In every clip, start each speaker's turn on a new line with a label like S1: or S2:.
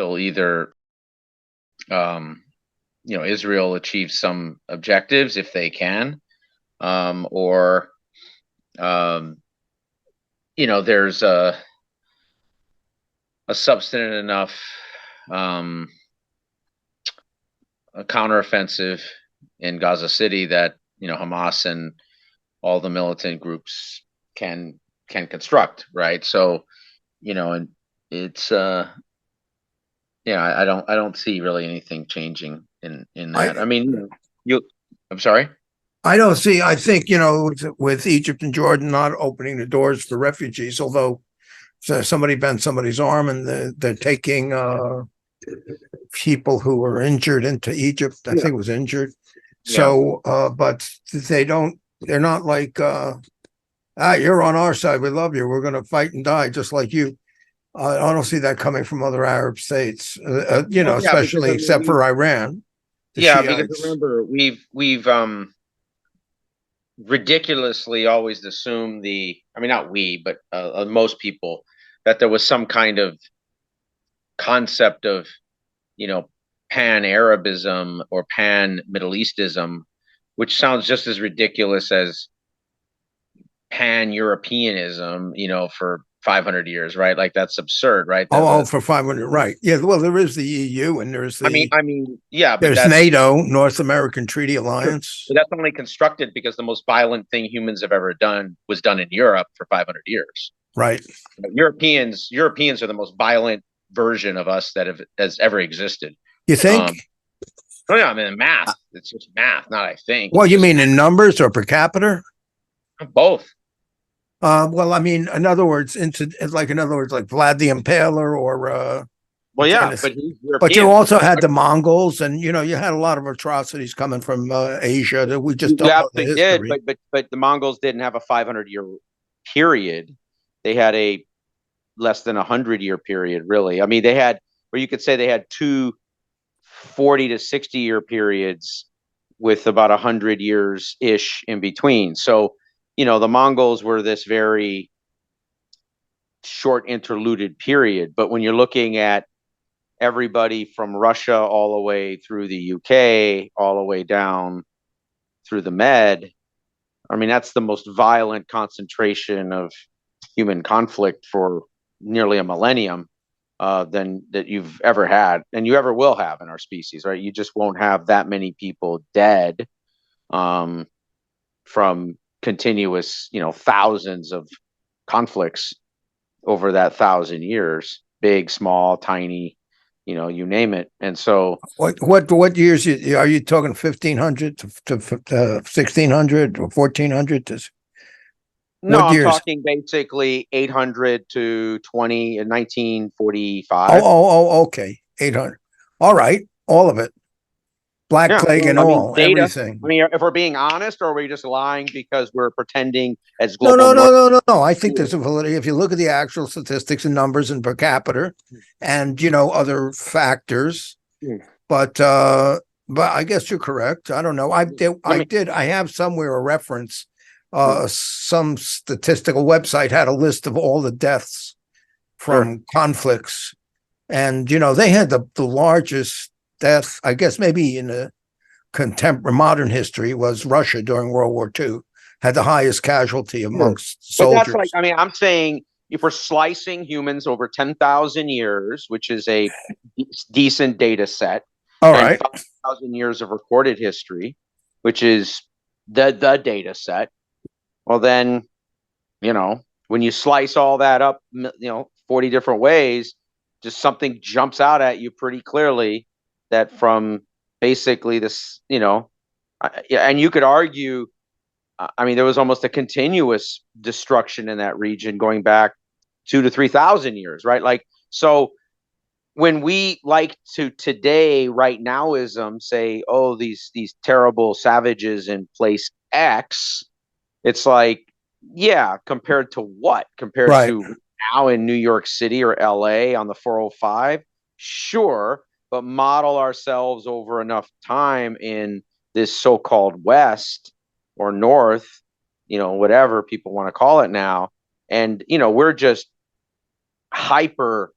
S1: until either Israel achieves some objectives if they can, or there's a substantive enough a counteroffensive in Gaza City that Hamas and all the militant groups can construct, right? So, and it's I don't see really anything changing in
S2: I
S1: that. I mean, I'm sorry.
S2: I don't see. I think with Egypt and Jordan not opening the doors for refugees, although somebody bent somebody's arm and they're taking people who were injured into Egypt. I think it was injured.
S1: Yeah.
S2: So, but they don't. They're not like, you're on our side. We love you. We're going to fight and die just like you. I don't see that coming from other Arab states.
S1: Well, yeah,
S2: especially except for Iran.
S1: Yeah, because remember we've ridiculously always assumed not we, but most people, that there was some kind of concept of pan-Arabism or pan-Middle Eastism, which sounds just as ridiculous as pan-Europeanism, for 500 years, right? Like that's absurd, right?
S2: For 500, right? Yeah. Well, there is the EU, and there's
S1: yeah, but
S2: there's NATO, North American Treaty Alliance.
S1: But that's only constructed because the most violent thing humans have ever done was done in Europe for 500 years.
S2: Right.
S1: Europeans are the most violent version of us that has ever existed.
S2: You think?
S1: Oh yeah, I mean math. It's just math, not I think.
S2: Well, you mean in numbers or per capita?
S1: Both.
S2: Well, I mean, in other words, like Vlad the Impaler, or
S1: well, yeah,
S2: but you also had the Mongols, and you had a lot of atrocities coming from Asia that we just don't know the history.
S1: Did, but the Mongols didn't have a 500-year period. They had a less than 100-year period, really. I mean, they had, or you could say they had two 40 to 60-year periods with about 100 years ish in between. So, the Mongols were this very short interluded period. But when you're looking at everybody from Russia all the way through the UK, all the way down through the Med, I mean, that's the most violent concentration of human conflict for nearly a millennium than that you've ever had, and you ever will have in our species, right? You just won't have that many people dead from continuous, thousands of conflicts over that 1,000 years, big, small, tiny, you name it. And so,
S2: what years are you talking? 1500 to 1600 or 1400 to?
S1: No, I'm talking basically 800 to 1945.
S2: Okay, 800. All right, all of it. Black Plague and all, everything.
S1: I mean, if we're being honest, or are we just lying because we're pretending as global?
S2: No. I think there's a validity. If you look at the actual statistics and numbers and per capita, and other factors, but I guess you're correct. I don't know. I have somewhere a reference. Some statistical website had a list of all the deaths from conflicts, and they had the largest death, I guess, maybe in the contemporary modern history, was Russia during World War II, had the highest casualty amongst soldiers.
S1: But that's I'm saying, if we're slicing humans over 10,000 years, which is a decent data set,
S2: all right,
S1: 5,000 years of recorded history, which is the data set, well then, when you slice all that up, 40 different ways, just something jumps out at you pretty clearly, that from basically this, and you could argue, I mean, there was almost a continuous destruction in that region going back 2,000 to 3,000 years, right? Like, so when we like to today, right nowism, say, oh, these terrible savages in place X, it's like, yeah, compared to what? Compared to now in New York City or LA on the 405? Sure. But model ourselves over enough time in this so-called West or North, whatever people want to call it now. And, we're just hyper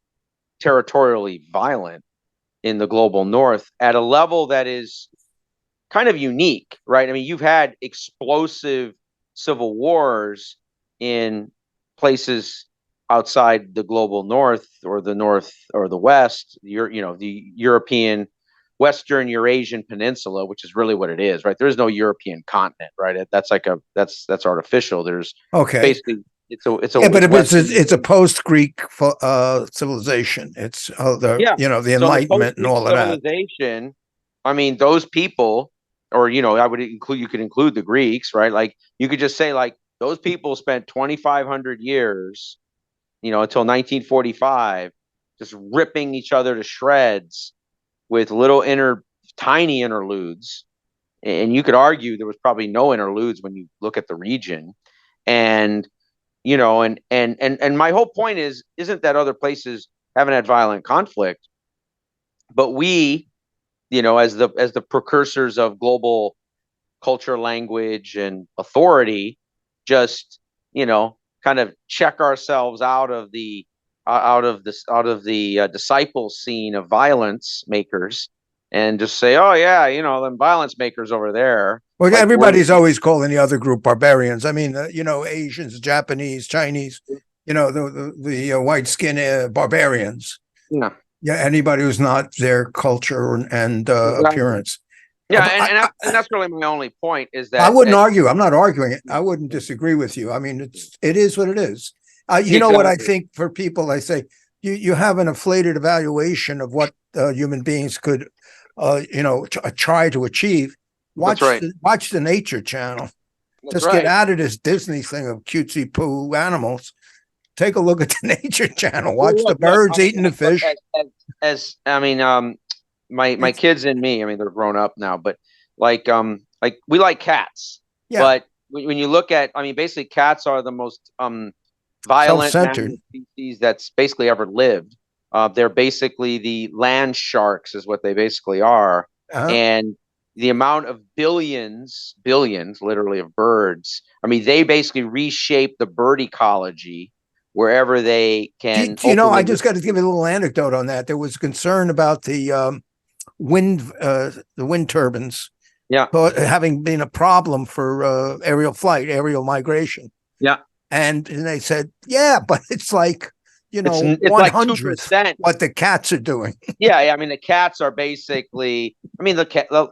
S1: territorially violent in the global north at a level that is kind of unique, right? I mean, you've had explosive civil wars in places outside the global north or the west, the European, Western Eurasian Peninsula, which is really what it is, right? There is no European continent, right? That's artificial. There's
S2: Okay.
S1: basically
S2: Yeah, but
S1: it's Western.
S2: it's a post-Greek civilization. It's
S1: Yeah.
S2: the
S1: So in the
S2: Enlightenment and
S1: post-Greek
S2: all of that.
S1: civilization, I mean, those people, or I would include, you could include the Greeks, right? Like you could just say like those people spent 2,500 years, until 1945, just ripping each other to shreds with tiny interludes. And you could argue there was probably no interludes when you look at the region. And and my whole point isn't that other places haven't had violent conflict, but we, as the precursors of global culture, language, and authority, just kind of check ourselves out of the disciple scene of violence makers, and just say, oh yeah, them violence makers over there,
S2: Well,
S1: like we're
S2: everybody's always calling the other group barbarians. I mean, Asians, Japanese, Chinese, the white skin barbarians.
S1: yeah,
S2: Yeah, anybody who's not their culture and
S1: exactly.
S2: appearance.
S1: Yeah,
S2: I,
S1: and that's really my only point is
S2: I
S1: that
S2: wouldn't argue. I'm not arguing it. I wouldn't disagree with you. I mean, it is what it is. You know what I
S1: exactly.
S2: think for people, I say you have an inflated evaluation of what human beings could, try to achieve.
S1: That's right.
S2: Watch the Nature Channel.
S1: That's
S2: Just get
S1: right.
S2: out of this Disney thing of cutesy poo animals. Take a look at the Nature Channel.
S1: Well,
S2: Watch the
S1: look.
S2: birds
S1: I mean,
S2: eating the
S1: look,
S2: fish.
S1: I mean, my
S2: It's
S1: kids and me. I mean, they're grown up now, but like we like cats.
S2: yeah,
S1: But when you look at, I mean, basically, cats are the most violent
S2: self-centered.
S1: mammal species that's basically ever lived. They're basically the land sharks, is what they basically are,
S2: Uh,
S1: and the amount of billions, literally, of birds. I mean, they basically reshape the bird ecology wherever they can
S2: I
S1: openly.
S2: just got to give you a little anecdote on that. There was concern about the wind turbines
S1: Yeah,
S2: having been a problem for aerial flight, aerial migration.
S1: yeah.
S2: And they said, yeah, but it's like,
S1: It's
S2: one
S1: like two
S2: hundredth
S1: percent.
S2: what the cats are doing.
S1: Yeah. I mean, the cats are basically. I mean, the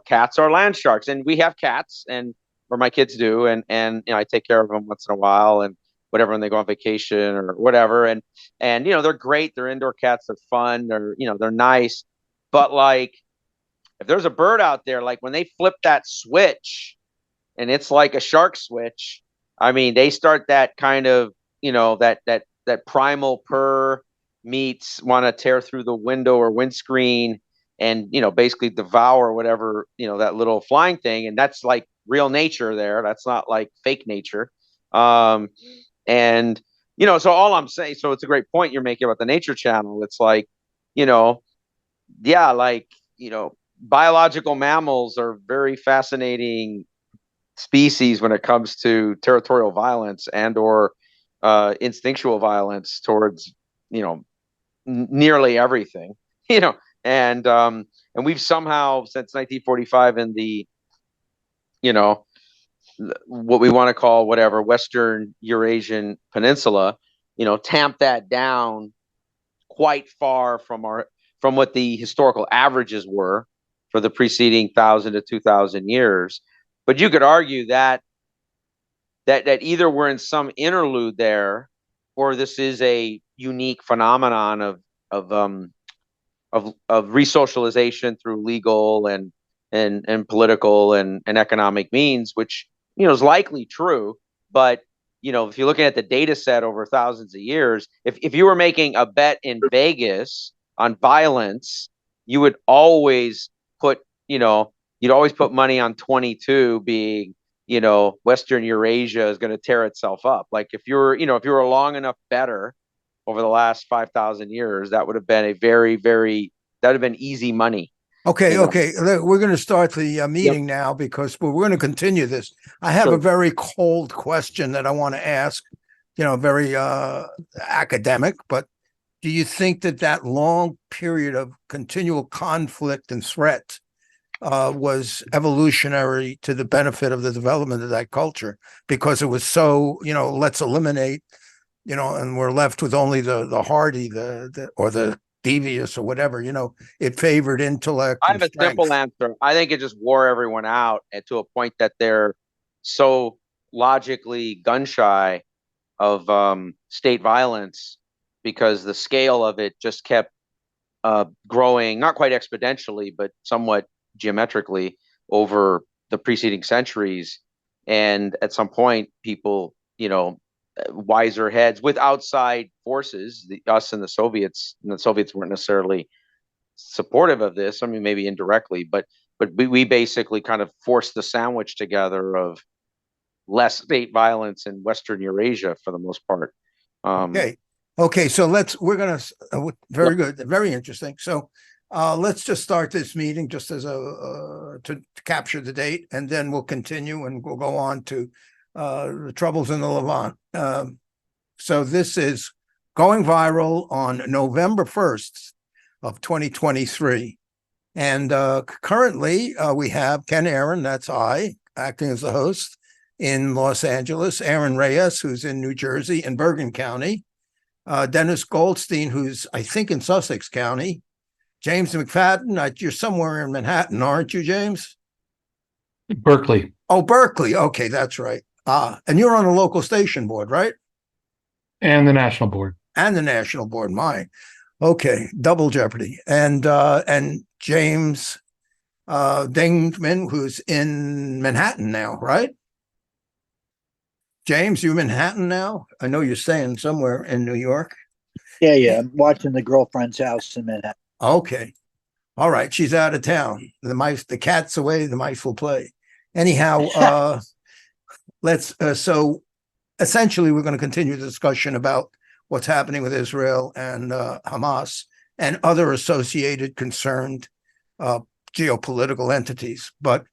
S1: cats are land sharks, and we have cats, or my kids do, and I take care of them once in a while, and whatever, when they go on vacation or whatever, and they're great. They're indoor cats. They're fun. They're nice, but like if there's a bird out there, like when they flip that switch, and it's like a shark switch. I mean, they start that kind of, that primal purr meets want to tear through the window or windscreen and, basically devour whatever, that little flying thing. And that's like real nature there. That's not like fake nature. Um, and, so all I'm saying, so it's a great point you're making about the Nature Channel. It's like, you know, yeah, like, biological mammals are very fascinating species when it comes to territorial violence and or instinctual violence towards nearly everything. you know and we've somehow since 1945 in the you know what we want to call whatever Western Eurasian Peninsula, tamp that down quite far from what the historical averages were for the preceding 1,000 to 2,000 years. But you could argue that either we're in some interlude there, or this is a unique phenomenon of resocialization through legal and political and economic means, which is likely true. But if you're looking at the data set over thousands of years, if you were making a bet in Vegas on violence, you would always put you'd always put money on 22 being Western Eurasia is going to tear itself up. Like if you're a long enough better over the last 5,000 years, that would have been a very, very, that would have been easy money.
S2: Okay,
S1: You know.
S2: okay. We're going to start the
S1: Yep.
S2: meeting now because we're going to continue this. I have a
S1: Sure.
S2: very cold question that I want to ask, very academic, but do you think that that long period of continual conflict and threat was evolutionary to the benefit of the development of that culture because it was so, let's eliminate, and we're left with only the hardy, or the devious or whatever, it favored intellect
S1: I
S2: and
S1: have a simple
S2: strength.
S1: answer. I think it just wore everyone out and to a point that they're so logically gun shy of state violence because the scale of it just kept growing, not quite exponentially, but somewhat geometrically over the preceding centuries. And at some point, people, wiser heads with outside forces, us and the Soviets weren't necessarily supportive of this. I mean, maybe indirectly, but we basically kind of forced the sandwich together of less state violence in Western Eurasia for the most part.
S2: Okay. Okay. So we're going to,
S1: Yep.
S2: very good. Very interesting. So let's just start this meeting just as to capture the date, and then we'll continue and we'll go on to the troubles in the Levant. So this is going viral on November 1st of 2023. And currently we have Ken Aaron, that's I, acting as the host in Los Angeles, Aaron Reyes, who's in New Jersey in Bergen County, Dennis Goldstein, who's, I think, in Sussex County, James McFadden, you're somewhere in Manhattan, aren't you, James?
S3: Berkeley.
S2: Oh, Berkeley. Okay, that's right. And you're on the local station board, right?
S3: And the national board.
S2: And the national board, mine. Okay, double jeopardy. And James Dingman, who's in Manhattan now, right? James, you in Manhattan now? I know you're staying somewhere in New York.
S4: Yeah. I'm watching the girlfriend's house in Manhattan.
S2: Okay. All right. She's out of town. The cat's away, the mice will play. Anyhow, so essentially we're going to continue the discussion about what's happening with Israel and Hamas and other associated concerned geopolitical entities. But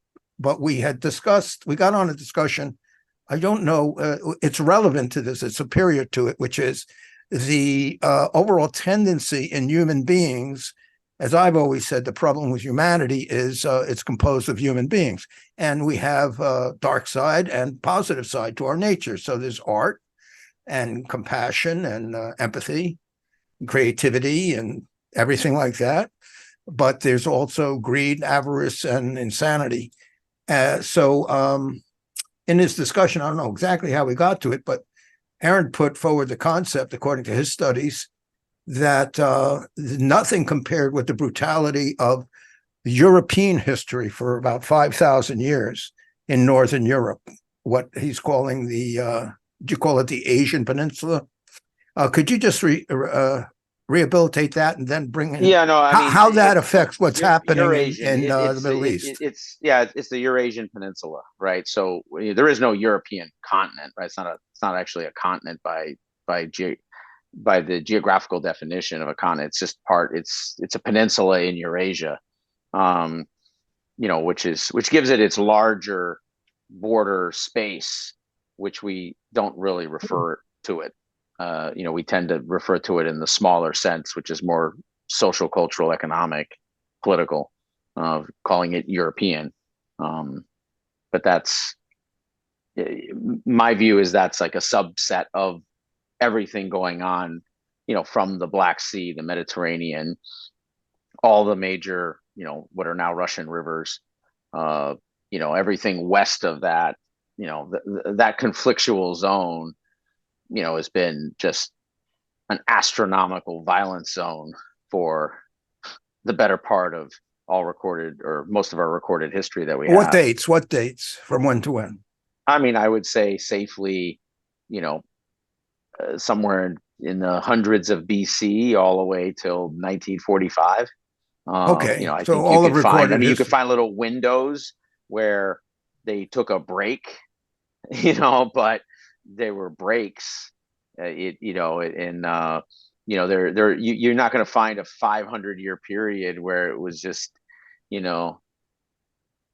S2: we got on a discussion. I don't know, it's relevant to this, it's superior to it, which is the overall tendency in human beings. As I've always said, the problem with humanity is it's composed of human beings. And we have a dark side and positive side to our nature. So there's art and compassion and empathy, and creativity and everything like that. But there's also greed, avarice, and insanity. In this discussion, I don't know exactly how we got to it, but Aaron put forward the concept, according to his studies, that nothing compared with the brutality of European history for about 5,000 years in Northern Europe, what he's calling do you call it the Asian Peninsula? Could you just rehabilitate that and then bring in
S1: Yeah, no, I mean
S2: how that affects what's happening
S1: Eurasian.
S2: in the Middle East?
S1: It's the Eurasian Peninsula, right? So there is no European continent, right? It's not actually a continent by the geographical definition of a continent. It's just it's a peninsula in Eurasia, which gives it its larger border space, which we don't really refer to it. We tend to refer to it in the smaller sense, which is more social, cultural, economic, political, calling it European. But that's my view is that's like a subset of everything going on, from the Black Sea, the Mediterranean, all the major, what are now Russian rivers, everything west of that, that conflictual zone, has been just an astronomical violence zone for the better part of all recorded or most of our recorded history that we
S2: What
S1: have.
S2: dates? What dates from when to when?
S1: I mean, I would say safely, somewhere in the hundreds of BC all the way till 1945.
S2: Okay,
S1: I
S2: so
S1: think you
S2: all of
S1: could find. I
S2: recorded
S1: mean, you could
S2: history.
S1: find little windows where they took a break, but they were breaks. You're not going to find a 500-year period where it was just,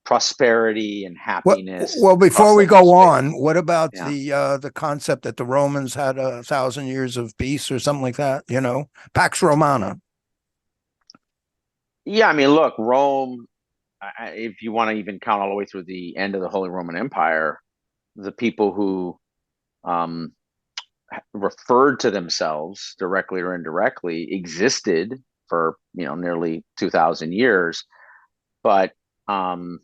S1: prosperity and happiness.
S2: Well, before
S1: across
S2: we
S1: the whole
S2: go
S1: space.
S2: on, what about
S1: Yeah.
S2: the concept that the Romans had 1,000 years of peace or something like that? You know, Pax Romana.
S1: Yeah, I mean, look, Rome, if you want to even count all the way through the end of the Holy Roman Empire, the people who um, referred to themselves directly or indirectly existed for nearly 2,000 years, but um,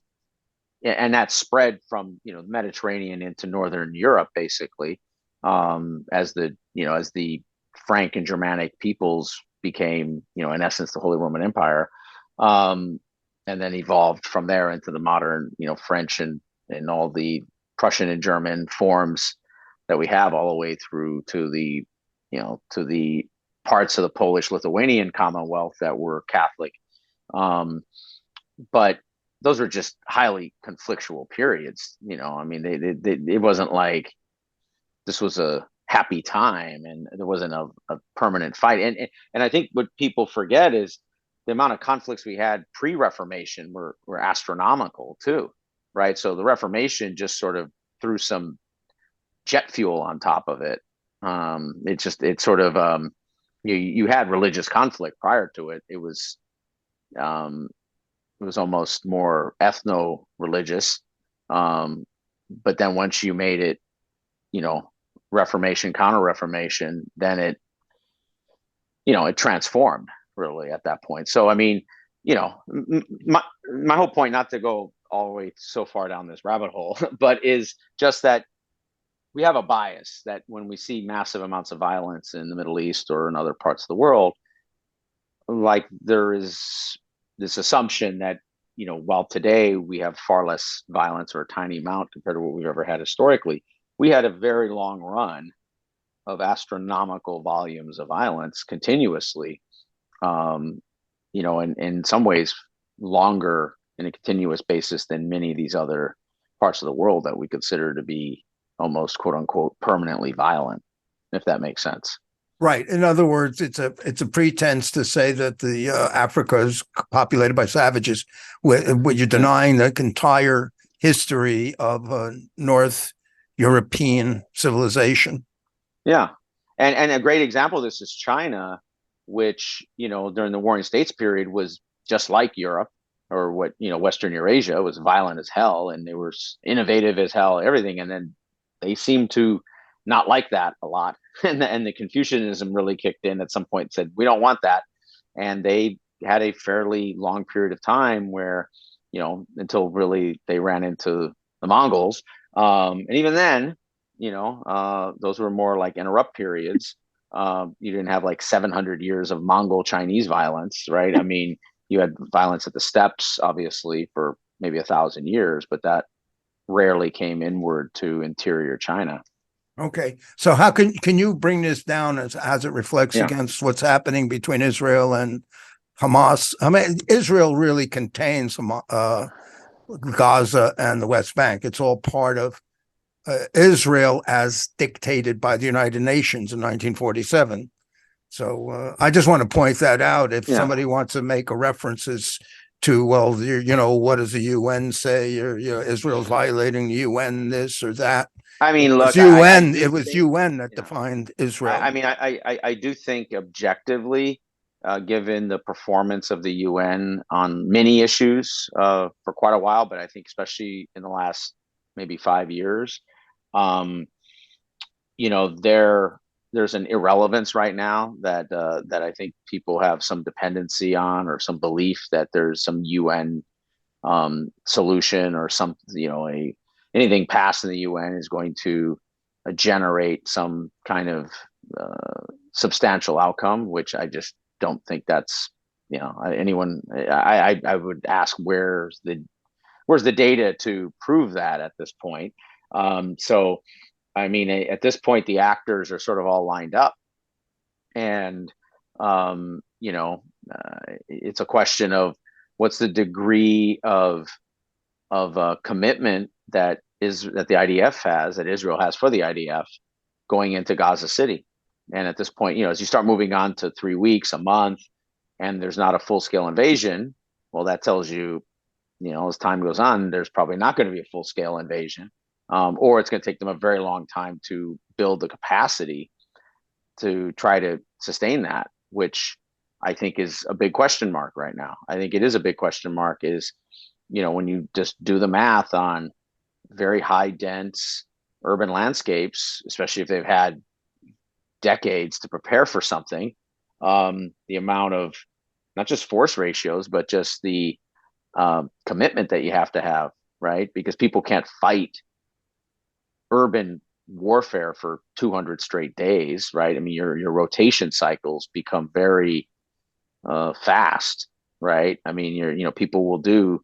S1: and that spread from the Mediterranean into northern Europe basically, as the Frank and Germanic peoples became in essence the Holy Roman Empire, um, and then evolved from there into the modern French and all the Prussian and German forms that we have all the way through to the parts of the Polish Lithuanian Commonwealth that were Catholic. Um, but those were just highly conflictual periods. I mean, it wasn't like this was a happy time and there wasn't a permanent fight. And I think what people forget is the amount of conflicts we had pre-Reformation were astronomical too, right? So the Reformation just sort of threw some jet fuel on top of it. It sort of you had religious conflict prior to it. Um, it was almost more ethno-religious. But then once you made it, you know, Reformation, counter-Reformation, then it transformed really at that point. So I mean, my whole point, not to go all the way so far down this rabbit hole, but is just that we have a bias that when we see massive amounts of violence in the Middle East or in other parts of the world, like there is this assumption that while today we have far less violence or a tiny amount compared to what we've ever had historically, we had a very long run of astronomical volumes of violence continuously. In some ways longer in a continuous basis than many of these other parts of the world that we consider to be almost quote unquote permanently violent, if that makes sense.
S2: Right. In other words, it's a pretense to say that the Africa is populated by savages. What you're denying the entire history of North European civilization.
S1: Yeah, and a great example of this is China, which during the Warring States period was just like Europe or what Western Eurasia, was violent as hell, and they were innovative as hell, everything, and then they seemed to not like that a lot, and the Confucianism really kicked in at some point and said we don't want that, and they had a fairly long period of time where until really they ran into the Mongols, and even then those were more like interrupt periods. You didn't have like 700 years of Mongol Chinese violence, right? I mean, you had violence at the steppes, obviously, for maybe 1,000 years, but that rarely came inward to interior China.
S2: Okay, so how can you bring this down as it reflects
S1: Yeah.
S2: against what's happening between Israel and Hamas? I mean, Israel really contains Gaza and the West Bank. It's all part of Israel as dictated by the United Nations in 1947. So I just want to point that out. If somebody wants to make a references to, well, what does the UN say? Or Israel's violating the UN, this or that.
S1: I mean, look,
S2: it was UN that defined Israel.
S1: I do think objectively, given the performance of the UN on many issues for quite a while, but I think especially in the last maybe 5 years, um, there's an irrelevance right now that I think people have some dependency on, or some belief that there's some UN solution or some anything passed in the UN is going to generate some kind of substantial outcome, which I just don't think that's anyone. I would ask where's the data to prove that at this point. So I mean, at this point, the actors are sort of all lined up, and it's a question of what's the degree of commitment that the IDF has, that Israel has for the IDF going into Gaza City. And at this point, as you start moving on to 3 weeks, a month, and there's not a full scale invasion, well, that tells you, as time goes on, there's probably not going to be a full scale invasion, or it's going to take them a very long time to build the capacity to try to sustain that, which I think is a big question mark right now. I think it is a big question mark is, when you just do the math on very high dense urban landscapes, especially if they've had decades to prepare for something, the amount of not just force ratios, but just the commitment that you have to have, right? Because people can't fight urban warfare for 200 straight days, right? I mean, your rotation cycles become very fast, right? I mean, people will do,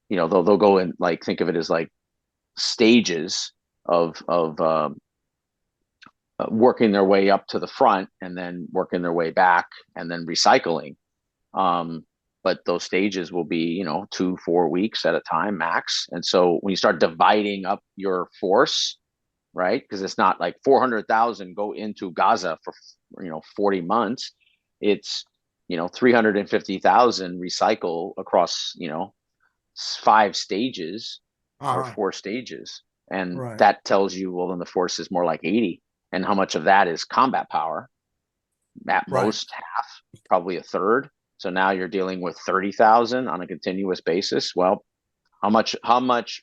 S1: they'll go and like think of it as like stages of working their way up to the front and then working their way back and then recycling. But those stages will be, 2-4 weeks at a time max. And so when you start dividing up your force, right, because it's not like 400,000 go into Gaza for 40 months, it's 350,000 recycle across 5 stages or 4 stages, and
S2: Right.
S1: that tells you, well, then the force is more like 80, and how much of that is combat power? At
S2: Right.
S1: most half, probably a third. So now you're dealing with 30,000 on a continuous basis. Well, how much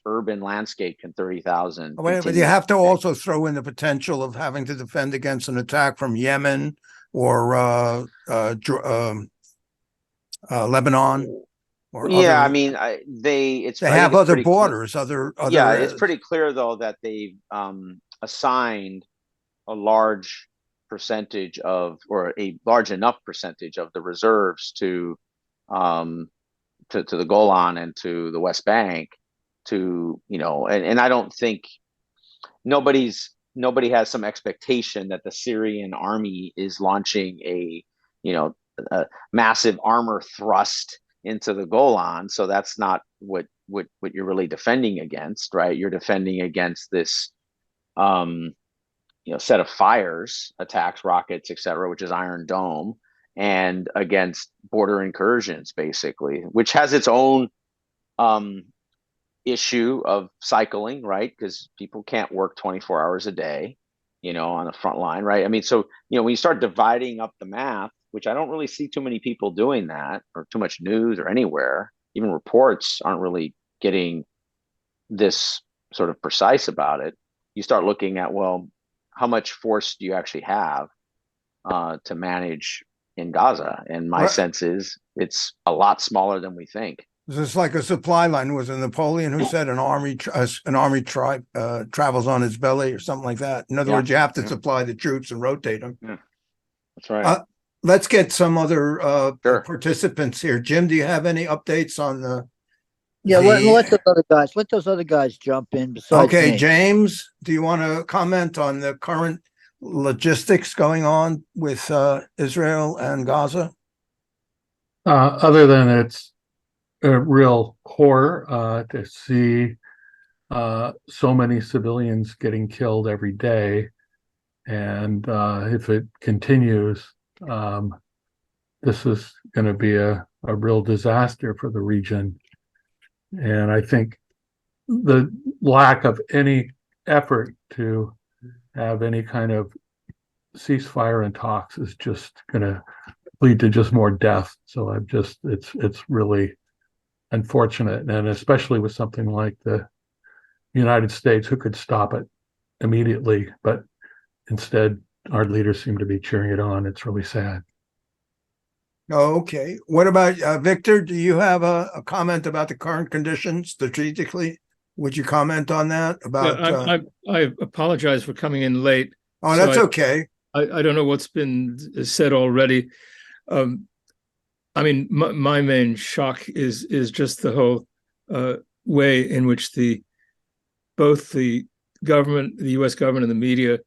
S1: urban landscape can 30,000?
S2: But you have to also throw in the potential of having to defend against an attack from Yemen or Lebanon. Or
S1: Yeah,
S2: other,
S1: I mean,
S2: they have other borders, other.
S1: Yeah, it's pretty clear though that they've assigned a large percentage of, or a large enough percentage of the reserves to the Golan and to the West Bank to, and I don't think nobody has some expectation that the Syrian army is launching a massive armor thrust into the Golan. So that's not what you're really defending against, right? You're defending against this set of fires, attacks, rockets, etc., which is Iron Dome, and against border incursions, basically, which has its own issue of cycling, right? Because people can't work 24 hours a day, on the front line, right? I mean, so, when you start dividing up the math, which I don't really see too many people doing that, or too much news or anywhere, even reports aren't really getting this sort of precise about it. You start looking at, well, how much force do you actually have to manage in Gaza? And my sense is it's a lot smaller than we think.
S2: It's like a supply line. Was it Napoleon who said an army travels on its belly or something like that? In other words, you have to supply the troops and rotate them.
S1: Yeah, that's right.
S2: Let's get some other
S1: Sure.
S2: participants here. Jim, do you have any updates on the?
S4: Yeah, let those other guys jump in. Besides
S2: Okay,
S4: me.
S2: James, do you want to comment on the current logistics going on with Israel and Gaza?
S3: Other than it's a real horror to see so many civilians getting killed every day. And if it continues, this is going to be a real disaster for the region. And I think the lack of any effort to have any kind of ceasefire and talks is just going to lead to just more death. So it's really unfortunate, and especially with something like the United States, who could stop it immediately, but instead our leaders seem to be cheering it on. It's really sad.
S2: Okay. What about Victor? Do you have a comment about the current conditions strategically? Would you comment on that? About
S5: I apologize for coming in late.
S2: Oh, that's okay.
S5: I don't know what's been said already. I mean, my main shock is just the whole way in which both the government, the U.S. government, and the media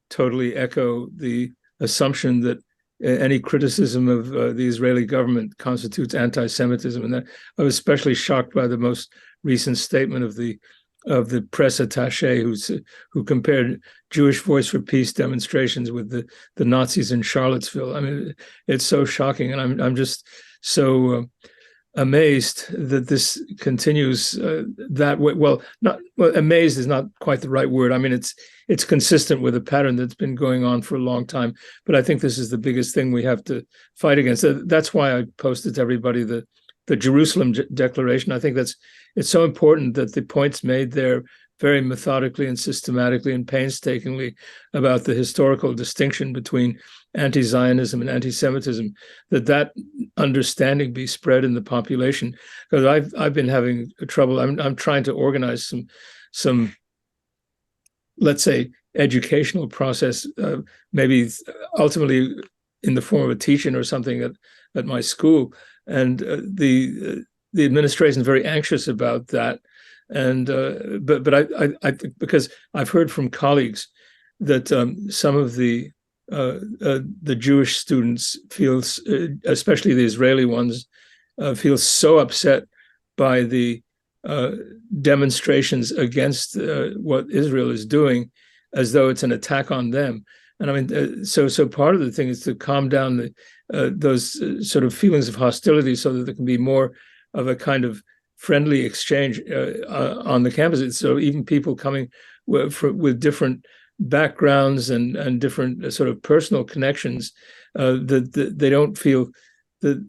S5: totally echo the assumption that any criticism of the Israeli government constitutes anti-Semitism, and that I was especially shocked by the most recent statement of the press attaché who compared Jewish Voice for Peace demonstrations with the Nazis in Charlottesville. I mean, it's so shocking, and I'm just so amazed that this continues that way. Well, amazed is not quite the right word. I mean, it's consistent with a pattern that's been going on for a long time. But I think this is the biggest thing we have to fight against. That's why I posted to everybody the Jerusalem Declaration. I think it's so important that the points made there very methodically and systematically and painstakingly about the historical distinction between anti-Zionism and anti-Semitism, that understanding be spread in the population. Because I've been having trouble. I'm trying to organize some let's say educational process, maybe ultimately in the form of a teaching or something at my school, and the administration is very anxious about that. And but I because I've heard from colleagues that some of the Jewish students feel, especially the Israeli ones, feel so upset by the demonstrations against what Israel is doing, as though it's an attack on them. And I mean, so part of the thing is to calm down those sort of feelings of hostility, so that there can be more of a kind of friendly exchange on the campus. So even people coming with different backgrounds and different sort of personal connections, that they don't feel that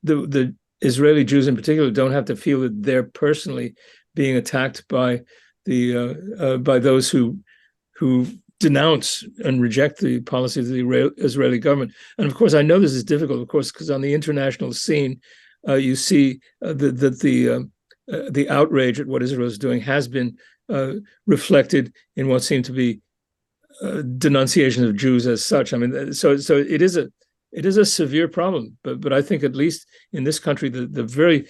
S5: the Israeli Jews in particular don't have to feel that they're personally being attacked by those who denounce and reject the policies of the Israeli government. And of course, I know this is difficult, of course, because on the international scene, you see that the outrage at what Israel is doing has been reflected in what seem to be denunciations of Jews as such. I mean, so it is a severe problem. But I think at least in this country, the very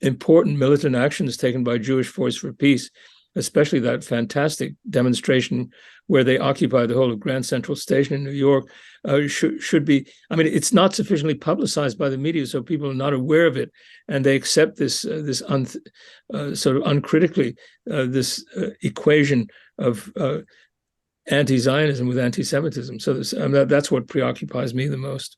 S5: important militant actions taken by Jewish Voice for Peace, especially that fantastic demonstration where they occupy the whole of Grand Central Station in New York, should be. I mean, it's not sufficiently publicized by the media, so people are not aware of it, and they accept this sort of uncritically this equation of anti-Zionism with anti-Semitism. So that's what preoccupies me the most.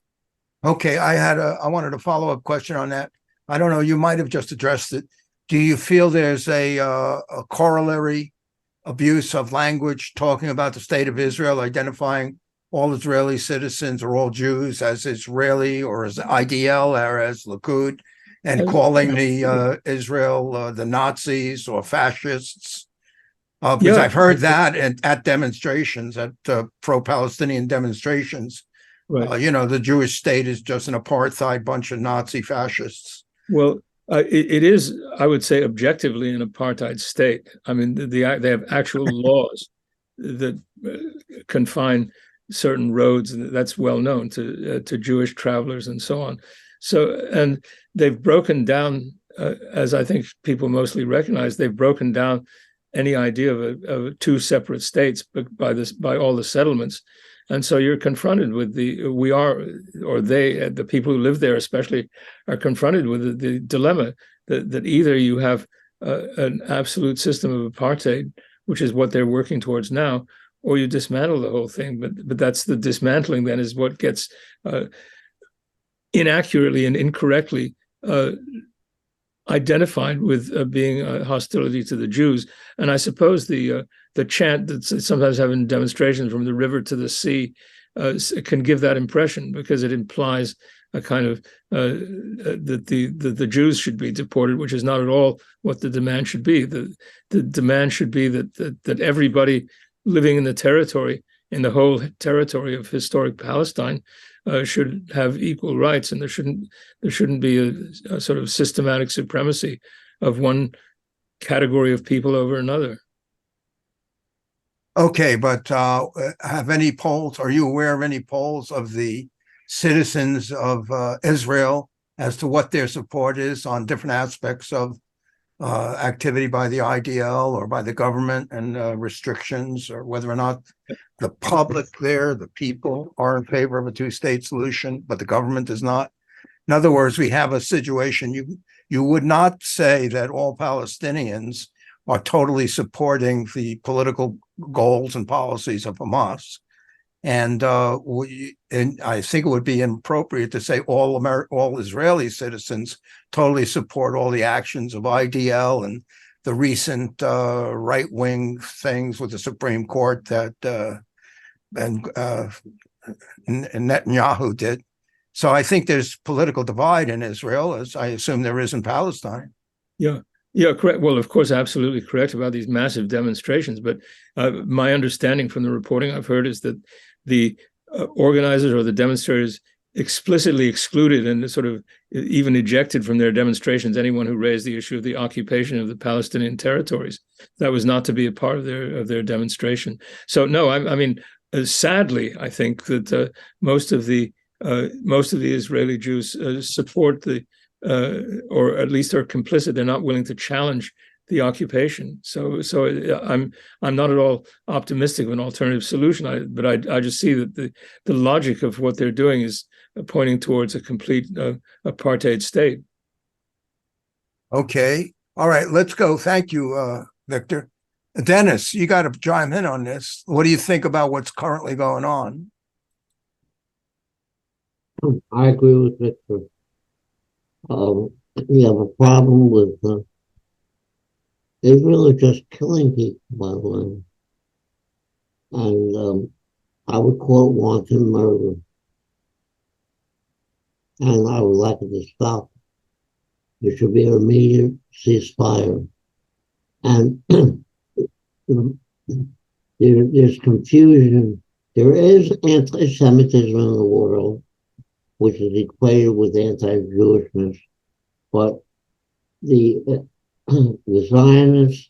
S2: Okay, I wanted a follow-up question on that. I don't know, you might have just addressed it. Do you feel there's a corollary abuse of language talking about the state of Israel, identifying all Israeli citizens or all Jews as Israeli or as IDL or as Likud, and calling the Israel the Nazis or fascists? Because I've heard that at demonstrations, at pro-Palestinian demonstrations.
S5: Right.
S2: The Jewish state is just an apartheid bunch of Nazi fascists.
S5: Well, it is, I would say, objectively an apartheid state. I mean, they have actual laws that confine certain roads, and that's well known to Jewish travelers and so on. So, and they've broken down, as I think people mostly recognize, they've broken down any idea of two separate states by all the settlements. And so you're confronted with the people who live there especially are confronted with the dilemma that either you have an absolute system of apartheid, which is what they're working towards now, or you dismantle the whole thing. But that's the dismantling then is what gets inaccurately and incorrectly identified with being hostility to the Jews. And I suppose the chant that's sometimes having demonstrations from the river to the sea can give that impression, because it implies a kind of that the Jews should be deported, which is not at all what the demand should be. The demand should be that everybody living in the whole territory of historic Palestine should have equal rights, and there shouldn't be a sort of systematic supremacy of one category of people over another.
S2: Okay, but have any polls? Are you aware of any polls of the citizens of Israel as to what their support is on different aspects of activity by the IDL or by the government, and restrictions, or whether or not the public there, the people, are in favor of a two-state solution, but the government is not? In other words, we have a situation, you would not say that all Palestinians are totally supporting the political goals and policies of Hamas. And and I think it would be inappropriate to say all Israeli citizens totally support all the actions of IDL and the recent right-wing things with the Supreme Court that and Netanyahu did. So I think there's political divide in Israel, as I assume there is in Palestine.
S5: Yeah. Yeah, correct. Well, of course, absolutely correct about these massive demonstrations. But my understanding from the reporting I've heard is that the organizers or the demonstrators explicitly excluded and sort of even ejected from their demonstrations anyone who raised the issue of the occupation of the Palestinian territories. That was not to be a part of their demonstration. So no, I mean, sadly, I think that most of the Israeli Jews support the or at least are complicit. They're not willing to challenge the occupation. So I'm not at all optimistic of an alternative solution. But I just see that the logic of what they're doing is pointing towards a complete apartheid state.
S2: Okay. All right. Let's go. Thank you, Victor. Dennis, you got to chime in on this. What do you think about what's currently going on?
S6: I agree with Victor. We have a problem with Israel is just killing people, by the way. And I would call it wanton murder. And I would like it to stop. There should be an immediate ceasefire. And there's confusion. There is anti-Semitism in the world, which is equated with anti-Jewishness, but the Zionists,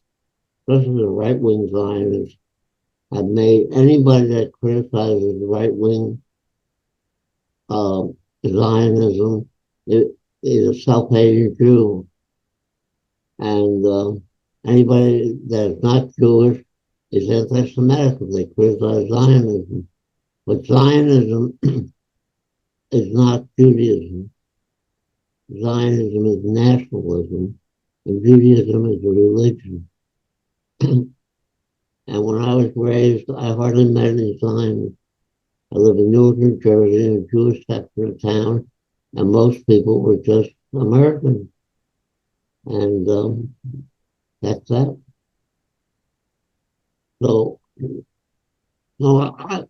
S6: especially the right-wing Zionists, have made anybody that criticizes right-wing Zionism is a self-hating Jew, and anybody that is not Jewish is anti-Semitic if they criticize Zionism. But Zionism is not Judaism. Zionism is nationalism, and Judaism is a religion. And when I was raised, I hardly met any Zionists. I live in Newark, New Jersey, in a Jewish section of town, and most people were just Americans. And that's that. So, no,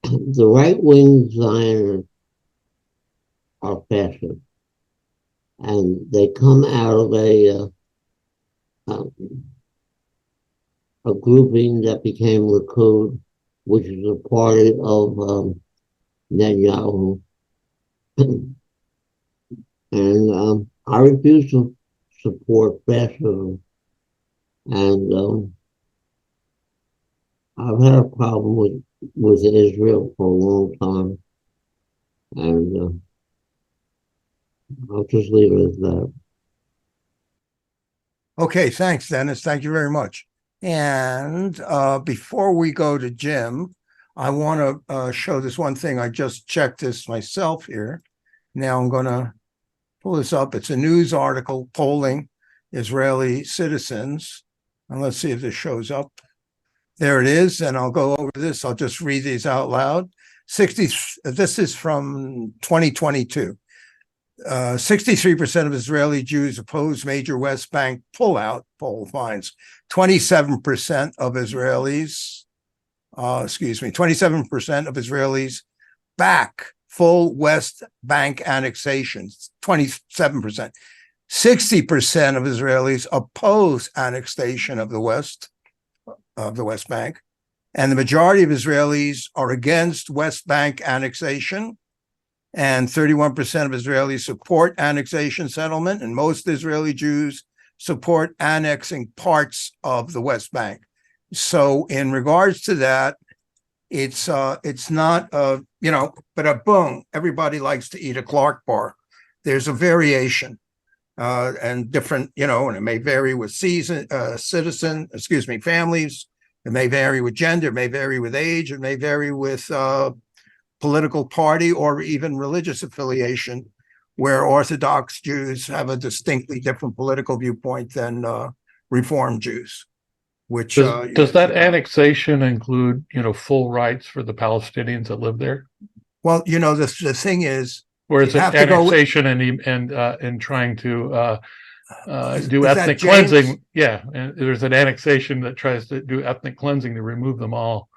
S6: the right-wing Zionists are fascist, and they come out of a grouping that became Likud, which is a party of Netanyahu. And I refuse to support fascism. And I've had a problem with Israel for a long time. And I'll just leave it at that.
S2: Okay, thanks, Dennis. Thank you very much. And before we go to Jim, I want to show this one thing. I just checked this myself here. Now I'm going to pull this up. It's a news article polling Israeli citizens. And let's see if this shows up. There it is. And I'll go over this. I'll just read these out loud. This is from 2022. 63% of Israeli Jews oppose major West Bank pullout, poll finds. 27% of Israelis, 27% of Israelis back full West Bank annexation, 27%. 60% of Israelis oppose annexation of the West Bank. And the majority of Israelis are against West Bank annexation. And 31% of Israelis support annexation settlement, and most Israeli Jews support annexing parts of the West Bank. So in regards to that, it's not but boom, everybody likes to eat a Clark bar. There's a variation and different, and it may vary with families. It may vary with gender, it may vary with age, it may vary with political party or even religious affiliation, where Orthodox Jews have a distinctly different political viewpoint than Reform Jews. which
S3: Does that annexation include, full rights for the Palestinians that live there?
S2: well, the thing is,
S3: Or is
S2: you
S3: it
S2: have to go
S3: annexation and trying to do
S2: is that
S3: ethnic
S2: James?
S3: cleansing? Yeah, and there's an annexation that tries to do ethnic cleansing to remove them all.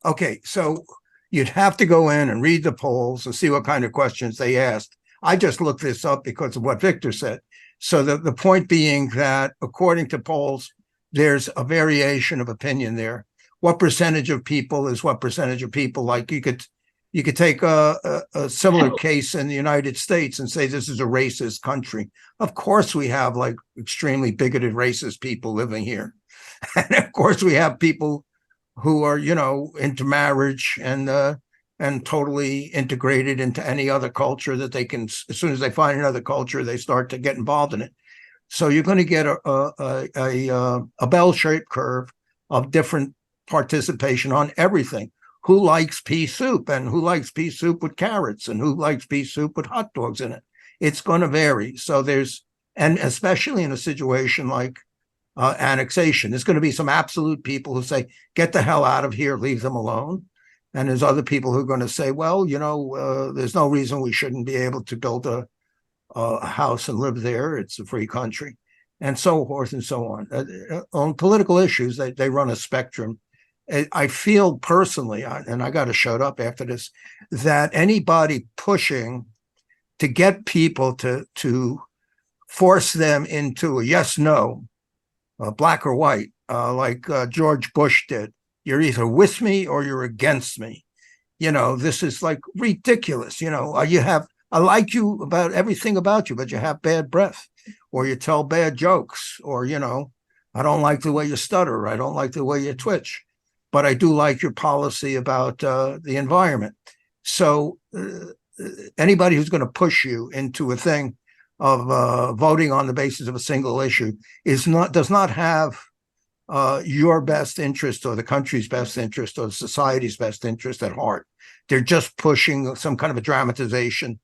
S2: Okay, so you'd have to go in and read the polls and see what kind of questions they asked. I just looked this up because of what Victor said. So the point being that according to polls, there's a variation of opinion there. What percentage of people is what percentage of people? Like you could take a similar case in the United States and say this is a racist country. Of course, we have like extremely bigoted racist people living here. And of course, we have people who are, into marriage and totally integrated into any other culture that they can. As soon as they find another culture, they start to get involved in it. So you're going to get a bell-shaped curve of different participation on everything. Who likes pea soup and who likes pea soup with carrots and who likes pea soup with hot dogs in it? It's going to vary. So and especially in a situation like annexation, there's going to be some absolute people who say, get the hell out of here, leave them alone. And there's other people who are going to say, well, there's no reason we shouldn't be able to build a house and live there. It's a free country, and so forth and so on. On political issues, they run a spectrum. I feel personally, and I got to shut up after this, that anybody pushing to get people to force them into a yes, no, black or white, like George Bush did. You're either with me or you're against me. This is like ridiculous. I like you about everything about you, but you have bad breath, or you tell bad jokes, or, I don't like the way you stutter. I don't like the way you twitch, but I do like your policy about the environment. So anybody who's going to push you into a thing of voting on the basis of a single issue does not have your best interest or the country's best interest or society's best interest at heart. They're just pushing some kind of a dramatization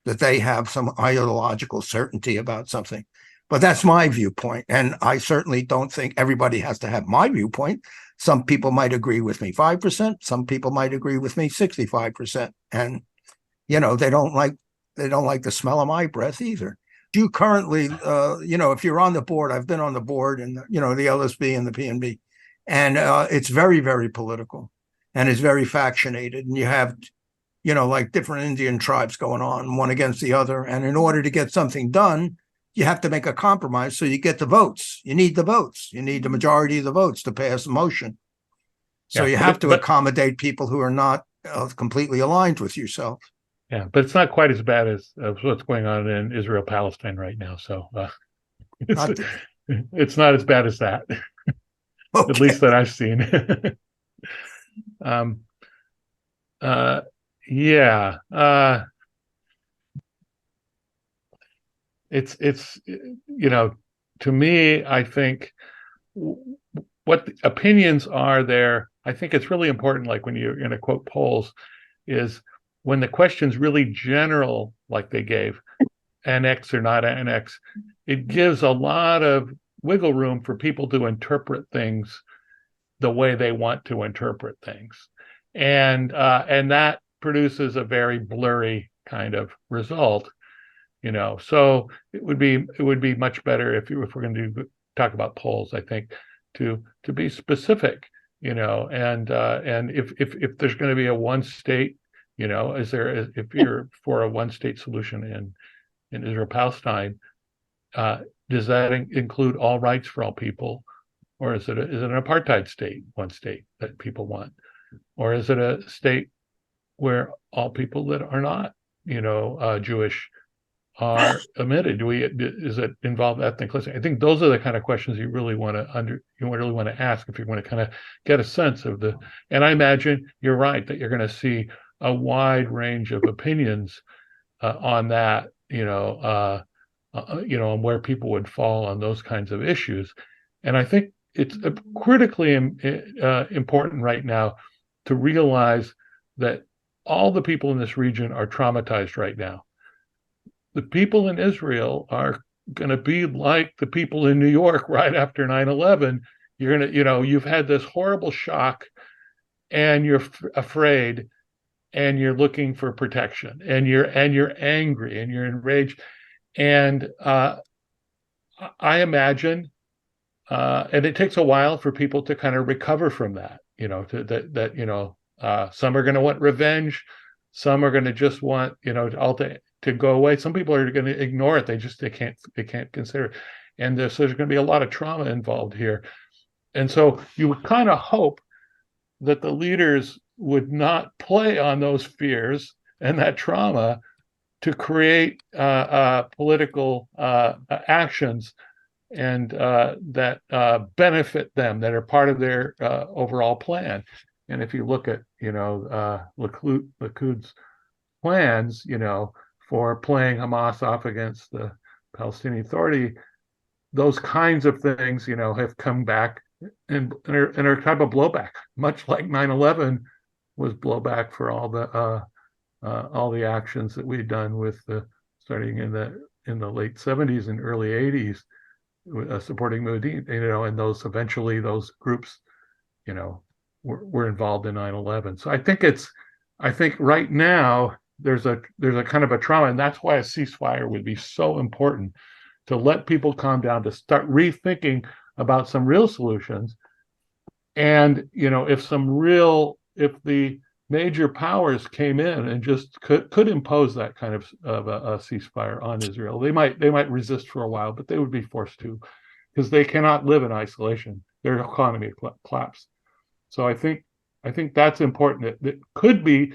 S2: that they have some ideological certainty about something. But that's my viewpoint. And I certainly don't think everybody has to have my viewpoint. Some people might agree with me 5%. Some people might agree with me 65%. And, they don't like the smell of my breath either. You currently, if you're on the board, I've been on the board and, the LSB and the PNB, and it's very, very political and it's very factionated. And you have, like different Indian tribes going on, one against the other. And in order to get something done, you have to make a compromise. So you get the votes. You need the votes. You need the majority of the votes to pass a motion. So you have to accommodate people who are not completely aligned with yourself.
S3: Yeah, but it's not quite as bad as what's going on in Israel-Palestine right now. So it's not as bad as that,
S2: Okay.
S3: at least that I've seen. It's to me, I think what the opinions are there. I think it's really important, like when you're going to quote polls, is when the question's really general, like they gave, annex or not annex, it gives a lot of wiggle room for people to interpret things the way they want to interpret things. And that produces a very blurry kind of result, So it would be much better if we're going to talk about polls, I think, to be specific, and if there's going to be a one state, if you're for a one state solution in Israel-Palestine, does that include all rights for all people, or is it an apartheid state, one state that people want, or is it a state where all people that are not, Jewish are omitted? Does it involve ethnic cleansing? I think those are the kind of questions you really want to ask if you want to kind of get a sense of the. And I imagine you're right that you're going to see a wide range of opinions on that, on where people would fall on those kinds of issues. And I think it's critically important right now to realize that all the people in this region are traumatized right now. The people in Israel are going to be like the people in New York right after 9/11 You're gonna, you've had this horrible shock, and you're afraid, and you're looking for protection, and you're angry, and you're enraged, and I imagine, and it takes a while for people to kind of recover from that. Some are going to want revenge, some are going to just want all to go away. Some people are going to ignore it. They can't consider it, and so there's going to be a lot of trauma involved here. And so you would kind of hope that the leaders would not play on those fears and that trauma to create political actions and that benefit them, that are part of their overall plan. And if you look at Likud plans, for playing Hamas off against the Palestinian Authority, those kinds of things, have come back and are kind of a blowback, much like 9/11 was blowback for all the actions that we'd done with starting in the late 70s and early 80s, supporting Modi, and those groups, were involved in 9/11. So I think right now there's a kind of a trauma, and that's why a ceasefire would be so important, to let people calm down, to start rethinking about some real solutions. And if the major powers came in and just could impose that kind of a ceasefire on Israel, they might resist for a while, but they would be forced to, because they cannot live in isolation. Their economy collapse. So I think that's important. That could be,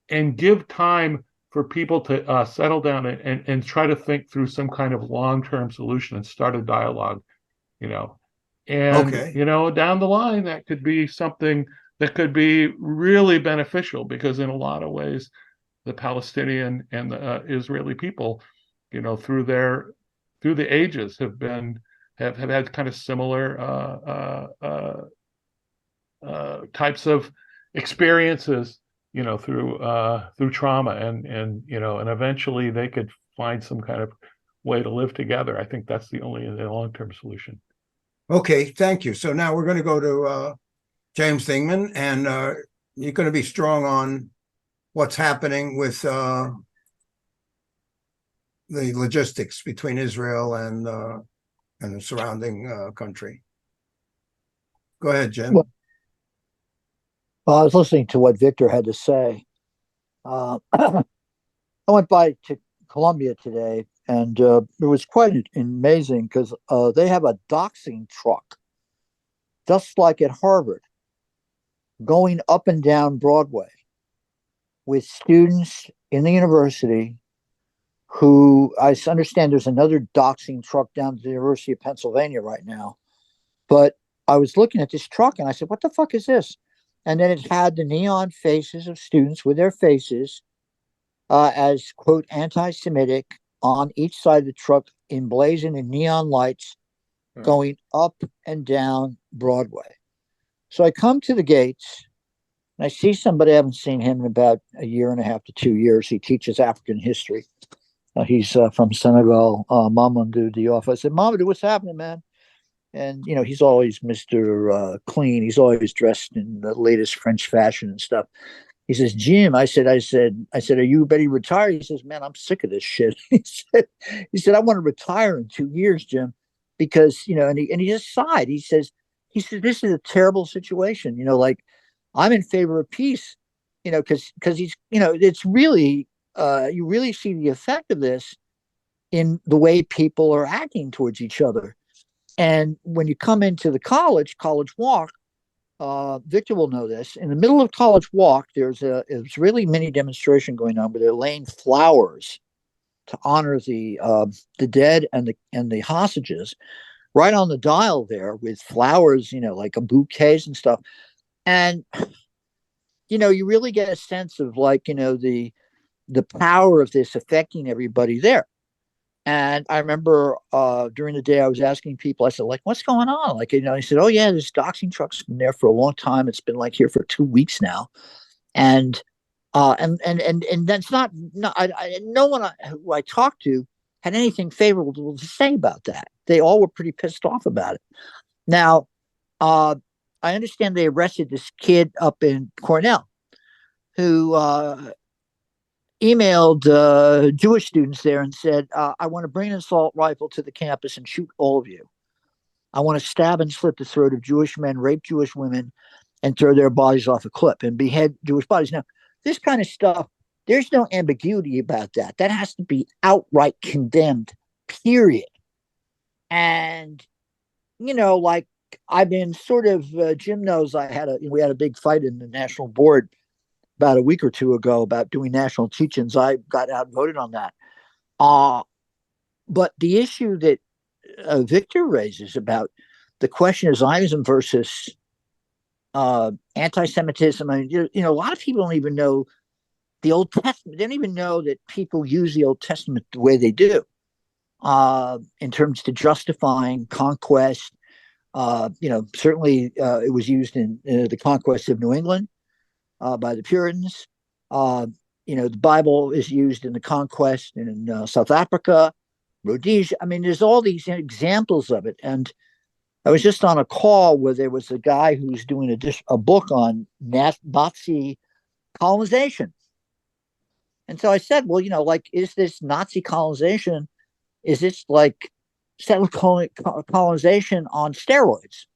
S3: and give time for people to settle down and try to think through some kind of long-term solution and start a dialogue. And
S2: Okay.
S3: Down the line, that could be something that could be really beneficial, because in a lot of ways, the Palestinian and the Israeli people, through the ages, have had kind of similar types of experiences, through trauma, and eventually they could find some kind of way to live together. I think that's the only long-term solution.
S2: Okay, thank you. So now we're going to go to James Thingman, and you're going to be strong on what's happening with the logistics between Israel and the surrounding country. Go ahead, Jim.
S4: Well, I was listening to what Victor had to say. I went by to Columbia today, and it was quite amazing, because they have a doxing truck, just like at Harvard, going up and down Broadway with students in the university who, I understand there's another doxing truck down at the University of Pennsylvania right now. But I was looking at this truck and I said, what the fuck is this? And then it had the neon faces of students with their faces as, quote, anti-Semitic on each side of the truck, emblazoned in neon lights, going up and down Broadway. So I come to the gates and I see somebody. I haven't seen him in about a year and a half to 2 years. He teaches African history. He's from Senegal, Mamadou Diouf. I said, Mamadou, what's happening, man? And, he's always Mr. Clean. He's always dressed in the latest French fashion and stuff. He says, Jim, I said, are you ready to retire? He says, man, I'm sick of this shit. He said, I want to retire in 2 years, Jim, because, and he just sighed. He says, this is a terrible situation. Like, I'm in favor of peace, because he's, it's really, you really see the effect of this in the way people are acting towards each other. And when you come into the College Walk, Victor will know this. In the middle of College Walk, there's a Israeli mini demonstration going on where they're laying flowers to honor the dead and the hostages, right on the dial there, with flowers, like a bouquets and stuff. And you really get a sense of, like, the power of this affecting everybody there. And I remember during the day I was asking people, I said, like, what's going on? Like, he said, oh yeah, this doxing truck's been there for a long time. It's been like here for 2 weeks now. And that's not no one who I talked to had anything favorable to say about that. They all were pretty pissed off about it. Now, I understand they arrested this kid up in Cornell who emailed Jewish students there and said, I want to bring an assault rifle to the campus and shoot all of you. I want to stab and slit the throat of Jewish men, rape Jewish women, and throw their bodies off a cliff and behead Jewish bodies. Now, this kind of stuff, there's no ambiguity about that. That has to be outright condemned, period. And, like I've been sort of, Jim knows we had a big fight in the national board about a week or two ago about doing national teach-ins. I got outvoted on that. But the issue that Victor raises about the question of Zionism versus anti-Semitism. I mean, a lot of people don't even know the Old Testament. They don't even know that people use the Old Testament the way they do in terms to justifying conquest. Certainly it was used in the conquest of New England by the Puritans. The Bible is used in the conquest in South Africa, Rhodesia. I mean, there's all these examples of it. And I was just on a call where there was a guy who's doing a book on Nazi colonization. And so I said, well, is this Nazi colonization? Is this like settler colonization on steroids?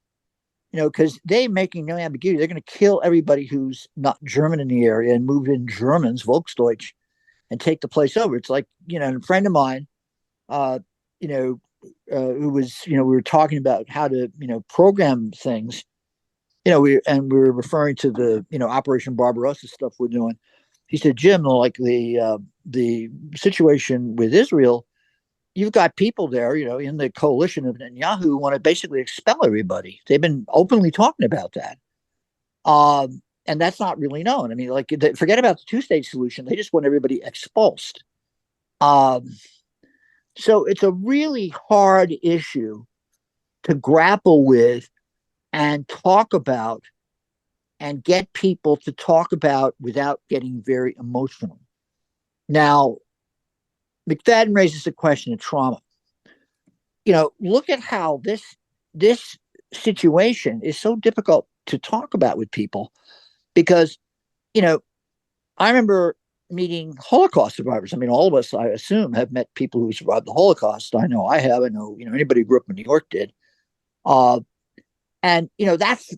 S4: Because they're making no ambiguity. They're going to kill everybody who's not German in the area and move in Germans, Volksdeutsch, and take the place over. It's like, a friend of mine, who was, we were talking about how to, program things, we were referring to the, Operation Barbarossa stuff we're doing. He said, Jim, like the situation with Israel, you've got people there, in the coalition of Netanyahu who want to basically expel everybody. They've been openly talking about that. And that's not really known. I mean, forget about the two-state solution. They just want everybody expulsed. So it's a really hard issue to grapple with and talk about and get people to talk about without getting very emotional. Now, McFadden raises the question of trauma. Look at how this situation is so difficult to talk about with people because, I remember meeting Holocaust survivors. I mean, all of us, I assume, have met people who survived the Holocaust. I know I have. I know, anybody who grew up in New York did. And, that's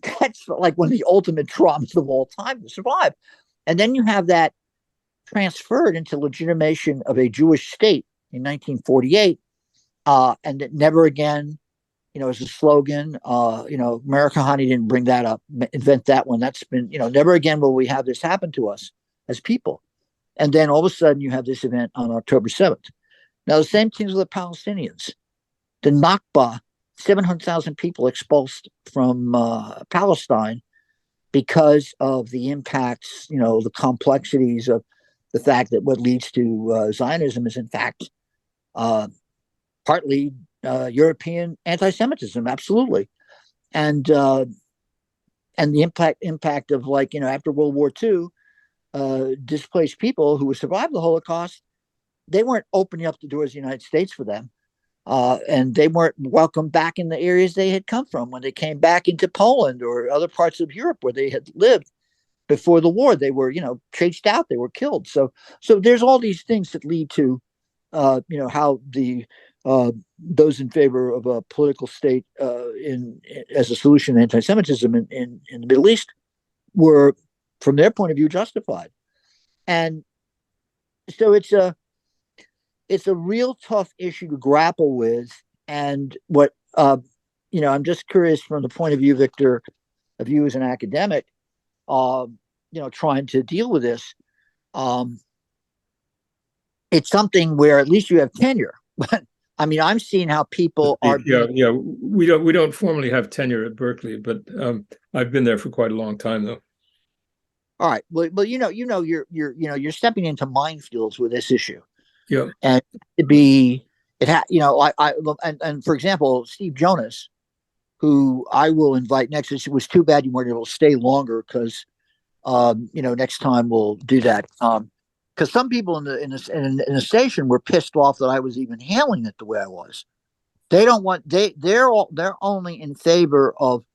S4: like one of the ultimate traumas of all time to survive. And then you have that transferred into legitimation of a Jewish state in 1948. And that never again, as a slogan, America Honey didn't bring that up, invent that one. That's been, never again will we have this happen to us as people. And then all of a sudden you have this event on October 7th. Now, the same things with the Palestinians. The Nakba, 700,000 people expulsed from Palestine because of the impacts, the complexities of the fact that what leads to Zionism is, in fact, partly European anti-Semitism, absolutely. And the impact of, after World War II, displaced people who survived the Holocaust, they weren't opening up the doors of the United States for them. And they weren't welcomed back in the areas they had come from. When they came back into Poland or other parts of Europe where they had lived before the war, they were, chased out, they were killed. So there's all these things that lead to, how the those in favor of a political state as a solution to anti-Semitism in the Middle East were, from their point of view, justified. And so it's a real tough issue to grapple with. And what, I'm just curious from the point of view, Victor, of you as an academic, trying to deal with this. It's something where at least you have tenure. But I mean, I'm seeing how people are.
S5: Yeah. We don't formally have tenure at Berkeley, but I've been there for quite a long time, though.
S4: All right. Well, you're stepping into minefields with this issue.
S5: Yeah.
S4: And and for example, Steve Jonas, who I will invite next. It was too bad you weren't able to stay longer because, next time we'll do that. Because some people in the station were pissed off that I was even handling it the way I was. They don't want they're only in favor of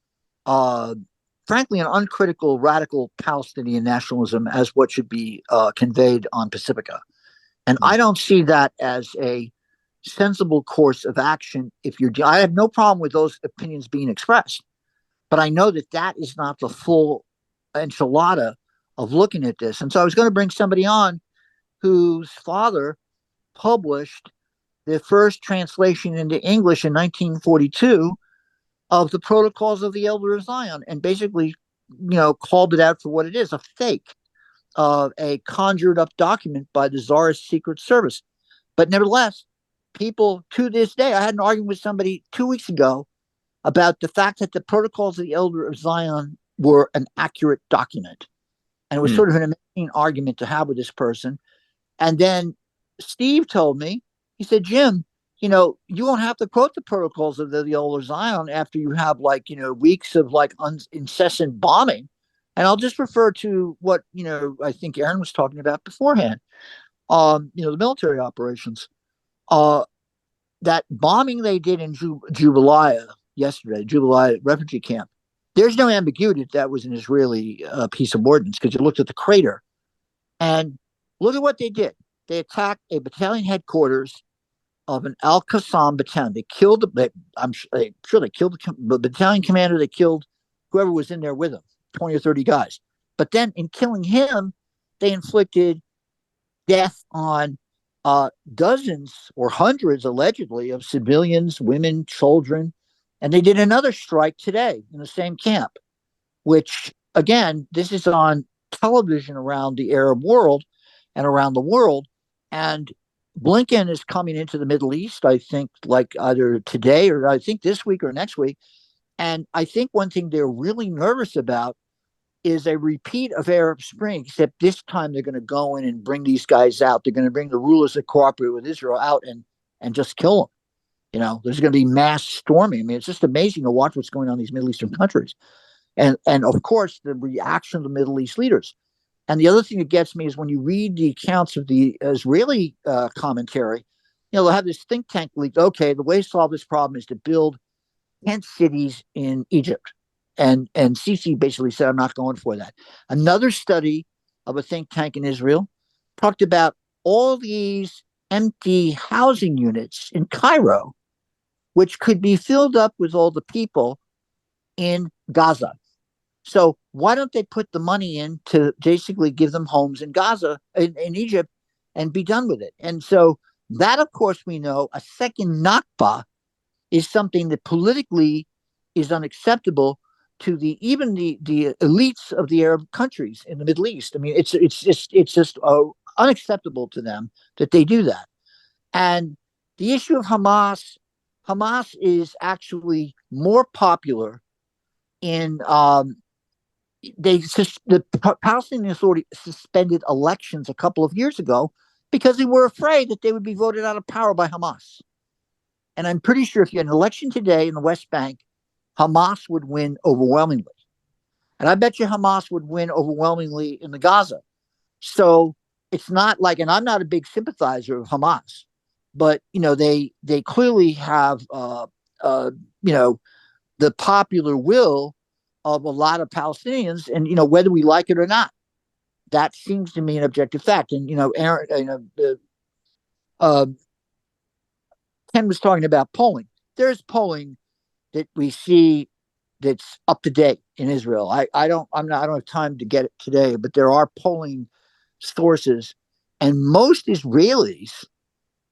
S4: frankly, an uncritical, radical Palestinian nationalism as what should be conveyed on Pacifica. And I don't see that as a sensible course of action. I have no problem with those opinions being expressed, but I know that that is not the full enchilada of looking at this. And so I was going to bring somebody on whose father published the first translation into English in 1942 of the Protocols of the Elder of Zion, and basically, called it out for what it is, a fake, a conjured up document by the Tsarist Secret Service. But nevertheless, people to this day, I had an argument with somebody 2 weeks ago about the fact that the Protocols of the Elder of Zion were an accurate document. And it was sort of an amazing argument to have with this person. And then Steve told me, he said, Jim, you won't have to quote the Protocols of the Elder Zion after you have weeks of incessant bombing. And I'll just refer to what, I think Aaron was talking about beforehand, the military operations. That bombing they did in Jubalia yesterday, Jubalia refugee camp, there's no ambiguity that was an Israeli piece of ordnance, because you looked at the crater and look at what they did. They attacked a battalion headquarters of an Al Qassam battalion. They killed, I'm sure they killed the battalion commander. They killed whoever was in there with him, 20 or 30 guys. But then in killing him, they inflicted death on dozens or hundreds, allegedly, of civilians, women, children. And they did another strike today in the same camp, which, again, this is on television around the Arab world and around the world. And Blinken is coming into the Middle East, I think, either today or I think this week or next week. And I think one thing they're really nervous about is a repeat of Arab Spring, except this time they're going to go in and bring these guys out. They're going to bring the rulers that cooperate with Israel out and just kill them. There's going to be mass storming. I mean, it's just amazing to watch what's going on in these Middle Eastern countries. And of course, the reaction of the Middle East leaders. And the other thing that gets me is when you read the accounts of the Israeli commentary, they'll have this think tank leaked. Okay, the way to solve this problem is to build tent cities in Egypt. And Sisi basically said, I'm not going for that. Another study of a think tank in Israel talked about all these empty housing units in Cairo, which could be filled up with all the people in Gaza. So why don't they put the money in to basically give them homes in Gaza, in Egypt, and be done with it? And so that, of course, we know a second Nakba is something that politically is unacceptable to even the elites of the Arab countries in the Middle East. I mean, it's just unacceptable to them that they do that. And the issue of Hamas is actually more popular in the Palestinian Authority suspended elections a couple of years ago because they were afraid that they would be voted out of power by Hamas. And I'm pretty sure if you had an election today in the West Bank, Hamas would win overwhelmingly. And I bet you Hamas would win overwhelmingly in the Gaza. So it's not like, and I'm not a big sympathizer of Hamas, but, they clearly have, the popular will of a lot of Palestinians, and whether we like it or not, that seems to me an objective fact. And Aaron, Ken was talking about polling. There's polling that we see that's up to date in Israel. I don't have time to get it today, but there are polling sources, and most Israelis,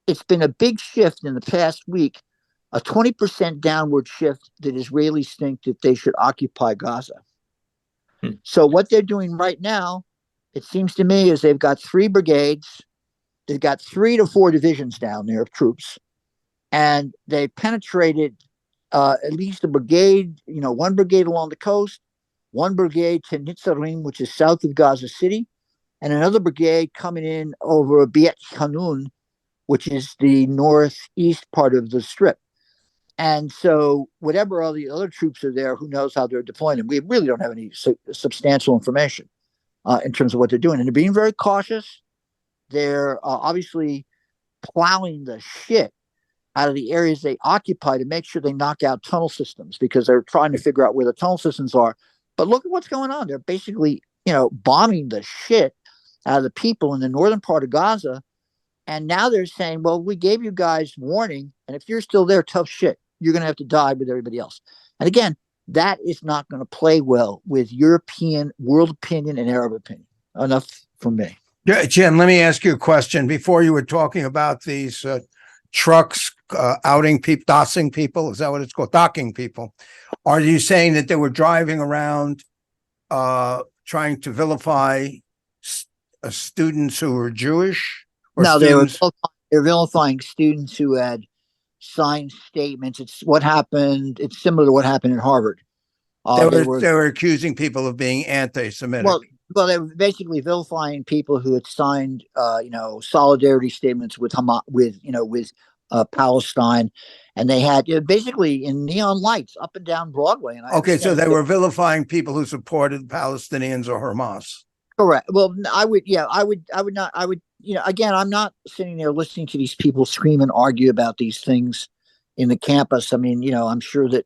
S4: it's been a big shift in the past week, a 20% downward shift that Israelis think that they should occupy Gaza. So what they're doing right now, it seems to me, is they've got 3 brigades. They've got 3 to 4 divisions down there of troops. And they penetrated at least a brigade, 1 brigade along the coast, 1 brigade to Nitzarim, which is south of Gaza City, and another brigade coming in over Beit Hanun, which is the northeast part of the strip. And so whatever all the other troops are there, who knows how they're deploying them. We really don't have any substantial information in terms of what they're doing. And they're being very cautious. They're obviously plowing the shit out of the areas they occupy to make sure they knock out tunnel systems because they're trying to figure out where the tunnel systems are. But look at what's going on. They're basically, bombing the shit out of the people in the northern part of Gaza. And now they're saying, well, we gave you guys warning. And if you're still there, tough shit. You're going to have to die with everybody else. And again, that is not going to play well with European world opinion and Arab opinion. Enough from me.
S2: Yeah, Jim, let me ask you a question. Before you were talking about these trucks outing people, dossing people. Is that what it's called? Docking people. Are you saying that they were driving around trying to vilify students who were Jewish? Or
S4: No,
S2: students?
S4: they're vilifying students who had signed statements. It's what happened. It's similar to what happened in Harvard.
S2: They were accusing people of being anti-Semitic.
S4: Well, they were basically vilifying people who had signed, solidarity statements with Hamas, with Palestine, and they had basically in neon lights up and down Broadway. And
S2: okay, so they were vilifying people who supported Palestinians or Hamas.
S4: Correct. Well, I would not. Again, I'm not sitting there listening to these people scream and argue about these things in the campus. I mean, I'm sure that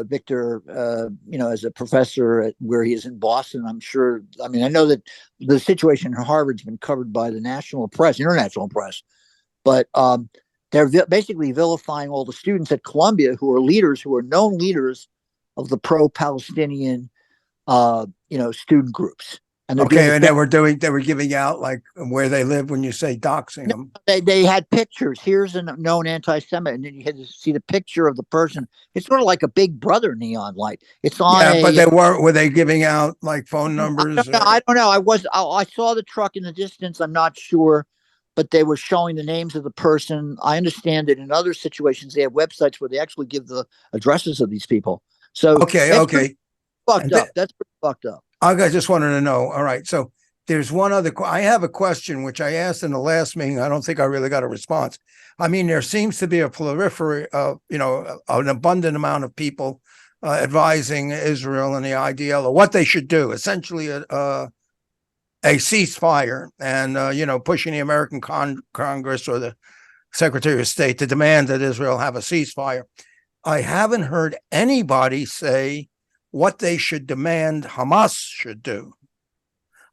S4: Victor, as a professor where he is in Boston, I'm sure. I mean, I know that the situation in Harvard's been covered by the national press, international press, but they're basically vilifying all the students at Columbia who are known leaders of the pro-Palestinian, student groups.
S2: And they were giving out like where they live when you say doxing them.
S4: They had pictures. Here's a known anti-Semite, and then you had to see the picture of the person. It's sort of like a Big Brother neon light. It's on.
S2: Yeah, but they were they giving out like phone numbers?
S4: I don't know. I saw the truck in the distance. I'm not sure, but they were showing the names of the person. I understand that in other situations they have websites where they actually give the addresses of these people. So
S2: okay,
S4: fucked up. That's pretty fucked up.
S2: I just wanted to know. All right. So there's one other. I have a question which I asked in the last meeting. I don't think I really got a response. I mean, there seems to be a proliferation of, an abundant amount of people advising Israel and the IDL of what they should do. Essentially, a ceasefire and, pushing the American Congress or the Secretary of State to demand that Israel have a ceasefire. I haven't heard anybody say what they should demand Hamas should do.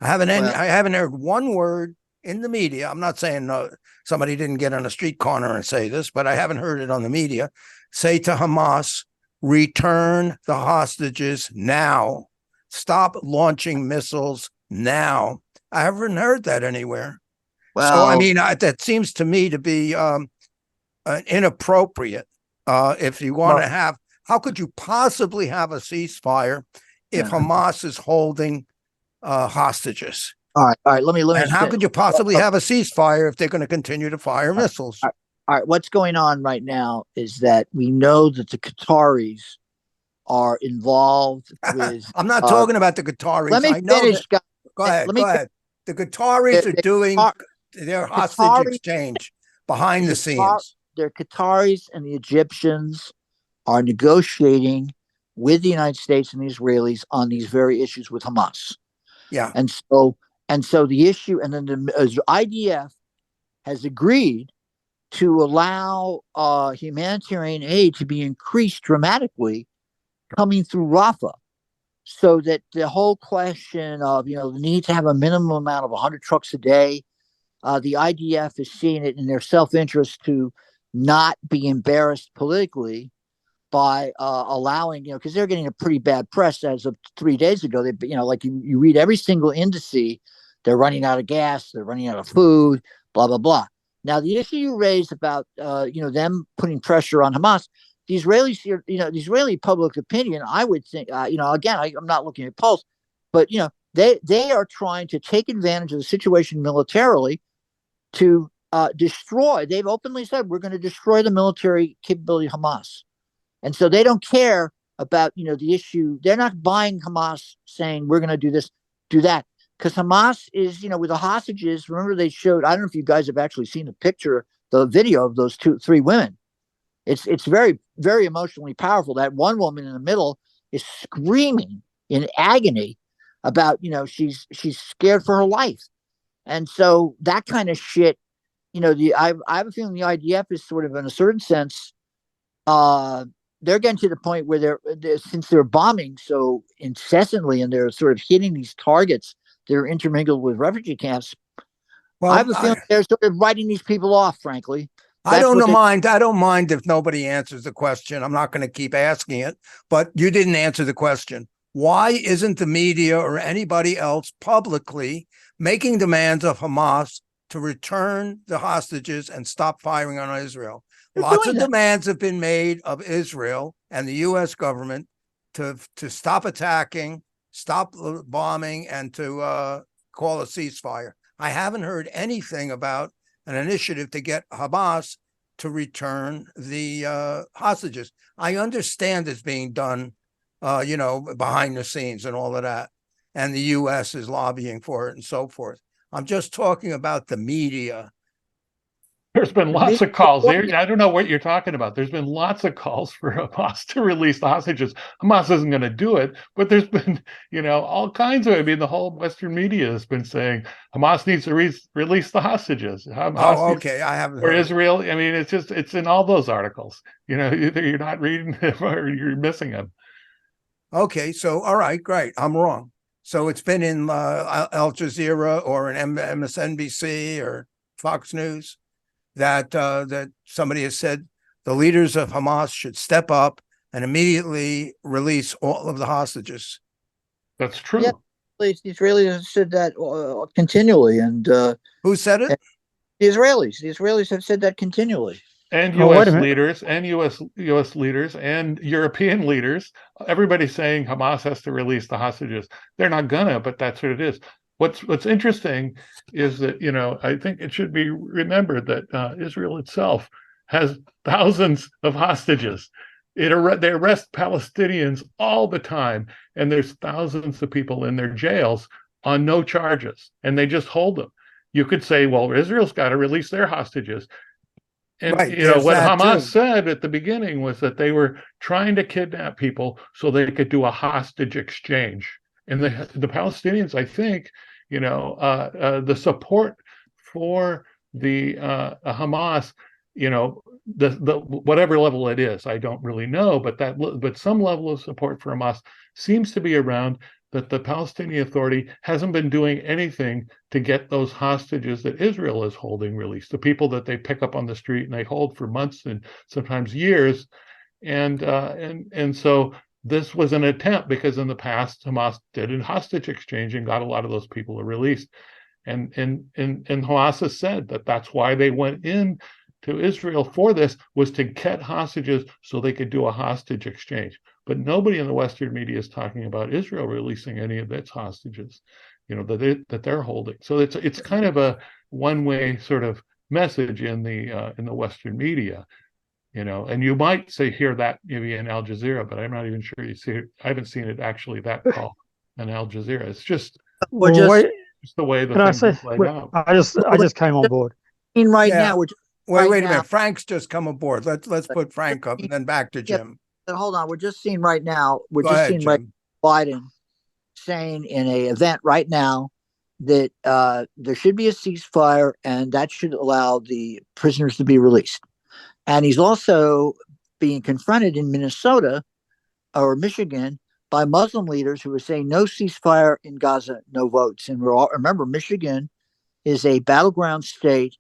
S2: I haven't heard one word in the media. I'm not saying somebody didn't get on a street corner and say this, but I haven't heard it on the media. Say to Hamas, return the hostages now. Stop launching missiles now. I haven't heard that anywhere. Well, so, I mean, that seems to me to be inappropriate. If you want to have, how could you possibly have a ceasefire if Hamas is holding hostages?
S4: All right. Let me.
S2: And how could you possibly have a ceasefire if they're going to continue to fire missiles?
S4: All right. What's going on right now is that we know that the Qataris are involved with.
S2: I'm not talking about the Qataris.
S4: Let me finish.
S2: Go ahead. The Qataris are doing their hostage exchange behind the scenes.
S4: The Qataris and the Egyptians are negotiating with the United States and the Israelis on these very issues with Hamas.
S2: Yeah.
S4: And so the issue, and then the IDF has agreed to allow humanitarian aid to be increased dramatically coming through Rafah, so that the whole question of, the need to have a minimum amount of 100 trucks a day, the IDF is seeing it in their self-interest to not be embarrassed politically by allowing, because they're getting a pretty bad press as of 3 days ago. They, like you read every single indice, they're running out of gas, they're running out of food, blah, blah, blah. Now, the issue you raised about, them putting pressure on Hamas, the Israelis, the Israeli public opinion, I would think, again, I'm not looking at polls, but, they are trying to take advantage of the situation militarily to destroy. They've openly said, we're going to destroy the military capability of Hamas. And so they don't care about, the issue. They're not buying Hamas saying, we're going to do this, do that. Because Hamas is, with the hostages, remember they showed, I don't know if you guys have actually seen the video of those 2-3 women. It's very, very emotionally powerful. That one woman in the middle is screaming in agony about, she's scared for her life. And so that kind of shit, I have a feeling the IDF is sort of, in a certain sense, they're getting to the point where since they're bombing so incessantly and they're sort of hitting these targets that are intermingled with refugee camps. I have a feeling they're sort of writing these people off, frankly.
S2: I don't mind if nobody answers the question. I'm not going to keep asking it, but you didn't answer the question. Why isn't the media or anybody else publicly making demands of Hamas to return the hostages and stop firing on Israel? Lots of demands have been made of Israel and the U.S. government to stop attacking, stop bombing, and to call a ceasefire. I haven't heard anything about an initiative to get Hamas to return the hostages. I understand it's being done, behind the scenes and all of that, and the U.S. is lobbying for it and so forth. I'm just talking about the media.
S3: There's been lots of calls there. I don't know what you're talking about. There's been lots of calls for Hamas to release the hostages. Hamas isn't going to do it, but there's been, all kinds of. I mean, the whole Western media has been saying Hamas needs to release the hostages.
S2: Okay, I haven't heard.
S3: Or Israel. I mean, it's in all those articles. Either you're not reading them or you're missing them.
S2: Okay, so all right, great. I'm wrong. So it's been in Al Jazeera or in MSNBC or Fox News that somebody has said the leaders of Hamas should step up and immediately release all of the hostages.
S3: That's true.
S4: Yeah, the Israelis have said that continually. And
S2: who said it?
S4: The Israelis. The Israelis have said that continually.
S3: And U.S. leaders and U.S. leaders and European leaders, everybody's saying Hamas has to release the hostages. They're not gonna, but that's what it is. What's interesting is that, I think it should be remembered that Israel itself has thousands of hostages. They arrest Palestinians all the time, and there's thousands of people in their jails on no charges, and they just hold them. You could say, well, Israel's got to release their hostages. And
S2: right,
S3: what Hamas said at the beginning was that they were trying to kidnap people so they could do a hostage exchange. And the Palestinians, I think, the support for the Hamas, the whatever level it is, I don't really know, but some level of support for Hamas seems to be around, that the Palestinian Authority hasn't been doing anything to get those hostages that Israel is holding released, the people that they pick up on the street and they hold for months and sometimes years. And so this was an attempt, because in the past Hamas did a hostage exchange and got a lot of those people released. And Hamas has said that that's why they went in to Israel for this, was to get hostages so they could do a hostage exchange. But nobody in the Western media is talking about Israel releasing any of its hostages, that they're holding. So it's kind of a one-way sort of message in the Western media. And you might hear that maybe in Al Jazeera, but I'm not even sure you see it. I haven't seen it actually that called in Al Jazeera. It's just just the way the thing is played out.
S7: I just came on board.
S4: Now,
S2: wait a minute. Frank's just come aboard. Let's put Frank up and then back to Jim.
S4: Hold on. We're just seeing right now.
S2: Jim.
S4: Biden saying in an event right now that there should be a ceasefire and that should allow the prisoners to be released. And he's also being confronted in Minnesota or Michigan by Muslim leaders who are saying no ceasefire in Gaza, no votes. And remember, Michigan is a battleground state,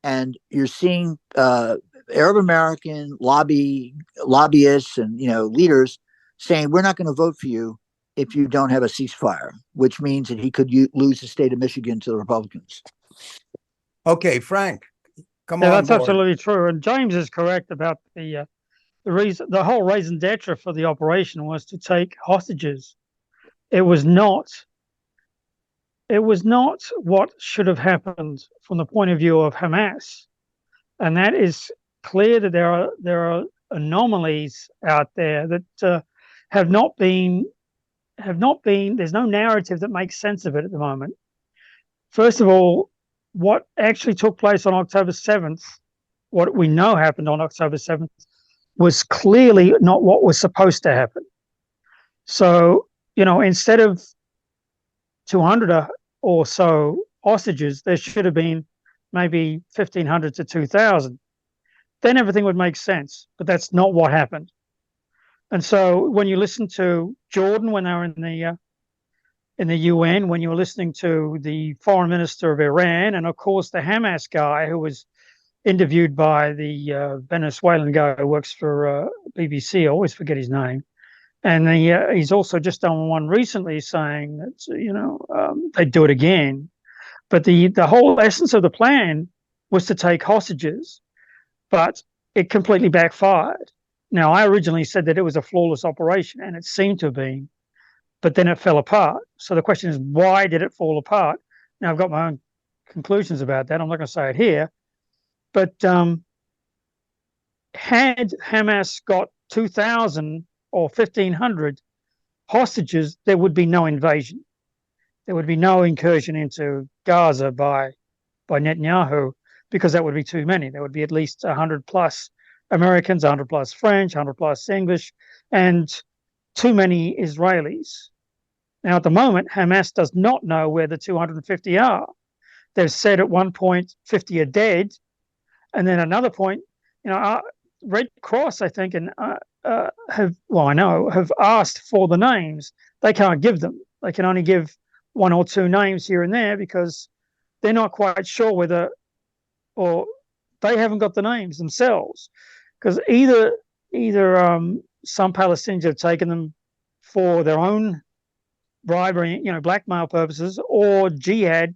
S4: and you're seeing Arab American lobbyists and leaders saying we're not going to vote for you if you don't have a ceasefire, which means that he could lose the state of Michigan to the Republicans.
S2: Okay, Frank. Come on.
S7: That's absolutely true, and James is correct about the reason. The whole raison d'etre for the operation was to take hostages. It was not what should have happened from the point of view of Hamas, and that is clear that there are anomalies out there that have not been. There's no narrative that makes sense of it at the moment. First of all, what actually took place on October 7th, what we know happened on October 7th, was clearly not what was supposed to happen. So, instead of 200 or so hostages, there should have been maybe 1,500 to 2,000. Then everything would make sense. But that's not what happened. And so when you listen to Jordan when they were in the UN, when you were listening to the foreign minister of Iran, and of course the Hamas guy who was interviewed by the Venezuelan guy who works for BBC, I always forget his name. And he's also just done one recently saying that, they'd do it again. But the whole essence of the plan was to take hostages, but it completely backfired. Now, I originally said that it was a flawless operation, and it seemed to have been, but then it fell apart. So the question is, why did it fall apart? Now, I've got my own conclusions about that. I'm not going to say it here. But had Hamas got 2,000 or 1,500 hostages, there would be no invasion. There would be no incursion into Gaza by Netanyahu, because that would be too many. There would be at least 100 plus Americans, 100 plus French, 100 plus English, and too many Israelis. Now, at the moment, Hamas does not know where the 250 are. They've said at one point 50 are dead, and then another point, Red Cross, I think, and have asked for the names. They can't give them. They can only give one or two names here and there because they're not quite sure whether, or they haven't got the names themselves, because either some Palestinians have taken them for their own bribery, blackmail purposes, or jihad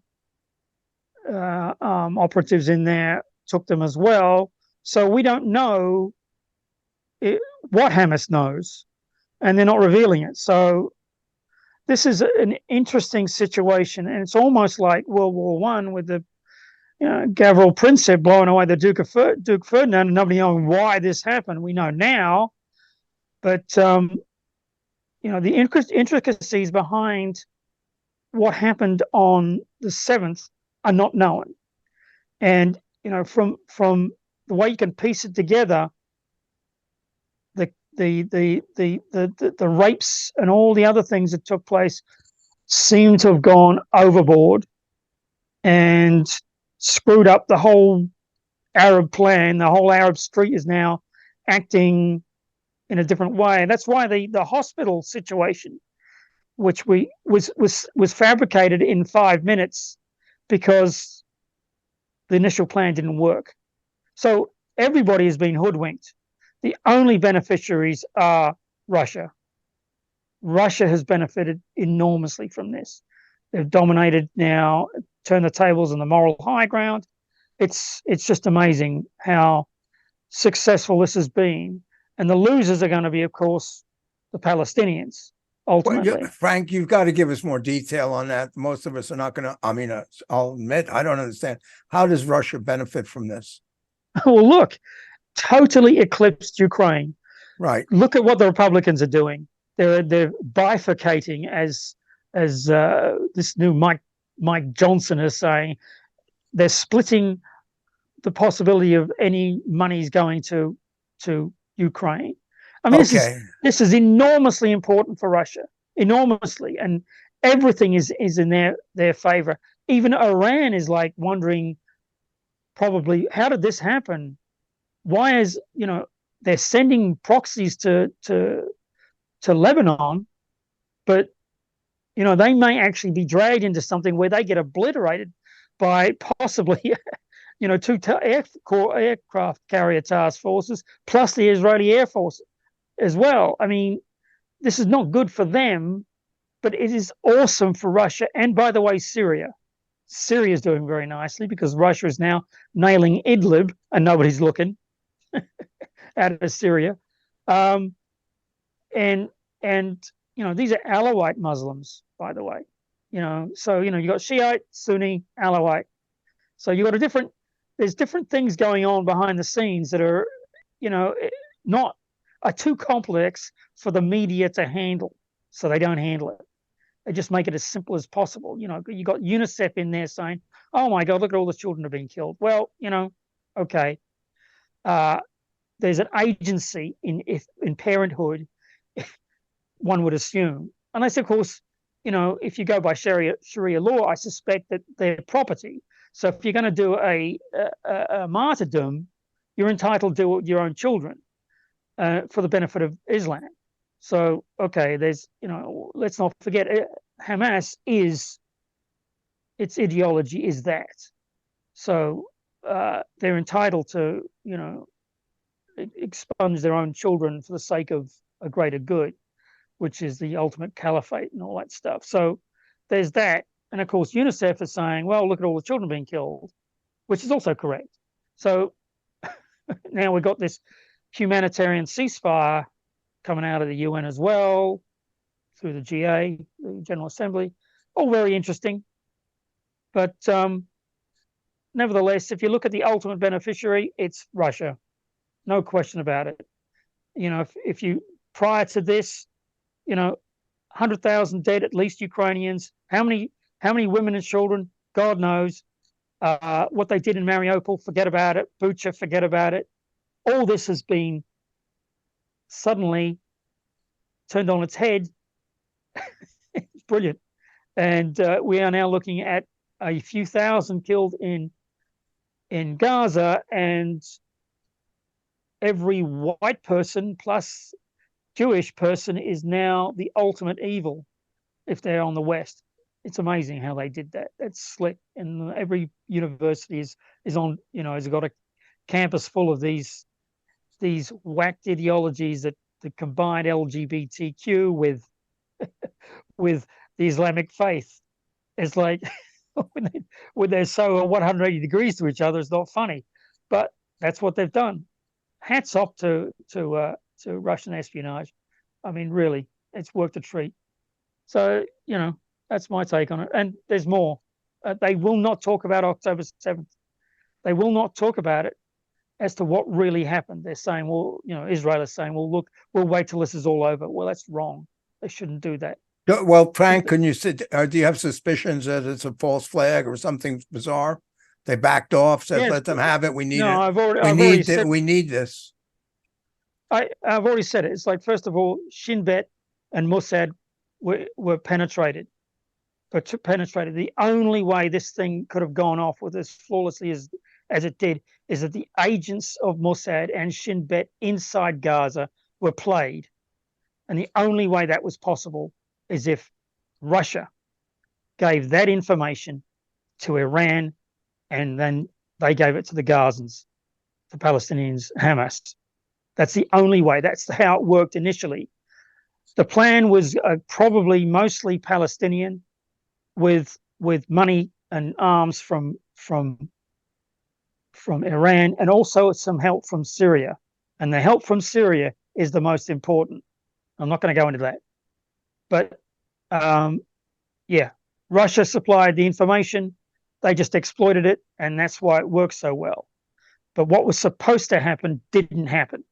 S7: operatives in there took them as well. So we don't know what Hamas knows, and they're not revealing it. So this is an interesting situation, and it's almost like World War One with the Gavril Princip blowing away the Duke Ferdinand, and nobody knowing why this happened. We know now, but the intricacies behind what happened on the 7th are not known. And from the way you can piece it together, the rapes and all the other things that took place seem to have gone overboard and screwed up the whole Arab plan. The whole Arab street is now acting in a different way. And that's why the hospital situation, which was fabricated in 5 minutes because the initial plan didn't work. So everybody has been hoodwinked. The only beneficiaries are Russia. Russia has benefited enormously from this. They've dominated now, turned the tables on the moral high ground. It's just amazing how successful this has been. And the losers are going to be, of course, the Palestinians, ultimately.
S2: Well, Frank, you've got to give us more detail on that. Most of us are not going to, I'll admit, I don't understand. How does Russia benefit from this?
S7: Well, look, totally eclipsed Ukraine.
S2: Right.
S7: Look at what the Republicans are doing. They're bifurcating, as this new Mike Johnson is saying. They're splitting the possibility of any monies going to Ukraine. I mean, this is enormously important for Russia, enormously, and everything is in their favor. Even Iran is like wondering, probably, how did this happen? Why is they're sending proxies to Lebanon, but they may actually be dragged into something where they get obliterated by possibly two aircraft carrier task forces plus the Israeli Air Force as well. I mean, this is not good for them, but it is awesome for Russia. And by the way, Syria is doing very nicely because Russia is now nailing Idlib and nobody's looking out of Syria. And these are Alawite Muslims, by the way. So you got Shiite, Sunni, Alawite. So you got there's different things going on behind the scenes that are, are too complex for the media to handle. So they don't handle it. They just make it as simple as possible. You got UNICEF in there saying, "Oh my God, look at all the children have been killed." Well, okay. There's an agency in parenthood, one would assume, unless of course, if you go by Sharia law, I suspect that they're property. So if you're going to do a martyrdom, you're entitled to your own children for the benefit of Islam. So, okay, there's, let's not forget, Hamas its ideology is that. So they're entitled to, expunge their own children for the sake of a greater good, which is the ultimate caliphate and all that stuff. So there's that. And of course, UNICEF is saying, well, look at all the children being killed, which is also correct. So now we've got this humanitarian ceasefire coming out of the UN as well, through the GA, the General Assembly. All very interesting. But nevertheless, if you look at the ultimate beneficiary, it's Russia. No question about it. If you, prior to this, 100,000 dead, at least Ukrainians. How many women and children? God knows. What they did in Mariupol, forget about it. Bucha, forget about it. All this has been suddenly turned on its head. It's brilliant. And we are now looking at a few thousand killed in Gaza, and every white person plus Jewish person is now the ultimate evil if they're on the West. It's amazing how they did that. That's slick. And every university is on, has got a campus full of these whacked ideologies that combine LGBTQ with the Islamic faith. It's like when they're so 180 degrees to each other, it's not funny. But that's what they've done. Hats off to Russian espionage. I mean, really, it's worked a treat. So, that's my take on it. And there's more. They will not talk about October 7th. They will not talk about it as to what really happened. They're saying, well, Israel is saying, well, look, we'll wait till this is all over. Well, that's wrong. They shouldn't do that.
S2: Well, Frank, can you do you have suspicions that it's a false flag or something bizarre? They backed off, said,
S7: Yes.
S2: Let them have it. We need
S7: No,
S2: it. We need this.
S7: I've already said it. It's like, first of all, Shin Bet and Mossad were penetrated. The only way this thing could have gone off with as flawlessly as it did is that the agents of Mossad and Shin Bet inside Gaza were played. And the only way that was possible is if Russia gave that information to Iran, and then they gave it to the Gazans, the Palestinians, Hamas. That's the only way. That's how it worked initially. The plan was probably mostly Palestinian, with money and arms from Iran, and also some help from Syria. And the help from Syria is the most important. I'm not going to go into that. But Russia supplied the information. They just exploited it, and that's why it works so well. But what was supposed to happen didn't happen.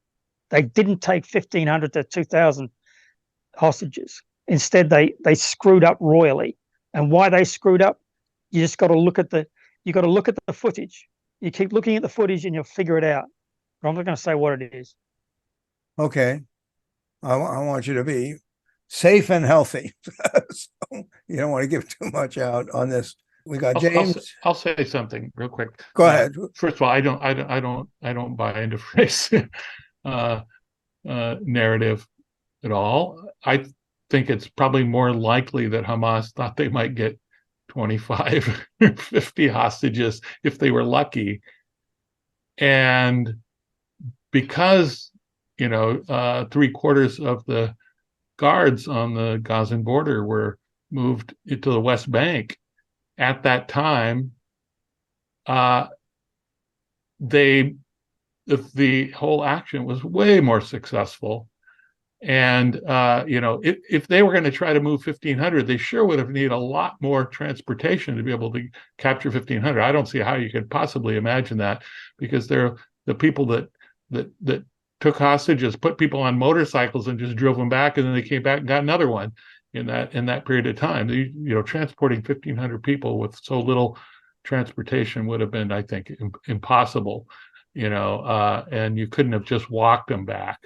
S7: They didn't take 1,500 to 2,000 hostages. Instead, they screwed up royally. And why they screwed up, you just got to look at the footage. You keep looking at the footage, and you'll figure it out. But I'm not going to say what it is.
S2: Okay, I want you to be safe and healthy. So you don't want to give too much out on this. We got James.
S3: I'll say something real quick.
S2: Go ahead.
S3: First of all, I don't buy into race narrative at all. I think it's probably more likely that Hamas thought they might get 25 or 50 hostages if they were lucky, and because 3/4 of the guards on the Gazan border were moved into the West Bank at that time, the whole action was way more successful. And if they were going to try to move 1,500, they sure would have needed a lot more transportation to be able to capture 1,500. I don't see how you could possibly imagine that, because they're the people that took hostages, put people on motorcycles and just drove them back, and then they came back and got another one in that period of time. Transporting 1,500 people with so little transportation would have been, I think, impossible. And you couldn't have just walked them back.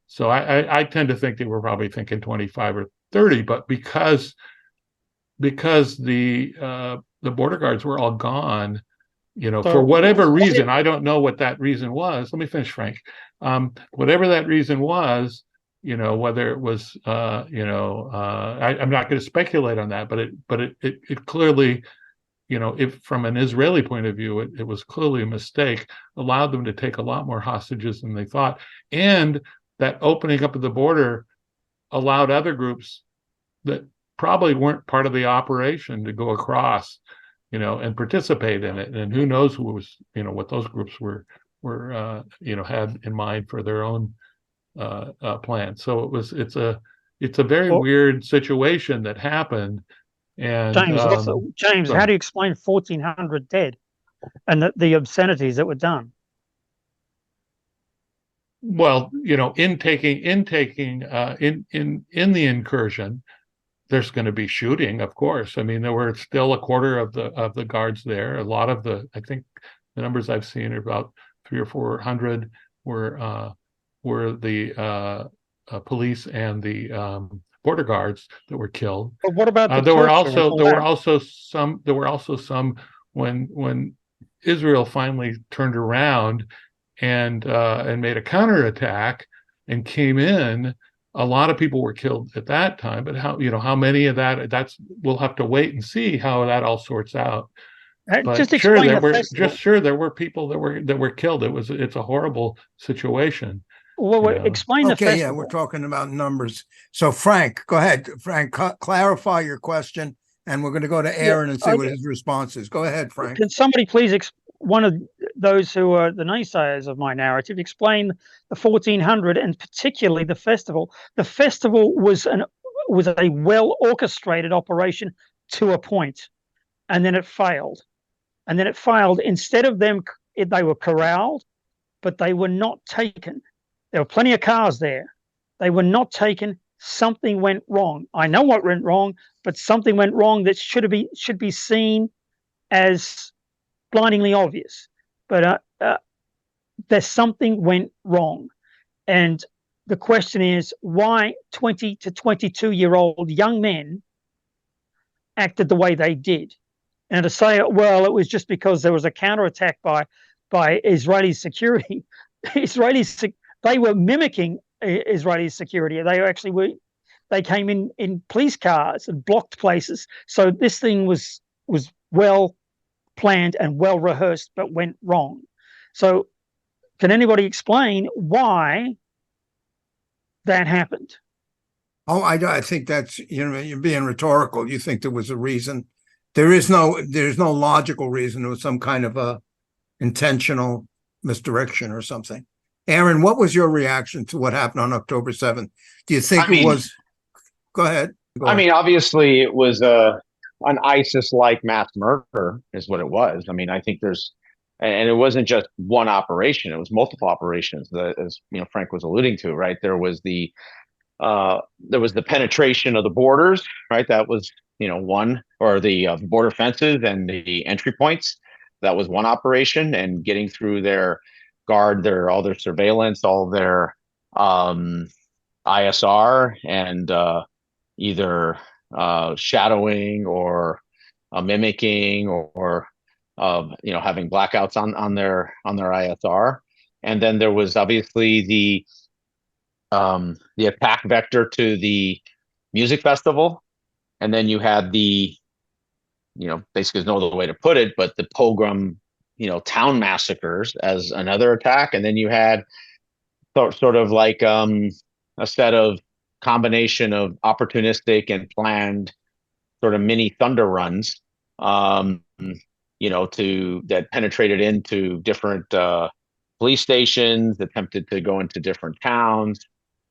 S3: So I tend to think they were probably thinking 25 or 30, but because the border guards were all gone,
S7: So
S3: for whatever
S7: what
S3: reason, I don't know what that reason was. Let me finish, Frank. Whatever that reason was, whether it was, I'm not going to speculate on that, but it clearly, if from an Israeli point of view, it was clearly a mistake, allowed them to take a lot more hostages than they thought. And that opening up of the border allowed other groups that probably weren't part of the operation to go across, and participate in it. And who knows who was, what those groups were, had in mind for their own plan. So it's a very
S7: Well,
S3: weird situation that happened. And
S7: James, how do you explain 1,400 dead and the obscenities that were done?
S3: well, in the incursion, there's going to be shooting, of course. I mean, there were still a quarter of the guards there. A lot of I think the numbers I've seen are about 300 or 400 were the police and the border guards that were killed.
S7: But what about the
S3: There were
S7: torture and all that?
S3: also some when Israel finally turned around and made a counterattack and came in. A lot of people were killed at that time, but how many of that's we'll have to wait and see how that all sorts out. But
S7: Just
S3: sure,
S7: explain the festival.
S3: there were people that were killed. It's a horrible situation.
S7: Well, explain the
S2: Okay, yeah, we're
S7: festival.
S2: talking about numbers. So Frank, go ahead. Frank, clarify your question, and we're going to go to
S7: Yeah,
S2: Aaron and see what
S7: okay.
S2: his response is. Go ahead, Frank.
S7: Can somebody please, one of those who are the naysayers of my narrative, explain the 1,400 and particularly the festival? The festival was a well orchestrated operation to a point, and then it failed. And then it failed. Instead of them, they were corralled, but they were not taken. There were plenty of cars there. They were not taken. Something went wrong. I know what went wrong, but something went wrong that should be seen as blindingly obvious. But there's something went wrong. And the question is, why 20 to 22-year-old young men acted the way they did? And to say, well, it was just because there was a counterattack by Israeli security. They were mimicking Israeli security. They came in police cars and blocked places. So this thing was well planned and well rehearsed, but went wrong. So can anybody explain why that happened?
S2: Oh, I think that's, you're being rhetorical. You think there was a reason. There's no logical reason. It was some kind of a intentional misdirection or something. Aaron, what was your reaction to what happened on October 7th? Do you think it was? Go ahead.
S1: I mean, obviously, it was an ISIS-like mass murder, is what it was. I mean, I think and it wasn't just one operation; it was multiple operations. As Frank was alluding to, right? There was the penetration of the borders, right? That was one, or the border fences and the entry points. That was one operation, and getting through their all their surveillance, all their ISR, and either shadowing or mimicking or having blackouts on their ISR. And then there was obviously the attack vector to the music festival, and then you had the basically there's no other way to put it, but the pogrom town massacres as another attack. And then you had sort of like a set of combination of opportunistic and planned sort of mini thunder runs, that penetrated into different police stations, attempted to go into different towns,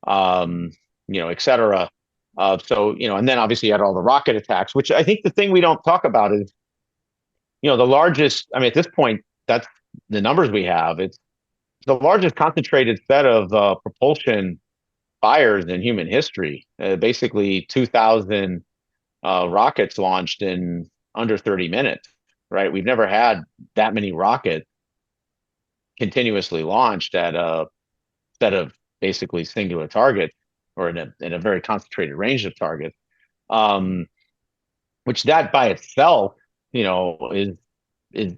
S1: et cetera. And then obviously you had all the rocket attacks, which I think the thing we don't talk about is, the largest, I mean, at this point, that's the numbers we have. It's the largest concentrated set of propulsion fires in human history. Basically 2,000 rockets launched in under 30 minutes, right? We've never had that many rockets continuously launched at a set of basically singular targets, or in a very concentrated range of targets, which that by itself,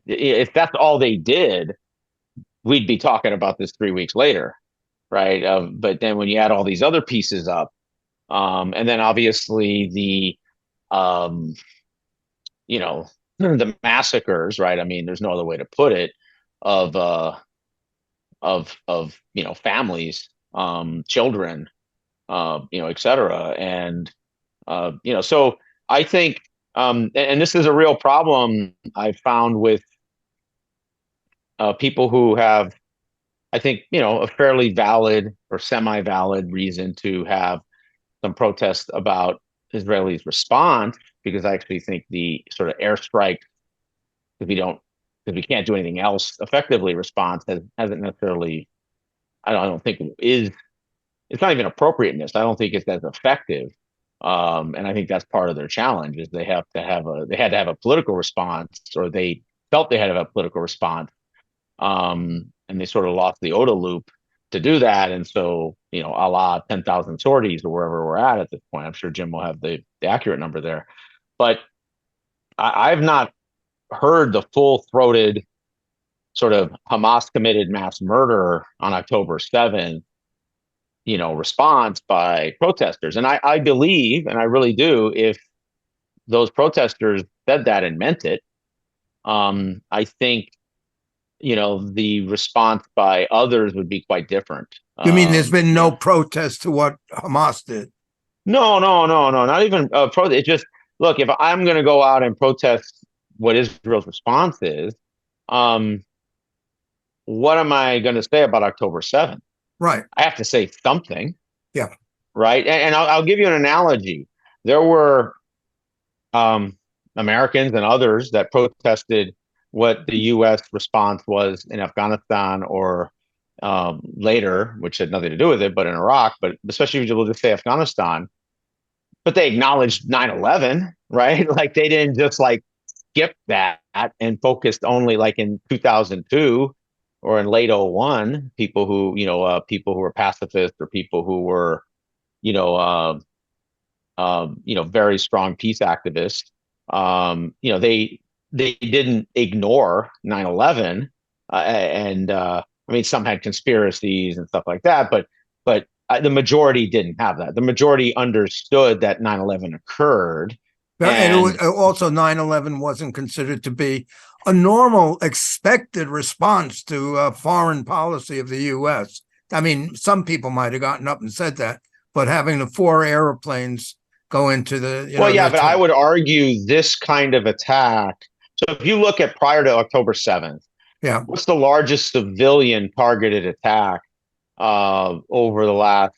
S1: if that's all they did, we'd be talking about this 3 weeks later, right? But then when you add all these other pieces up, and then obviously um, the massacres, right? I mean, there's no other way to put it, of families, children, et cetera. And so I think, and this is a real problem I've found with people who have, I think, a fairly valid or semi-valid reason to have some protest about Israelis' response, because I actually think the sort of airstrike, because we can't do anything else effectively, response hasn't necessarily, I don't think it's not even appropriateness. I don't think it's as effective. And I think that's part of their challenge, is they had to have a political response, or they felt they had to have a political response. And they sort of lost the OTA loop to do that. And so, a la 10,000 sorties or wherever we're at this point. I'm sure Jim will have the accurate number there. But I've not heard the full-throated sort of Hamas committed mass murder on October 7th, response by protesters. And I believe, and I really do, if those protesters said that and meant it, I think, the response by others would be quite different.
S2: You mean there's been no protest to what Hamas did?
S1: No, not even protest. It just, look, if I'm going to go out and protest what Israel's response is, what am I going to say about October 7th?
S2: Right.
S1: I have to say something.
S2: Yeah.
S1: Right. And I'll give you an analogy. There were Americans and others that protested what the U.S. response was in Afghanistan, or later, which had nothing to do with it, but in Iraq, but especially if we'll just say Afghanistan. But they acknowledged 9/11, right? Like, they didn't just like skip that and focused only, like in 2002 or in late 01, people who were pacifists, or people who were very strong peace activists. They didn't ignore 9/11, and I mean, some had conspiracies and stuff like that, but the majority didn't have that. The majority understood that 9/11 occurred.
S2: And it was, also 9/11 wasn't considered to be a normal, expected response to foreign policy of the U.S. I mean, some people might have gotten up and said that, but having the 4 airplanes go into the
S1: but I would argue this kind of attack. So if you look at prior to October 7th, what's the largest civilian targeted attack over the last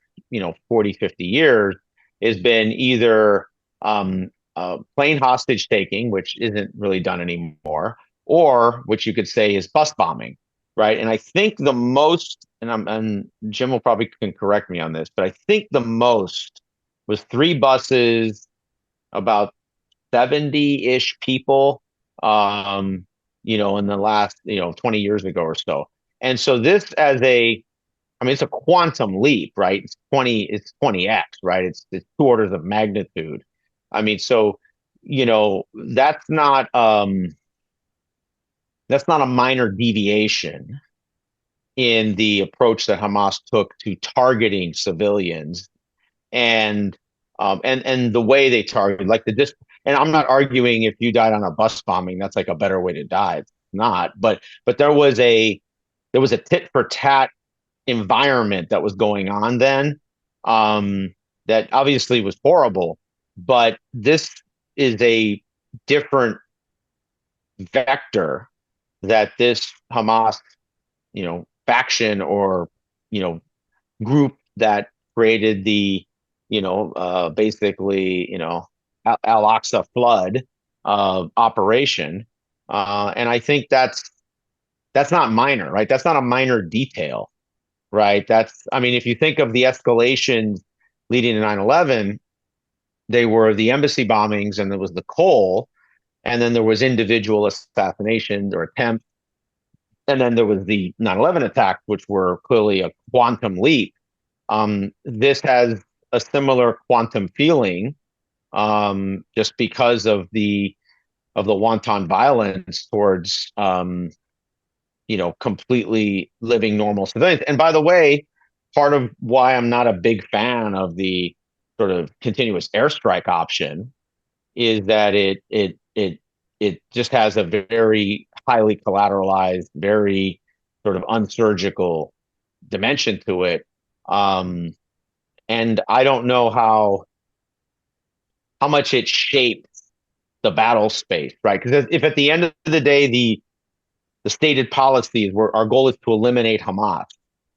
S1: 40, 50 years? Has been either plane hostage taking, which isn't really done anymore, or which you could say is bus bombing, right? And I think the most, and Jim will probably can correct me on this, but I think the most was 3 buses, about 70-ish people, in the last, 20 years ago or so. And so this, it's a quantum leap, right? It's 20x, right? It's 2 orders of magnitude. I mean, so, that's not a minor deviation in the approach that Hamas took to targeting civilians, and the way they target, like and I'm not arguing if you died on a bus bombing, that's like a better way to die. It's not, but there was a tit for tat environment that was going on then, that obviously was horrible, but this is a different vector that this Hamas, faction, or, group that created the, basically, Al-Aqsa flood operation. And I think that's not minor, right? That's not a minor detail, right? If you think of the escalations leading to 9/11, they were the embassy bombings, and there was the coal, and then there was individual assassinations or attempts, and then there was the 9/11 attacks, which were clearly a quantum leap. This has a similar quantum feeling, just because of the of the wanton violence towards completely living normal civilians. And by the way, part of why I'm not a big fan of the sort of continuous airstrike option is that it just has a very highly collateralized, very sort of unsurgical dimension to it. And I don't know how much it shapes the battle space, right? Because if at the end of the day the stated policies were our goal is to eliminate Hamas,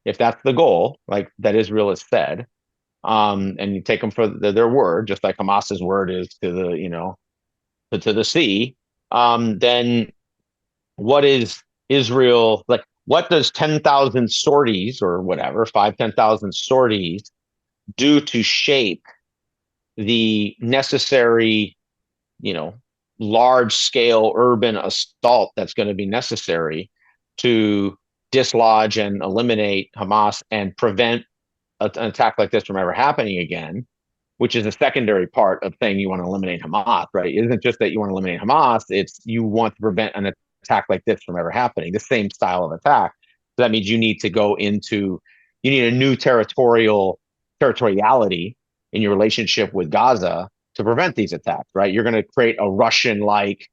S1: if that's the goal, like that Israel has said, and you take them for their word, just like Hamas's word is to the to the sea, then what is Israel like? What does 10,000 sorties or whatever, 10,000 sorties do to shape the necessary, you know, large scale urban assault that's going to be necessary to dislodge and eliminate Hamas and prevent an attack like this from ever happening again, which is a secondary part of saying you want to eliminate Hamas, right? It isn't just that you want to eliminate Hamas, it's you want to prevent an attack like this from ever happening, the same style of attack. So that means you need to you need a new territoriality in your relationship with Gaza to prevent these attacks, right? You're going to create a Russian-like,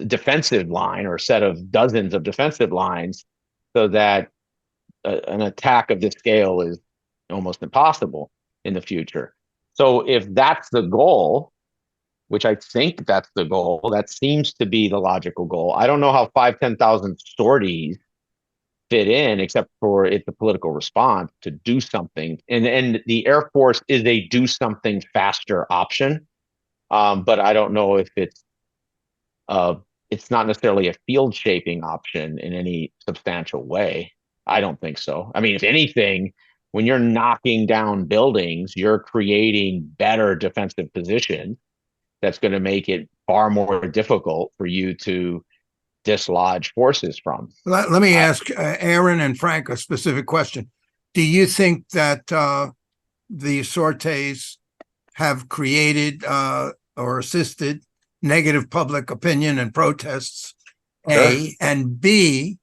S1: defensive line or a set of dozens of defensive lines so that an attack of this scale is almost impossible in the future. So if that's the goal, which I think that's the goal, that seems to be the logical goal. I don't know how 10,000 sorties fit in, except for it's a political response to do something. And the Air Force is a do something faster option. But I don't know if it's not necessarily a field shaping option in any substantial way. I don't think so. I mean, if anything, when you're knocking down buildings, you're creating better defensive positions that's going to make it far more difficult for you to dislodge forces from.
S2: Let me ask Aaron and Frank a specific question. Do you think that the sorties have created or assisted negative public opinion and protests? A, and B,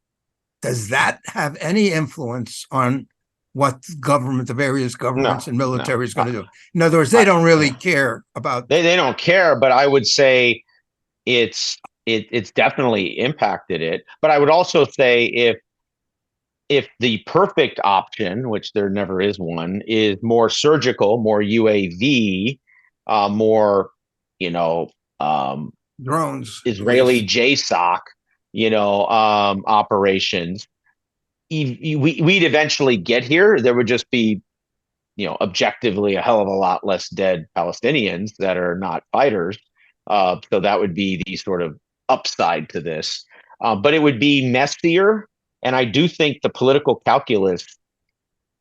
S2: does that have any influence on what the various governments and military is going to do? In other words, they don't really care about.
S1: They don't care, but I would say it's definitely impacted it. But I would also say if the perfect option, which there never is one, is more surgical, more UAV, more
S2: drones,
S1: Israeli JSOC, operations, we'd eventually get here. There would just be, objectively a hell of a lot less dead Palestinians that are not fighters. So that would be the sort of upside to this. But it would be messier. And I do think the political calculus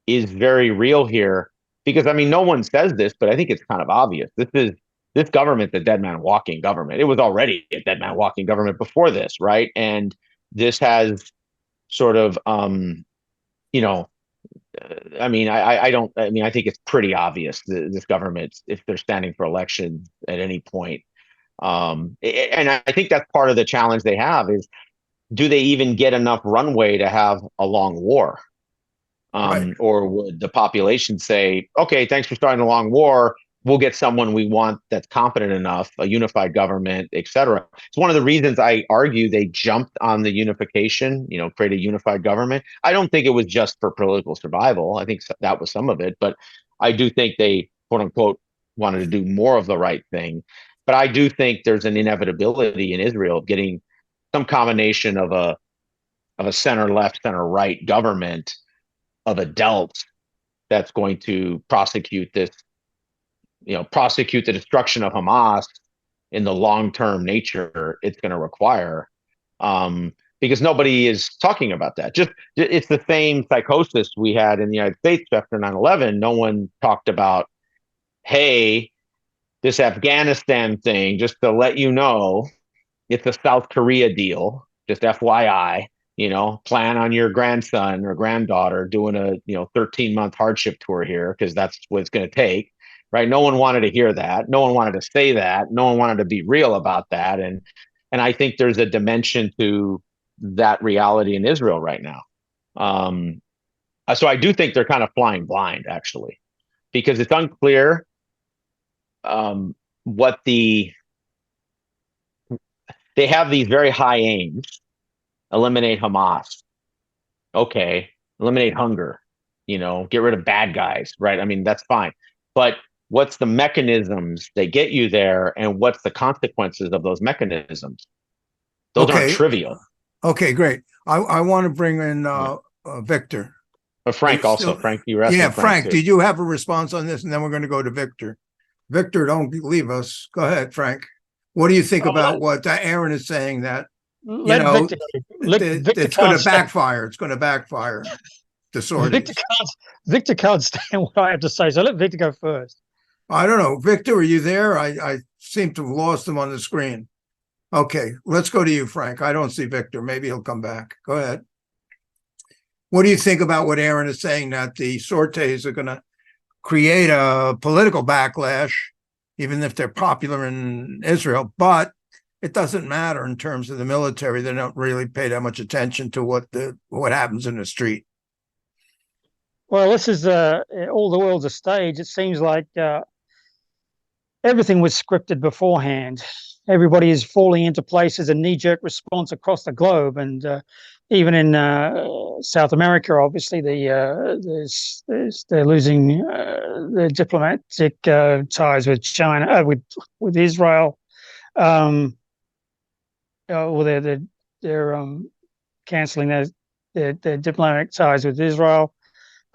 S1: is very real here because, I mean, no one says this, but I think it's kind of obvious. This government's a dead man walking government. It was already a dead man walking government before this, right? And this has sort of, I think it's pretty obvious that this government, if they're standing for election at any point, and I think that's part of the challenge they have is, do they even get enough runway to have a long war?
S2: Right.
S1: Or would the population say, okay, thanks for starting a long war. We'll get someone we want that's competent enough, a unified government, et cetera. It's one of the reasons I argue they jumped on the unification, create a unified government. I don't think it was just for political survival. I think that was some of it, but I do think they, quote unquote, wanted to do more of the right thing. But I do think there's an inevitability in Israel of getting some combination of a center left, center right government of adults that's going to prosecute the destruction of Hamas in the long-term nature it's going to require, because nobody is talking about that. It's the same psychosis we had in the United States after 9/11. No one talked about, hey, this Afghanistan thing, just to let you know, it's a South Korea deal, just FYI. Plan on your grandson or granddaughter doing a 13-month hardship tour here because that's what it's going to take, right? No one wanted to hear that. No one wanted to say that. No one wanted to be real about that. And I think there's a dimension to that reality in Israel right now. So I do think they're kind of flying blind, actually, because it's unclear what they have these very high aims. Eliminate Hamas. Okay. Eliminate hunger. Get rid of bad guys, right? I mean, that's fine. But what's the mechanisms that get you there, and what's the consequences of those mechanisms? Those aren't trivial.
S2: Okay, great. I want to bring in Victor.
S1: Frank also. Frank, you were asking
S2: Yeah,
S1: Frank,
S2: did you have a response on this? And then we're going to go to Victor. Victor, don't leave us. Go ahead, Frank. What do you think about what Aaron is saying, that
S7: Victor,
S2: it's going to backfire? It's going to backfire. The sorties.
S7: Victor can't stand what I have to say, so let Victor go first.
S2: I don't know. Victor, are you there? I seem to have lost him on the screen. Okay, let's go to you, Frank. I don't see Victor. Maybe he'll come back. Go ahead. What do you think about what Aaron is saying, that the sorties are going to create a political backlash, even if they're popular in Israel, but it doesn't matter in terms of the military. They don't really pay that much attention to what happens in the street.
S7: Well, this is all the world's a stage. It seems like everything was scripted beforehand. Everybody is falling into place as a knee-jerk response across the globe, and even in South America, obviously, they're losing their diplomatic ties with China, with Israel. Well, they're canceling their diplomatic ties with Israel.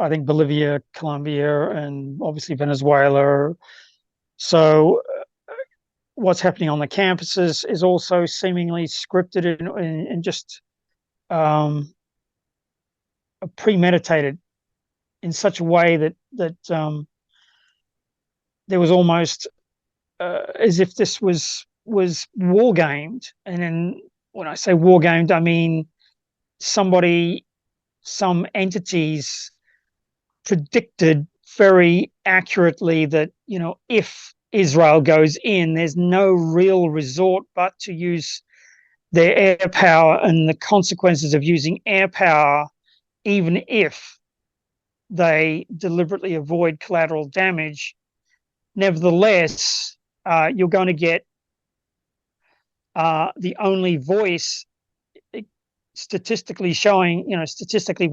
S7: I think Bolivia, Colombia, and obviously Venezuela. So what's happening on the campuses is also seemingly scripted and just premeditated in such a way that there was almost as if this was war gamed. And then when I say war gamed, I mean some entities predicted very accurately that, if Israel goes in, there's no real resort but to use their air power, and the consequences of using air power, even if they deliberately avoid collateral damage, nevertheless, you're going to get the only voice statistically showing, statistically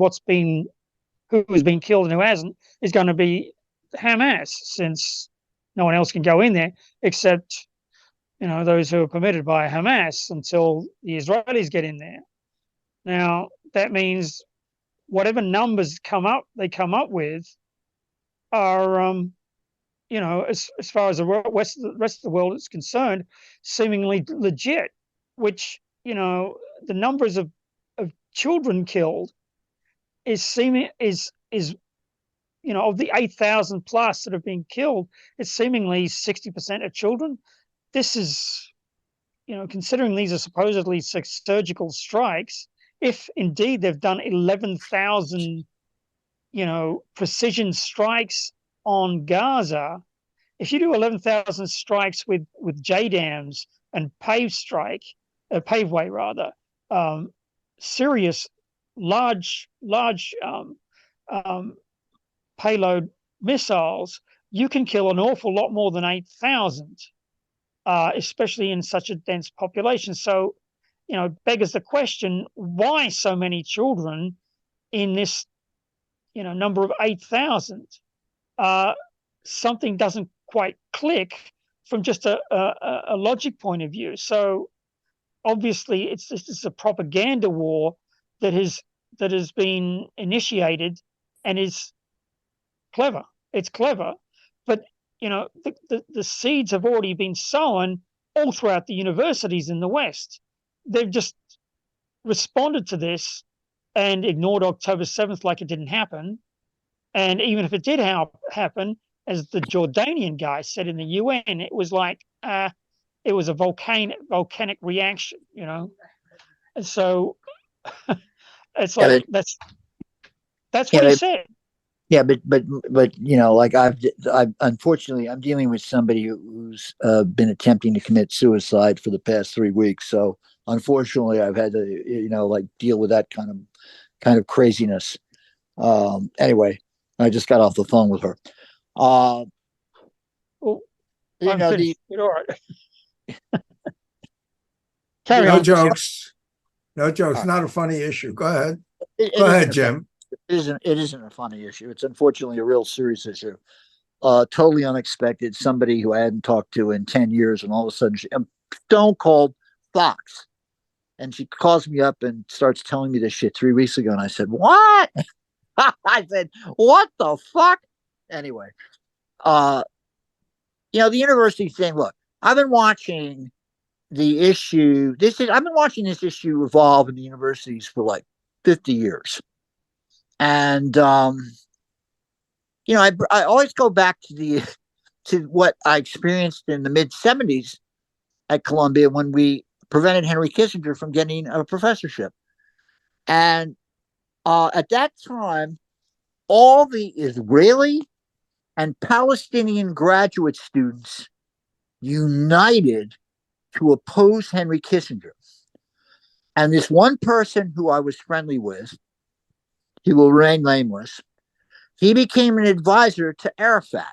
S7: who has been killed and who hasn't, is going to be Hamas, since no one else can go in there except, those who are permitted by Hamas until the Israelis get in there. Now, that means whatever numbers they come up with are, as far as the rest of the world is concerned, seemingly legit, which, the numbers of children killed is of the 8,000 plus that have been killed, it's seemingly 60% of children. This is, considering these are supposedly surgical strikes, if indeed they've done 11,000, precision strikes on Gaza, if you do 11,000 strikes with JDAMs and paveway rather, serious large payload missiles, you can kill an awful lot more than 8,000, especially in such a dense population. So, beggars the question, why so many children in this, number of 8,000? Something doesn't quite click from just a logic point of view. So obviously it's a propaganda war that has been initiated and is clever. It's clever, but the seeds have already been sown all throughout the universities in the West. They've just responded to this and ignored October 7th like it didn't happen. And even if it did happen, as the Jordanian guy said in the UN, it was like it was a volcanic reaction, And so it's like that's what he said.
S4: Yeah, but like I've unfortunately I'm dealing with somebody who's been attempting to commit suicide for the past 3 weeks. So unfortunately, I've had to like deal with that kind of craziness. Anyway, I just got off the phone with her. Uh,
S7: Oh,
S4: you
S7: I'm
S4: know
S7: finished.
S4: the
S7: You're all right.
S4: carry
S2: No
S4: on.
S2: jokes. No
S4: All
S2: jokes.
S4: right.
S2: Not a funny issue. Go ahead.
S4: It
S2: Go
S4: isn't
S2: ahead,
S4: a fun,
S2: Jim.
S4: it isn't a funny issue. It's unfortunately a real serious issue. Totally unexpected. Somebody who I hadn't talked to in 10 years, and all of a sudden, stone cold Fox. And she calls me up and starts telling me this shit 3 weeks ago. And I said, "What?" I said, "What the fuck?" Anyway, uh, the university thing. Look, I've been watching the issue. I've been watching this issue evolve in the universities for like 50 years. And I always go back to what I experienced in the mid 70s at Columbia when we prevented Henry Kissinger from getting a professorship. And at that time, all the Israeli and Palestinian graduate students united to oppose Henry Kissinger. And this one person who I was friendly with, he will remain nameless, he became an advisor to Arafat.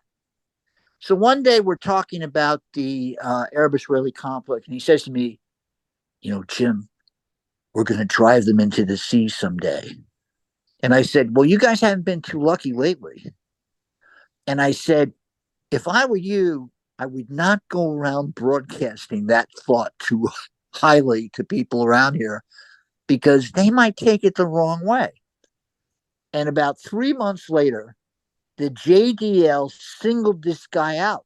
S4: So one day we're talking about the Arab-Israeli conflict, and he says to me, Jim, we're going to drive them into the sea someday. And I said, well, you guys haven't been too lucky lately. And I said, if I were you, I would not go around broadcasting that thought too highly to people around here because they might take it the wrong way. And about 3 months later, the JDL singled this guy out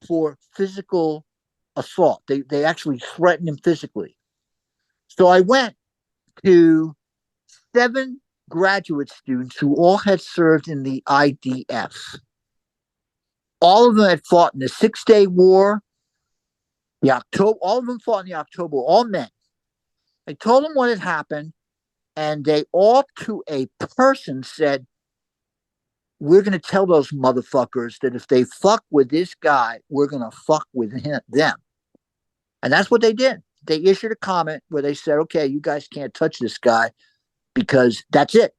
S4: for physical assault. They actually threatened him physically. So I went to 7 graduate students who all had served in the IDF. All of them had fought in the 6-Day War, the October. All of them fought in the October. All men. I told them what had happened, and they all, to a person, said, "We're going to tell those motherfuckers that if they fuck with this guy, we're going to fuck with them." And that's what they did. They issued a comment where they said, "Okay, you guys can't touch this guy because that's it."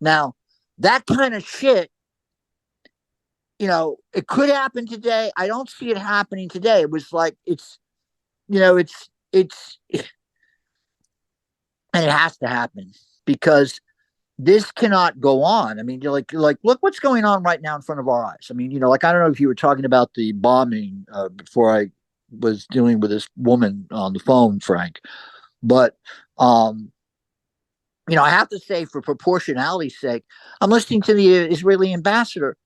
S4: Now, that kind of shit, it could happen today. I don't see it happening today. It was like it's and it has to happen because this cannot go on. I mean, you're like look what's going on right now in front of our eyes. I mean, like I don't know if you were talking about the bombing before I was dealing with this woman on the phone, Frank, but I have to say, for proportionality's sake, I'm listening to the Israeli ambassador.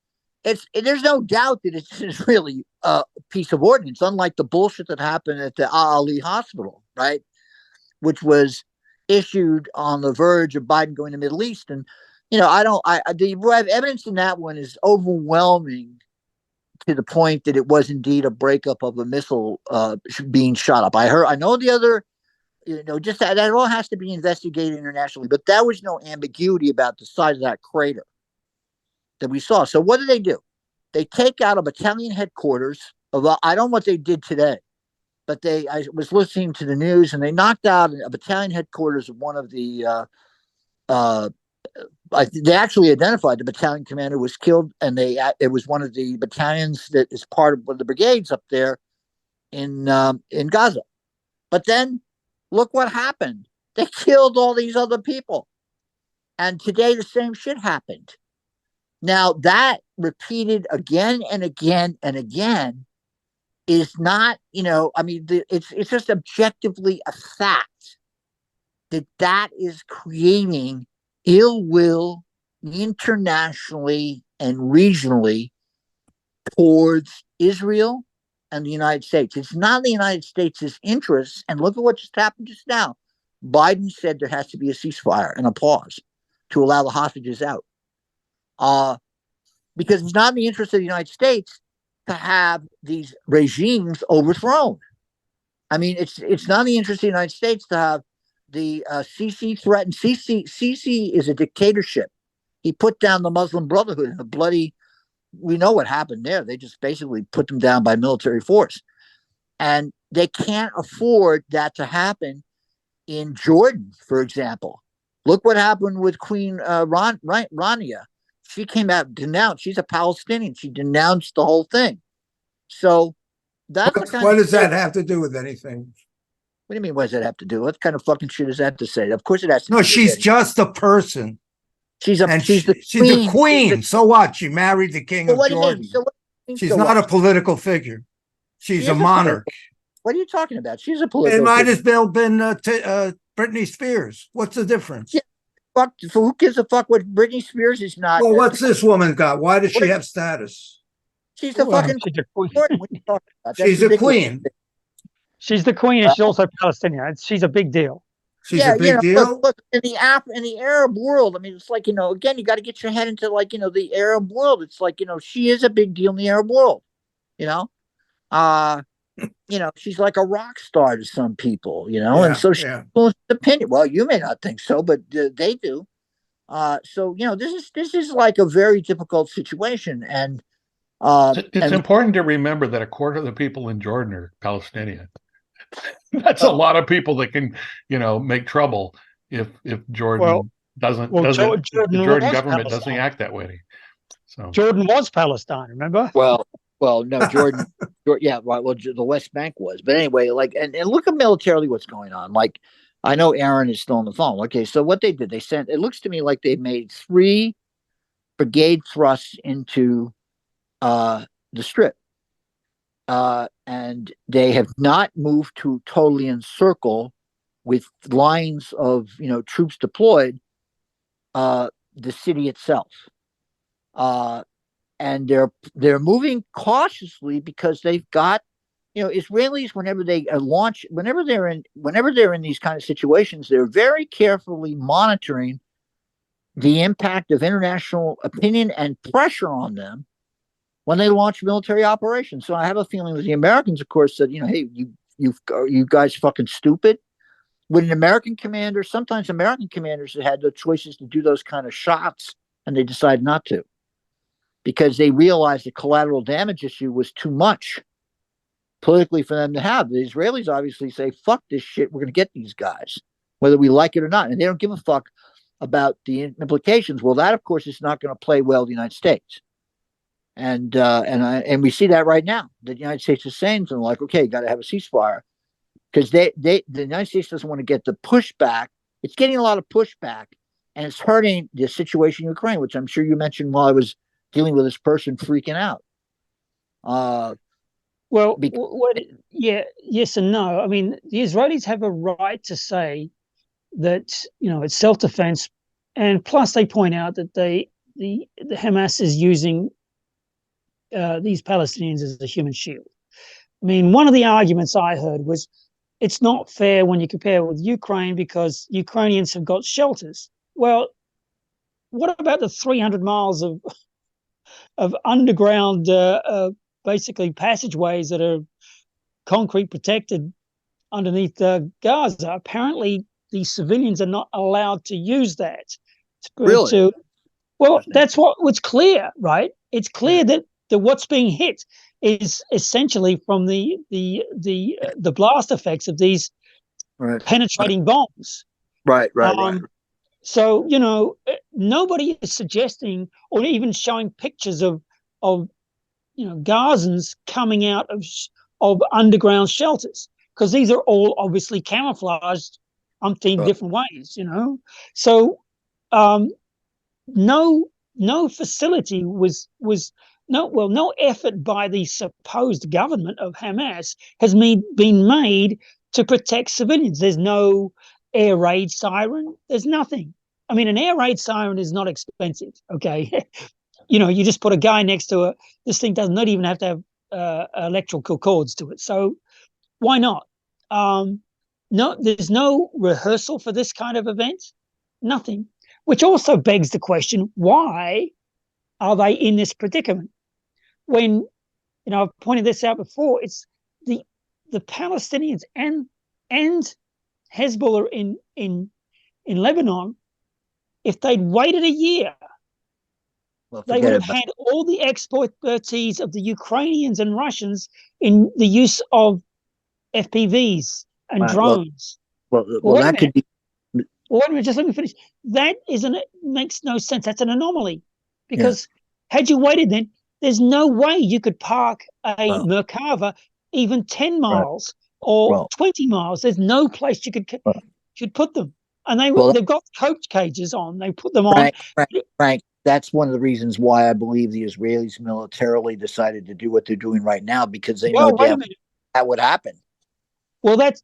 S4: There's no doubt that it's an Israeli piece of ordnance, unlike the bullshit that happened at the Ali Hospital, right? Which was issued on the verge of Biden going to the Middle East. And, the evidence in that one is overwhelming to the point that it was indeed a breakup of a missile being shot up. I know the other, just that all has to be investigated internationally, but there was no ambiguity about the size of that crater that we saw. So what do? They take out a battalion headquarters of, I don't know what they did today, but I was listening to the news and they knocked out a battalion headquarters of one of the, they actually identified the battalion commander was killed, and it was one of the battalions that is part of one of the brigades up there in Gaza. But then look what happened. They killed all these other people. And today the same shit happened. Now that repeated again and again and again is not, it's just objectively a fact that is creating ill will internationally and regionally towards Israel and the United States. It's not the United States' interests. And look at what just happened just now. Biden said there has to be a ceasefire and a pause to allow the hostages out. Because it's not in the interest of the United States to have these regimes overthrown. I mean, it's not in the interest of the United States to have the Sisi threatened. Sisi is a dictatorship. He put down the Muslim Brotherhood and the bloody. We know what happened there. They just basically put them down by military force, and they can't afford that to happen in Jordan, for example. Look what happened with Queen Rania. She came out, denounced. She's a Palestinian. She denounced the whole thing. So that's the kind
S2: What
S4: of
S2: does
S4: shit.
S2: that have to do with anything?
S4: What do you mean? What does that have to do? What kind of fucking shit does that have to say? Of course, it has to.
S2: No,
S4: do
S2: she's
S4: with it.
S2: just a person.
S4: She's
S2: the
S4: queen.
S2: She's a queen. So what? She married the king
S4: So
S2: of
S4: what do you mean?
S2: Jordan.
S4: So what do you mean,
S2: She's
S4: so
S2: not
S4: what?
S2: a political figure. She's
S4: She
S2: a
S4: is
S2: monarch.
S4: What are you talking about? She's a
S2: It
S4: political
S2: might
S4: figure.
S2: as well been Britney Spears. What's the difference?
S4: Yeah. Fuck. So who gives a fuck what Britney Spears is not?
S2: Well, what's this woman got? Why does she have status?
S4: She's the fucking
S7: she's a queen.
S4: What are you talking about? That's
S2: She's a
S4: ridiculous.
S2: queen.
S7: She's the queen, and she's also Palestinian. She's a big deal.
S2: She's a big deal.
S4: Look, in the Arab world, I mean, it's like, again, you got to get your head into like, the Arab world. It's like, she is a big deal in the Arab world. You know, uh, she's like a rock star to some people. And so she influences opinion. Well, you may not think so, but they do. So this is like a very difficult situation, and
S3: it's important to remember that a quarter of the people in Jordan are Palestinian. That's a lot of people that can, make trouble if Jordan doesn't if the Jordan government doesn't act that way. So
S7: Jordan was Palestine, remember?
S4: Well, no, Jordan, yeah, well, the West Bank was, but anyway, like, and look at militarily what's going on. Like, I know Aaron is still on the phone. Okay, so what they did, it looks to me like they made 3 brigade thrusts into the Strip. And they have not moved to totally encircle with lines of troops deployed the city itself. And they're moving cautiously because they've got Israelis whenever they launch whenever they're in these kind of situations, they're very carefully monitoring the impact of international opinion and pressure on them when they launch military operations. So I have a feeling that the Americans, of course, said, hey, you guys fucking stupid. When an American commander, sometimes American commanders had the choices to do those kind of shots, and they decided not to because they realized the collateral damage issue was too much politically for them to have. The Israelis obviously say, fuck this shit, we're going to get these guys, whether we like it or not. And they don't give a fuck about the implications. Well, that, of course, is not going to play well in the United States. And we see that right now. The United States is saying something like, okay, got to have a ceasefire. Because the United States doesn't want to get the pushback. It's getting a lot of pushback, and it's hurting the situation in Ukraine, which I'm sure you mentioned while I was dealing with this person freaking out.
S7: Yes and no. I mean, the Israelis have a right to say that it's self-defense, and plus they point out that the Hamas is using these Palestinians as a human shield. I mean, one of the arguments I heard was it's not fair when you compare with Ukraine because Ukrainians have got shelters. Well, what about the 300 miles of underground, basically passageways that are concrete protected underneath Gaza? Apparently, the civilians are not allowed to use that.
S4: Really?
S7: That's what's clear, right? It's clear that what's being hit is essentially from the blast effects of these penetrating bombs.
S4: Right.
S7: So nobody is suggesting or even showing pictures of Gazans coming out of underground shelters, because these are all obviously camouflaged umpteen different ways. So no facility was no effort by the supposed government of Hamas has been made to protect civilians. There's no air raid siren. There's nothing. I mean, an air raid siren is not expensive. Okay, you just put a guy next to this thing does not even have to have electrical cords to it. So why not? No, there's no rehearsal for this kind of event. Nothing. Which also begs the question: why are they in this predicament? When I've pointed this out before, it's the Palestinians and Hezbollah in Lebanon. If they'd waited a year
S4: Well,
S7: They would
S4: forget
S7: have
S4: about.
S7: had all the expertise of the Ukrainians and Russians in the use of FPVs and
S4: Right, well,
S7: drones.
S4: well,
S7: Well,
S4: well,
S7: wait a
S4: that could
S7: minute.
S4: be.
S7: Well, wait a minute. Just let me finish. That isn't. It makes no sense. That's an anomaly.
S4: Yeah.
S7: Because had you waited, then there's no way you could park a
S4: Well,
S7: Merkava even 10
S4: right.
S7: miles or
S4: Well,
S7: 20 miles. There's no place you
S4: well,
S7: could put them. And
S4: well,
S7: they've got coach cages on. They put them on.
S4: Frank, that's one of the reasons why I believe the Israelis militarily decided to do what they're doing right now, because they know
S7: Well, wait a
S4: damn
S7: minute.
S4: that would happen.
S7: Well, that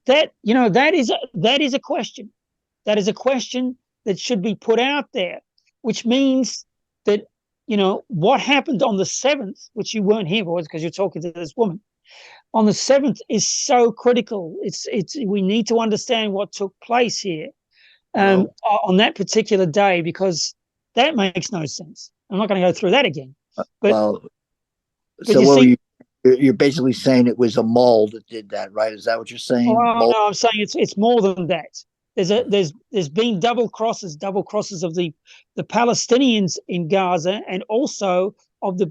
S7: is a question. That is a question that should be put out there, which means that, what happened on the 7th, which you weren't here for because you're talking to this woman, on the 7th is so critical. We need to understand what took place here
S4: Well,
S7: on that particular day, because that makes no sense. I'm not going to go through that again. But,
S4: well,
S7: but
S4: so
S7: you
S4: what were
S7: see,
S4: you're basically saying it was a mole that did that, right? Is that what you're saying?
S7: oh
S4: Mole?
S7: no, I'm saying it's more than that. There's been double crosses of the Palestinians in Gaza, and also of the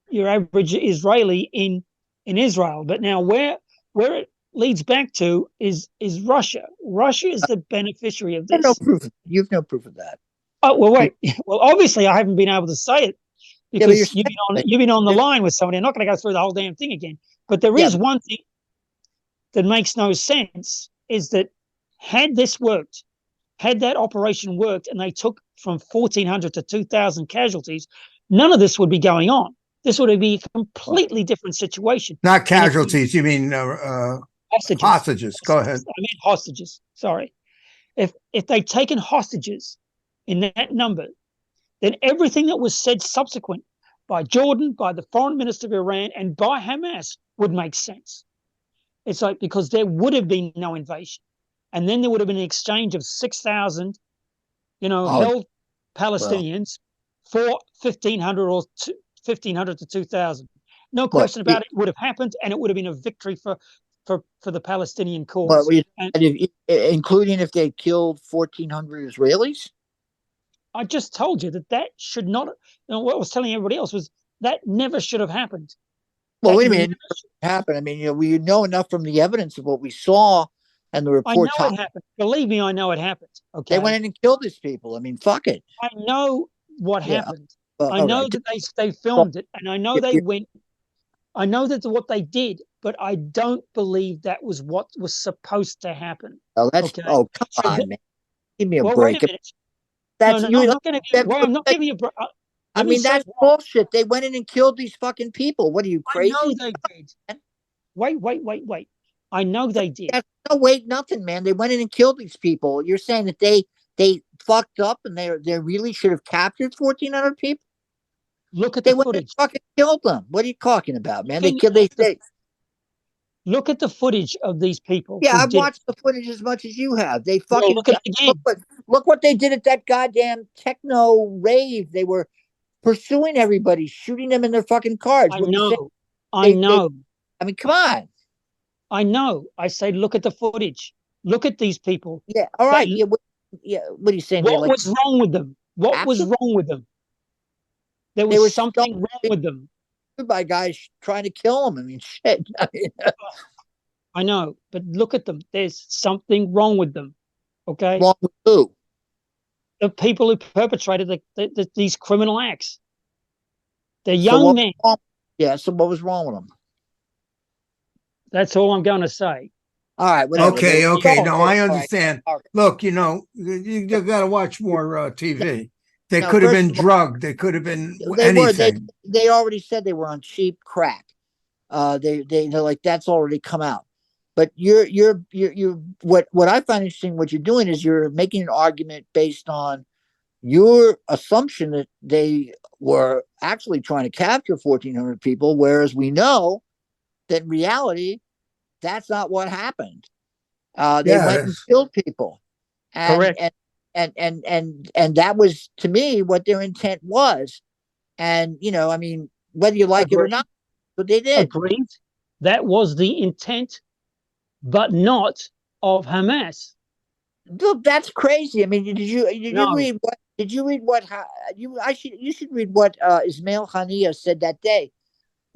S7: your average Israeli in Israel. But now where it leads back to is Russia. Russia is the beneficiary of
S4: I have no
S7: this.
S4: proof. You've no proof of that.
S7: Oh well, wait. Well, obviously I haven't been able to say it
S4: Yeah, but
S7: because
S4: you're
S7: you've been on the line with somebody. I'm not going to go through the whole damn thing again. But there
S4: yeah,
S7: is one thing that makes no sense, is that had this worked, had that operation worked, and they took from 1,400 to 2,000 casualties, none of this would be going on. This would be a completely different situation.
S2: Not casualties. You mean
S7: Hostages.
S2: hostages. Go ahead.
S7: I mean hostages. Sorry. If they'd taken hostages in that number, then everything that was said subsequent by Jordan, by the foreign minister of Iran, and by Hamas would make sense. It's like, because there would have been no invasion. And then there would have been an exchange of 6,000, held Palestinians for 1,500 or 1,500 to 2,000. No question about it. It would have happened, and it would have been a victory for the Palestinian cause.
S4: including if they killed 1,400 Israelis.
S7: I just told you that should not. What I was telling everybody else was that never should have happened.
S4: Well, wait a minute. It happened. I mean, we know enough from the evidence of what we saw and the reports.
S7: I know it happened. Believe me, I know it happened. Okay.
S4: They went in and killed these people. I mean, fuck it.
S7: I know what happened. I know that they filmed it, and I know they went. I know that's what they did, but I don't believe that was what was supposed to happen.
S4: Oh, come on, man. Give me a break.
S7: Wait a minute. I'm not going to give. I'm not giving you a break.
S4: I mean, that's bullshit. They went in and killed these fucking people. What are you, crazy?
S7: I know they did. Wait. I know they did.
S4: No, wait, nothing, man. They went in and killed these people. You're saying that they fucked up and they really should have captured 1,400 people?
S7: Look at the footage.
S4: And fucking killed them. What are you talking about, man?
S7: Look at the footage of these people.
S4: Yeah, I've watched the footage as much as you have. They fucking
S7: look at it again.
S4: Look what they did at that goddamn techno rave. They were pursuing everybody, shooting them in their fucking cars.
S7: I know. I
S4: mean, come on.
S7: I know. I say, look at the footage. Look at these people.
S4: Yeah. All right. What are you saying?
S7: What was wrong with them? What was wrong with them? There was something wrong with them.
S4: By guys trying to kill them. I mean, shit.
S7: I know, but look at them. There's something wrong with them. Okay.
S4: Wrong with who?
S7: The people who perpetrated these criminal acts. They're young men.
S4: Yeah. So what was wrong with them?
S7: That's all I'm going to say.
S4: All right. Whatever.
S2: Okay. No, I understand. Right. Look, you got to watch more TV. They could have been drugged. They could have been anything.
S4: They already said they were on cheap crack. They're like, that's already come out. But what I find interesting, what you're doing is you're making an argument based on your assumption that they were actually trying to capture 1,400 people, whereas we know that in reality, that's not what happened. They went and killed people.
S7: Correct.
S4: And that was, to me, what their intent was. And, I mean, whether you like it or not, but they did.
S7: Agreed. That was the intent, but not of Hamas.
S4: Look, that's crazy. I mean, did you read did you read what you should read what Ismail Haniya said that day?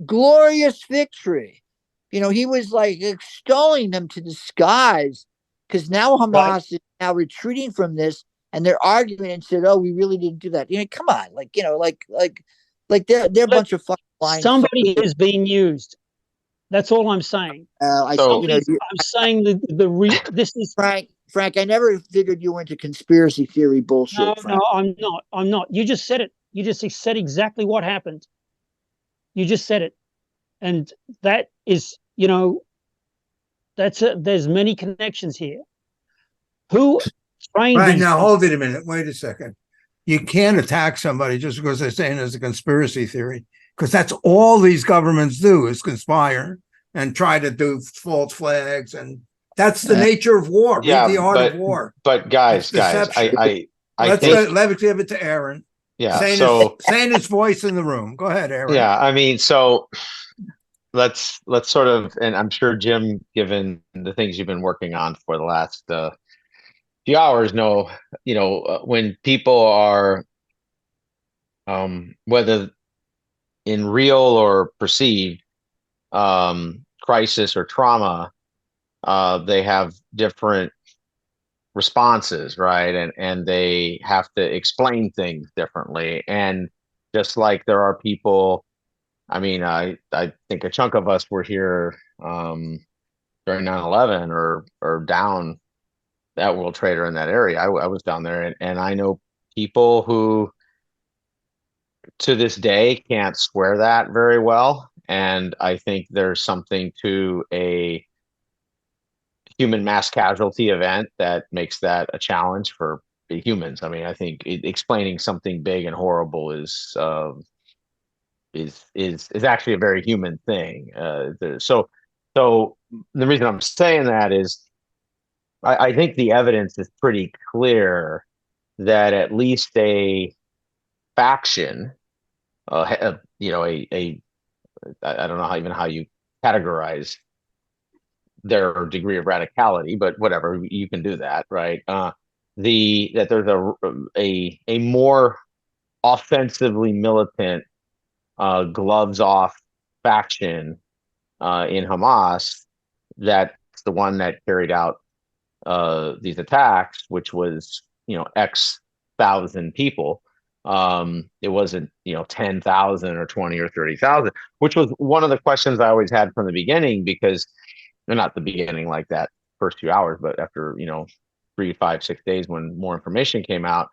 S4: Glorious victory. He was like extolling them to the skies because now Hamas is now retreating from this, and they're arguing and said, "Oh, we really didn't do that." Come on, like they're a
S7: Look,
S4: bunch of fucking lying.
S7: somebody is being used. That's all I'm saying.
S1: So-
S7: I'm saying this is
S4: Frank. I never figured you were into conspiracy theory bullshit.
S7: no,
S4: Frank.
S7: I'm not. I'm not. You just said it. You just said exactly what happened. You just said it, and that is, there's many connections here. Who trained
S2: Right
S7: these
S2: now,
S7: people?
S2: hold it a minute. Wait a second. You can't attack somebody just because they're saying there's a conspiracy theory, because that's all these governments do is conspire and try to do false flags, and that's the nature of war.
S1: Yeah,
S2: Read The Art of War.
S1: but guys,
S2: It's deception.
S1: I
S2: Let's
S1: think,
S2: give it to Aaron.
S1: yeah.
S2: Saying his voice in the room. Go ahead, Aaron.
S1: Yeah, I mean, so let's sort of, and I'm sure Jim, given the things you've been working on for the last few hours, know, when people are, whether in real or perceived crisis or trauma, they have different responses, right? And they have to explain things differently. And just like there are people, I mean, I think a chunk of us were here during 9/11 or down that World Trader in that area. I was down there, and I know people who to this day can't square that very well. And I think there's something to a human mass casualty event that makes that a challenge for the humans. I mean, I think explaining something big and horrible is actually a very human thing. So the reason I'm saying that is I think the evidence is pretty clear that at least a faction, I don't know how you categorize their degree of radicality, but whatever, you can do that, right? That there's a more offensively militant, gloves off faction in Hamas. That's the one that carried out these attacks, which was X thousand people. It wasn't 10,000 or 20 or 30,000, which was one of the questions I always had from the beginning, because they're not the beginning like that first few hours, but after 3, 5, 6 days when more information came out,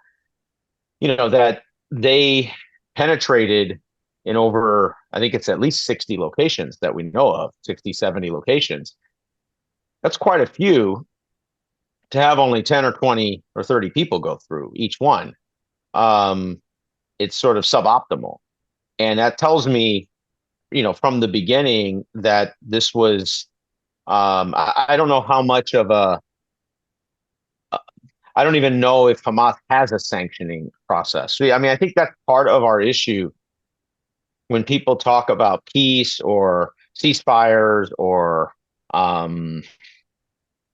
S1: that they penetrated in over, I think it's at least 60 locations that we know of, 60, 70 locations. That's quite a few to have only 10 or 20 or 30 people go through each one. It's sort of suboptimal. And that tells me, from the beginning that this was, I don't know how much of I don't even know if Hamas has a sanctioning process. I mean, I think that's part of our issue when people talk about peace or ceasefires or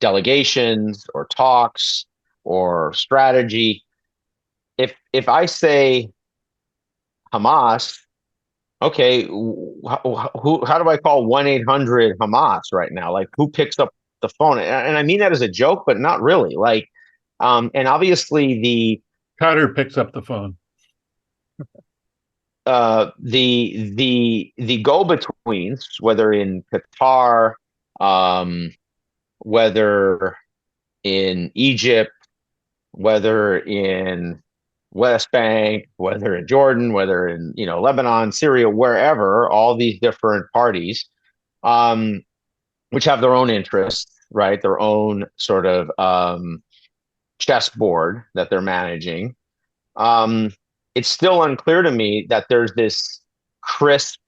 S1: delegations or talks or strategy. If I say Hamas, okay, how do I call 1-800 Hamas right now? Like, who picks up the phone? And I mean that as a joke, but not really. Like, and obviously
S3: Carter picks up the phone.
S1: The go-betweens, whether in Qatar, whether in Egypt, whether in West Bank, whether in Jordan, whether in Lebanon, Syria, wherever, all these different parties, which have their own interests, right? Their own sort of chessboard that they're managing. It's still unclear to me that there's this crisp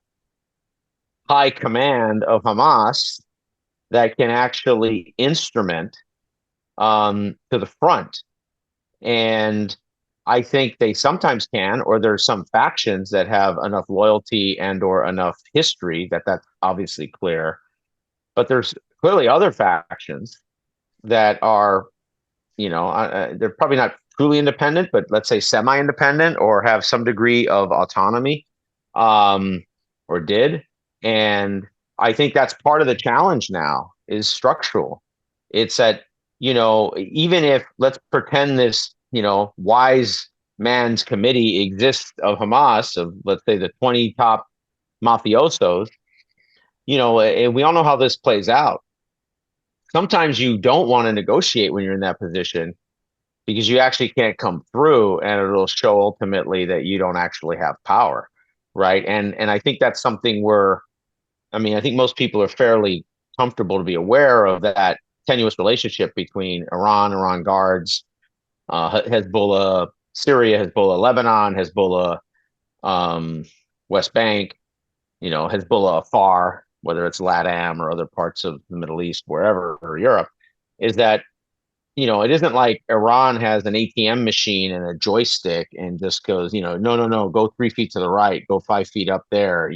S1: high command of Hamas that can actually instrument to the front. And I think they sometimes can, or there's some factions that have enough loyalty and or enough history that's obviously clear. But there's clearly other factions that are, they're probably not truly independent, but let's say semi-independent or have some degree of autonomy, or did. And I think that's part of the challenge now is structural. It's that, even if let's pretend this, wise man's committee exists of Hamas, of let's say the 20 top mafiosos, and we all know how this plays out. Sometimes you don't want to negotiate when you're in that position because you actually can't come through, and it'll show ultimately that you don't actually have power, right? And I think that's something I think most people are fairly comfortable to be aware of that tenuous relationship between Iran guards, Hezbollah, Syria, Hezbollah, Lebanon, Hezbollah, West Bank, Hezbollah afar, whether it's LATAM or other parts of the Middle East, wherever, or Europe, is that, it isn't like Iran has an ATM machine and a joystick and just goes, no, go 3 feet to the right, go 5 feet up there,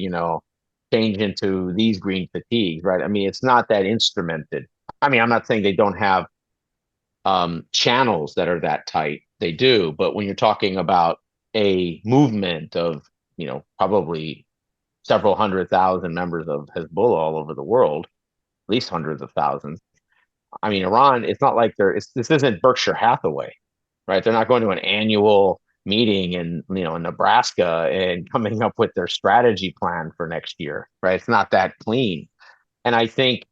S1: change into these green fatigues, right? I mean, it's not that instrumented. I mean, I'm not saying they don't have channels that are that tight. They do, but when you're talking about a movement of, probably several 100,000 members of Hezbollah all over the world, at least hundreds of thousands. I mean, Iran, it's not like this isn't Berkshire Hathaway, right? They're not going to an annual meeting in Nebraska and coming up with their strategy plan for next year, right? It's not that clean. And I think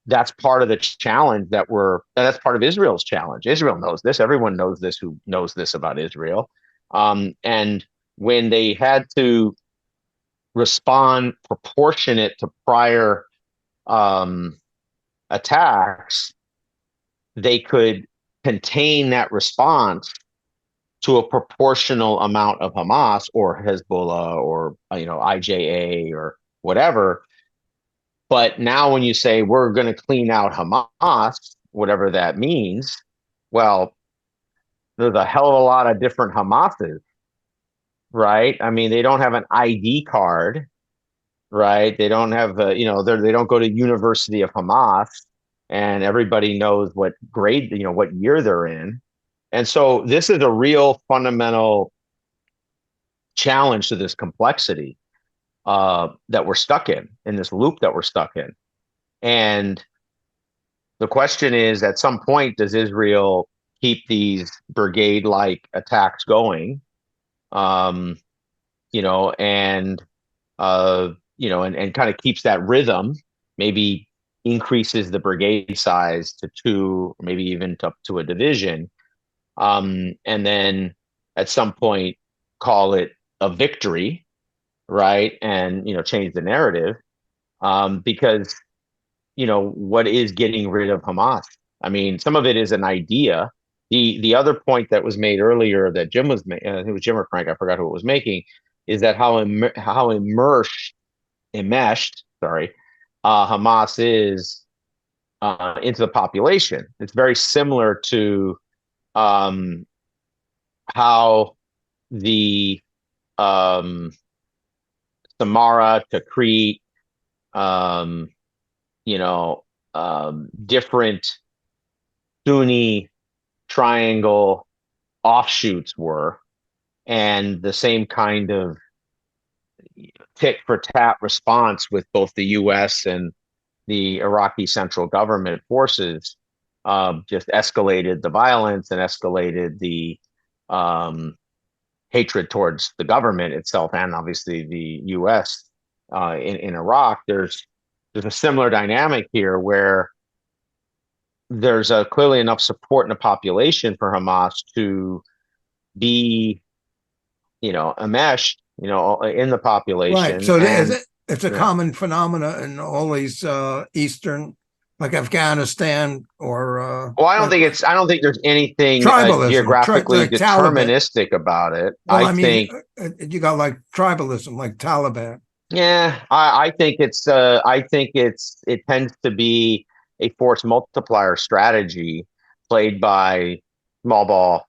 S1: that's part of the challenge that's part of Israel's challenge. Israel knows this. Everyone knows this who knows this about Israel. And when they had to respond proportionate to prior attacks, they could contain that response to a proportional amount of Hamas or Hezbollah or IJA or whatever. But now when you say we're going to clean out Hamas, whatever that means, well, there's a hell of a lot of different Hamases, right? I mean, they don't have an ID card, right? They don't have they don't go to University of Hamas and everybody knows what grade, what year they're in. And so this is a real fundamental challenge to this complexity that we're stuck in this loop that we're stuck in. And the question is, at some point, does Israel keep these brigade-like attacks going? And kind of keeps that rhythm, maybe increases the brigade size to 2, or maybe even up to a division. And then at some point call it a victory, right? And, change the narrative. Because, what is getting rid of Hamas? I mean, some of it is an idea. The other point that was made earlier that Jim was making, I think it was Jim or Frank, I forgot who it was making, is that how enmeshed, Hamas is into the population. It's very similar to how the Samara to Crete, different Sunni triangle offshoots were, and the same kind of tit for tat response with both the U.S. and the Iraqi central government forces just escalated the violence and escalated the hatred towards the government itself and obviously the U.S. In Iraq. There's a similar dynamic here where there's clearly enough support in the population for Hamas to be, enmeshed, in the population.
S2: Right. So it's a common phenomena in all these Eastern, like Afghanistan or.
S1: Well, I don't think there's anything geographically deterministic about it.
S2: Well, I mean, you got like tribalism, like Taliban.
S1: Yeah, I think it tends to be a force multiplier strategy played by small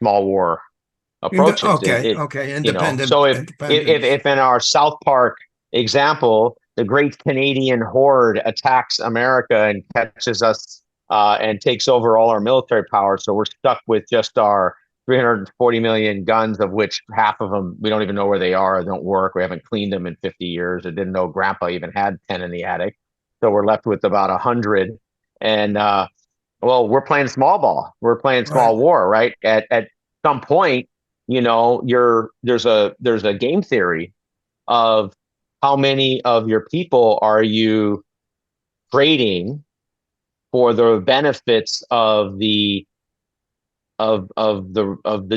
S1: war approaches.
S2: Independent.
S1: So if in our South Park example, the Great Canadian Horde attacks America and catches us and takes over all our military power. So we're stuck with just our 340 million guns, of which half of them, we don't even know where they are, don't work. We haven't cleaned them in 50 years. I didn't know grandpa even had 10 in the attic. So we're left with about 100. And, well, we're playing small ball. We're playing small war, right? At some point, you know, there's a game theory of how many of your people are you trading for the benefits of the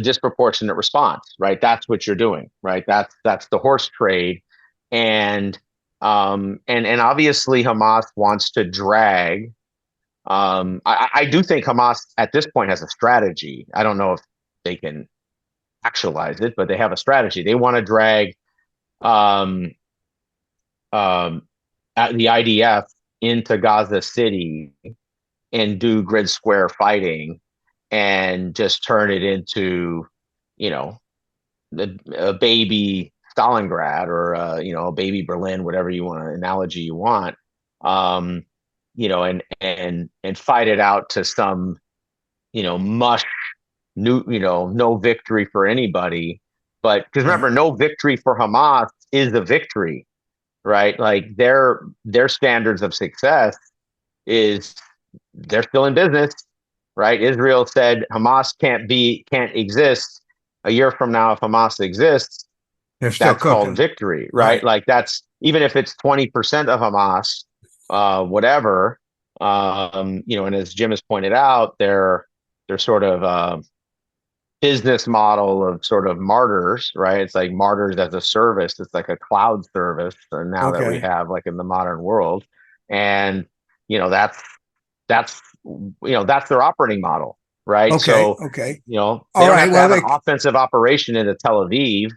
S1: disproportionate response, right? That's what you're doing, right? That's the horse trade, and and obviously Hamas wants to drag. I do think Hamas at this point has a strategy. I don't know if they can actualize it, but they have a strategy. They want to drag um, the IDF into Gaza City and do grid square fighting and just turn it into, you know, a baby Stalingrad or you know, a baby Berlin, whatever you want, analogy you want, um, you know, and fight it out to some, you know, mush, new, you know, no victory for anybody. But because remember, no victory for Hamas is a victory, right? Like their standards of success is they're still in business, right? Israel said Hamas can't exist a year from now. If Hamas exists,
S2: They're still
S1: that's
S2: cooking.
S1: called victory, right? Like that's, even if it's 20% of Hamas, whatever, you know, and as Jim has pointed out, they're sort of business model of sort of martyrs, right? It's like martyrs as a service. It's like a cloud service, and now that we have like in the modern world, and you know that's you know that's their operating model, right? So you know they don't have to have an offensive operation into Tel Aviv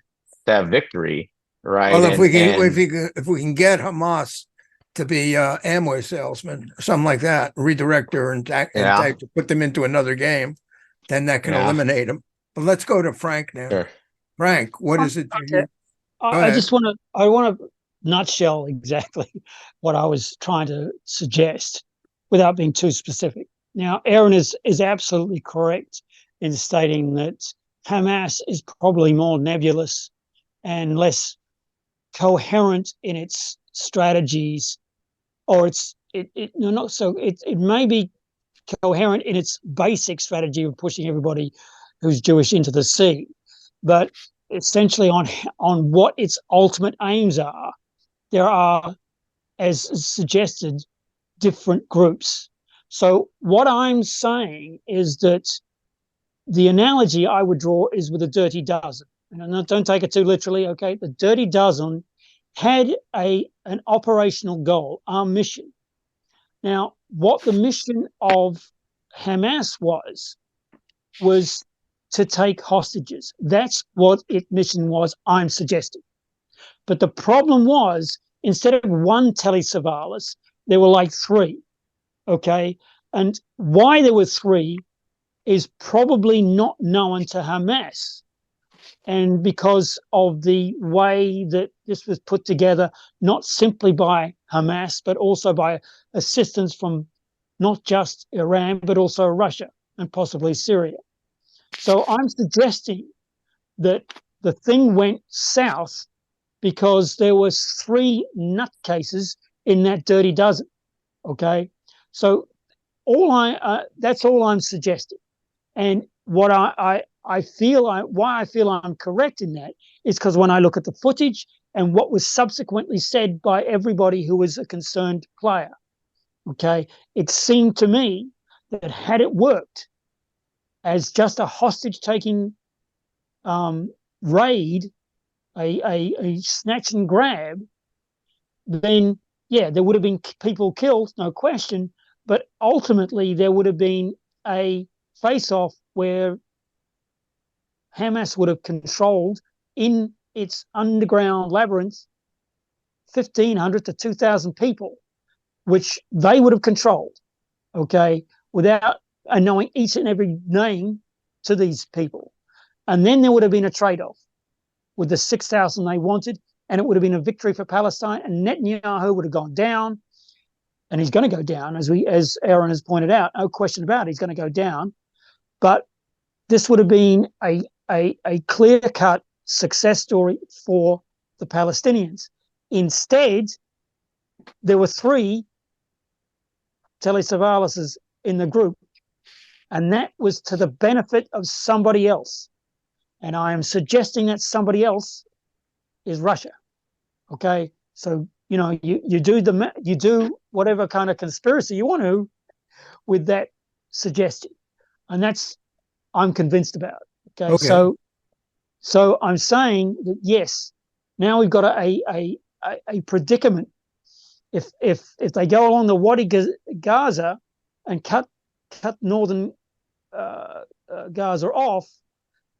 S1: to have victory, right?
S2: Well, if we can get Hamas to be Amway salesman or something like that, redirect her and put them into another game, then that can eliminate them. But let's go to Frank now.
S1: Sure.
S2: Frank, what is it?
S7: I just want to nutshell exactly what I was trying to suggest without being too specific. Now, Aaron is absolutely correct in stating that Hamas is probably more nebulous and less coherent in its strategies, or it may be coherent in its basic strategy of pushing everybody who's Jewish into the sea, but essentially on what its ultimate aims are, there are, as suggested, different groups. So what I'm saying is that the analogy I would draw is with a dirty dozen. And don't take it too literally, okay? The dirty dozen had an operational goal, our mission. Now, what the mission of Hamas was to take hostages. That's what its mission was, I'm suggesting. But the problem was, instead of one telesavalis, there were like three, okay? And why there were three is probably not known to Hamas. And because of the way that this was put together, not simply by Hamas, but also by assistance from not just Iran, but also Russia and possibly Syria. So I'm suggesting that the thing went south because there was three nutcases in that dirty dozen. Okay, so that's all I'm suggesting. And what why I feel I'm correct in that is because when I look at the footage and what was subsequently said by everybody who was a concerned player, okay, it seemed to me that had it worked as just a hostage-taking raid, a snatch and grab, then, yeah, there would have been people killed, no question, but ultimately there would have been a face-off where Hamas would have controlled in its underground labyrinth 1,500 to 2,000 people, which they would have controlled, okay, without knowing each and every name to these people. And then there would have been a trade-off with the 6,000 they wanted, and it would have been a victory for Palestine, and Netanyahu would have gone down, and he's going to go down, as Aaron has pointed out. No question about it, he's going to go down. But this would have been a clear-cut success story for the Palestinians. Instead, there were 3 telesavalas in the group, and that was to the benefit of somebody else. And I am suggesting that somebody else is Russia. Okay, so you do whatever kind of conspiracy you want to with that suggestion, and that's I'm convinced about. Okay. So I'm saying that yes, now we've got a predicament. If they go along the Wadi Gaza and cut northern Gaza off,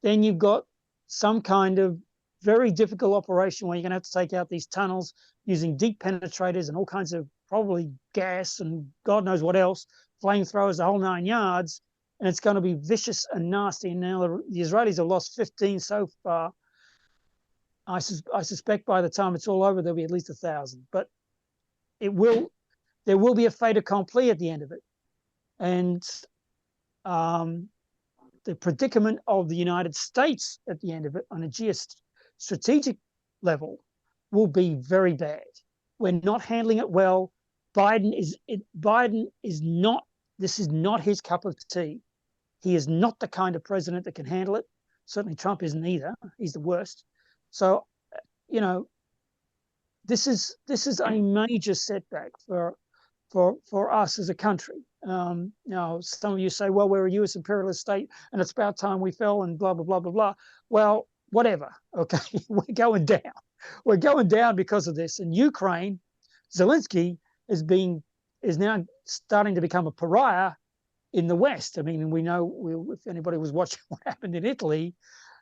S7: then you've got some kind of very difficult operation where you're going to have to take out these tunnels using deep penetrators and all kinds of probably gas and God knows what else, flamethrowers, the whole 9 yards. And it's going to be vicious and nasty. And now the Israelis have lost 15 so far. I suspect by the time it's all over, there'll be at least 1,000. But there will be a fait accompli at the end of it. And the predicament of the United States at the end of it on a geostrategic level will be very bad. We're not handling it well. Biden is not, this is not his cup of tea. He is not the kind of president that can handle it. Certainly Trump isn't either. He's the worst. So, this is a major setback for us as a country. Now, some of you say, well, we're a U.S. imperialist state and it's about time we fell and blah, blah, blah, blah, blah. Well, whatever. Okay, we're going down. We're going down because of this. And Ukraine, Zelensky is now starting to become a pariah in the West. I mean, we know, if anybody was watching what happened in Italy,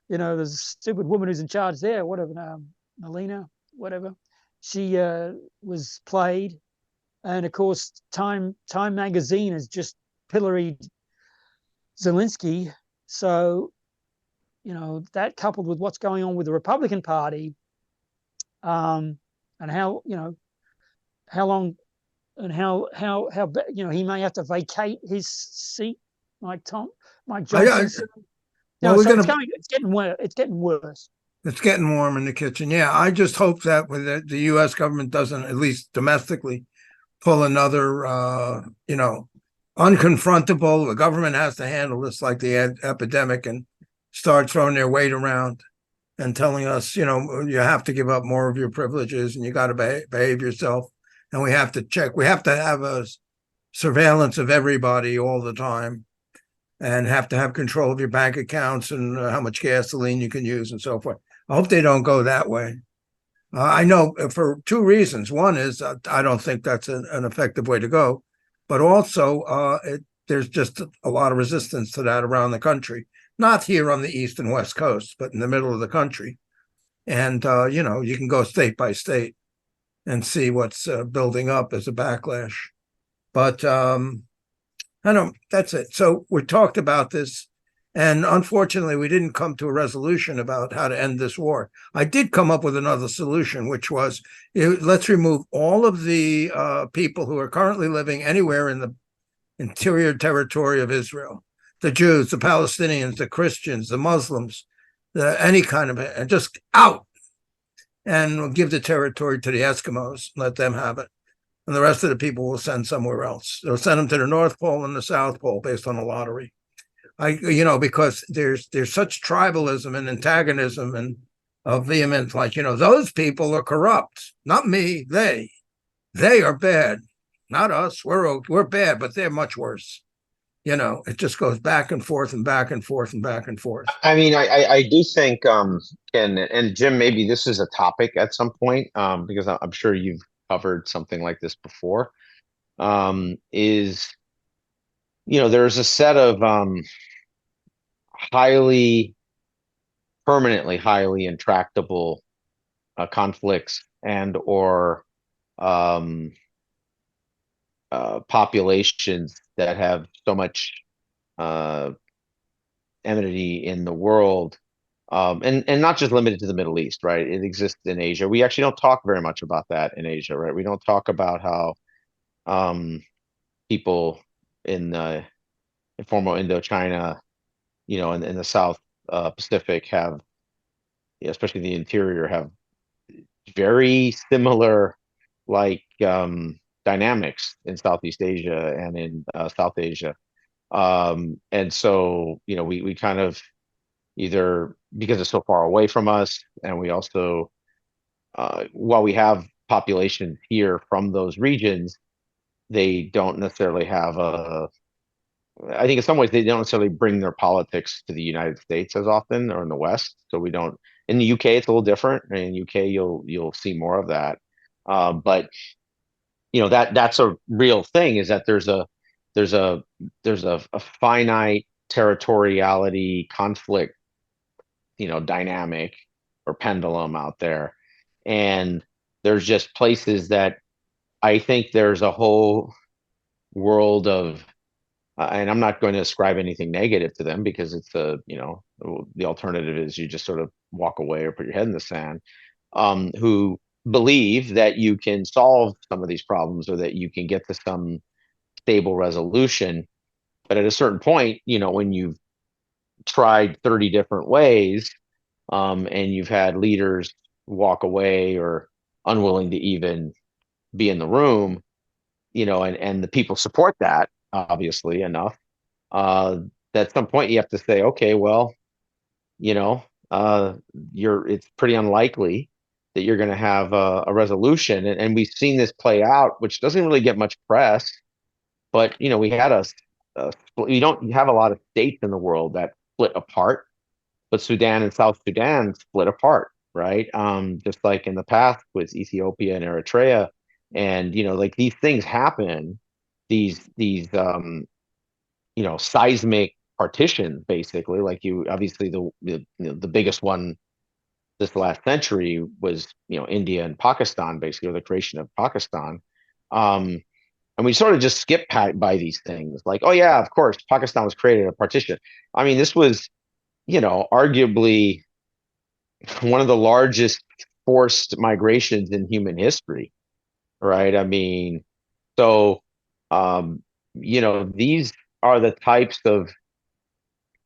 S7: there's a stupid woman who's in charge there, whatever, Melina, whatever. She was played. And of course, Time magazine has just pilloried Zelensky. So, that coupled with what's going on with the Republican Party, and how long and how he may have to vacate his seat, Mike Johnson.
S2: Well,
S7: it's getting worse. It's getting worse.
S2: It's getting warm in the kitchen. Yeah, I just hope that with the U.S. government doesn't, at least domestically, pull another, unconfrontable. The government has to handle this like the epidemic and start throwing their weight around and telling us, you have to give up more of your privileges and you got to behave yourself. And we have to check. We have to have a surveillance of everybody all the time and have to have control of your bank accounts and how much gasoline you can use and so forth. I hope they don't go that way. I know for 2 reasons. One is I don't think that's an effective way to go, but also there's just a lot of resistance to that around the country, not here on the East and West Coast, but in the middle of the country. And, you can go state by state and see what's building up as a backlash. But that's it. So we talked about this. And unfortunately, we didn't come to a resolution about how to end this war. I did come up with another solution, which was let's remove all of the people who are currently living anywhere in the interior territory of Israel, the Jews, the Palestinians, the Christians, the Muslims, any kind of it, and just out. And we'll give the territory to the Eskimos, let them have it. And the rest of the people will send somewhere else. They'll send them to the North Pole and the South Pole based on a lottery. Because there's such tribalism and antagonism and vehement, like, those people are corrupt, not me. They are bad, not us. We're bad, but they're much worse. It just goes back and forth and back and forth and back and forth.
S1: I mean, I do think, and Jim, maybe this is a topic at some point, because I'm sure you've covered something like this before, there's a set of permanently highly intractable conflicts and or populations that have so much enmity in the world, and not just limited to the Middle East, right? It exists in Asia. We actually don't talk very much about that in Asia, right? We don't talk about how people in the former Indochina, in the South Pacific have, especially the interior, have very similar like dynamics in Southeast Asia and in South Asia. And so, we kind of either because it's so far away from us, and we also, while we have populations here from those regions, they don't necessarily have I think in some ways they don't necessarily bring their politics to the United States as often, or in the West. So we don't. In the UK, it's a little different. In UK, you'll see more of that. But that's a real thing. Is that there's a a finite territoriality conflict, dynamic or pendulum out there, and there's just places that I think there's a whole world of and I'm not going to ascribe anything negative to them, because it's the alternative is you just sort of walk away or put your head in the sand, who believe that you can solve some of these problems, or that you can get to some stable resolution. But at a certain point, when you've tried 30 different ways, and you've had leaders walk away or unwilling to even be in the room, and the people support that, obviously enough, uh, at some point you have to say, okay, well, you know, it's pretty unlikely that you're going to have a resolution. And we've seen this play out, which doesn't really get much press, but, we had we don't have a lot of states in the world that split apart, but Sudan and South Sudan split apart, right? Just like in the past with Ethiopia and Eritrea. And, like these things happen, these seismic partition, basically. Like, you obviously the biggest one this last century was, India and Pakistan, basically, or the creation of Pakistan. um and we sort of just skip by these things, like, oh yeah, of course Pakistan was created a partition. I mean, this was, arguably one of the largest forced migrations in human history, right? I mean, so these are the types of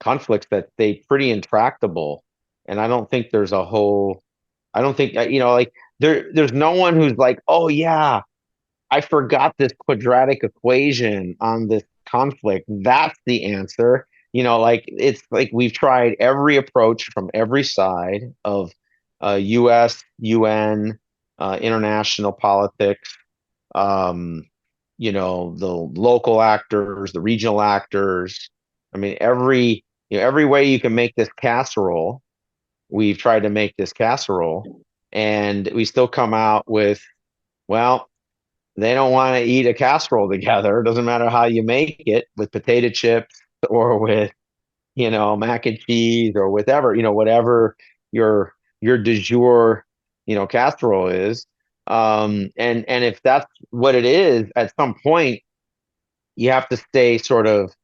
S1: conflicts that they pretty intractable. And I don't think there's a whole, I don't think, like, there's no one who's like, oh yeah, I forgot this quadratic equation on this conflict. That's the answer. Like, it's like we've tried every approach from every side of US, UN, international politics, um, the local actors, the regional actors. I mean, every way you can make this casserole, we've tried to make this casserole, and we still come out with, well, they don't want to eat a casserole together. It doesn't matter how you make it, with potato chips or with, mac and cheese, or whatever, whatever your du jour, casserole is. And if that's what it is, at some point you have to stay sort of,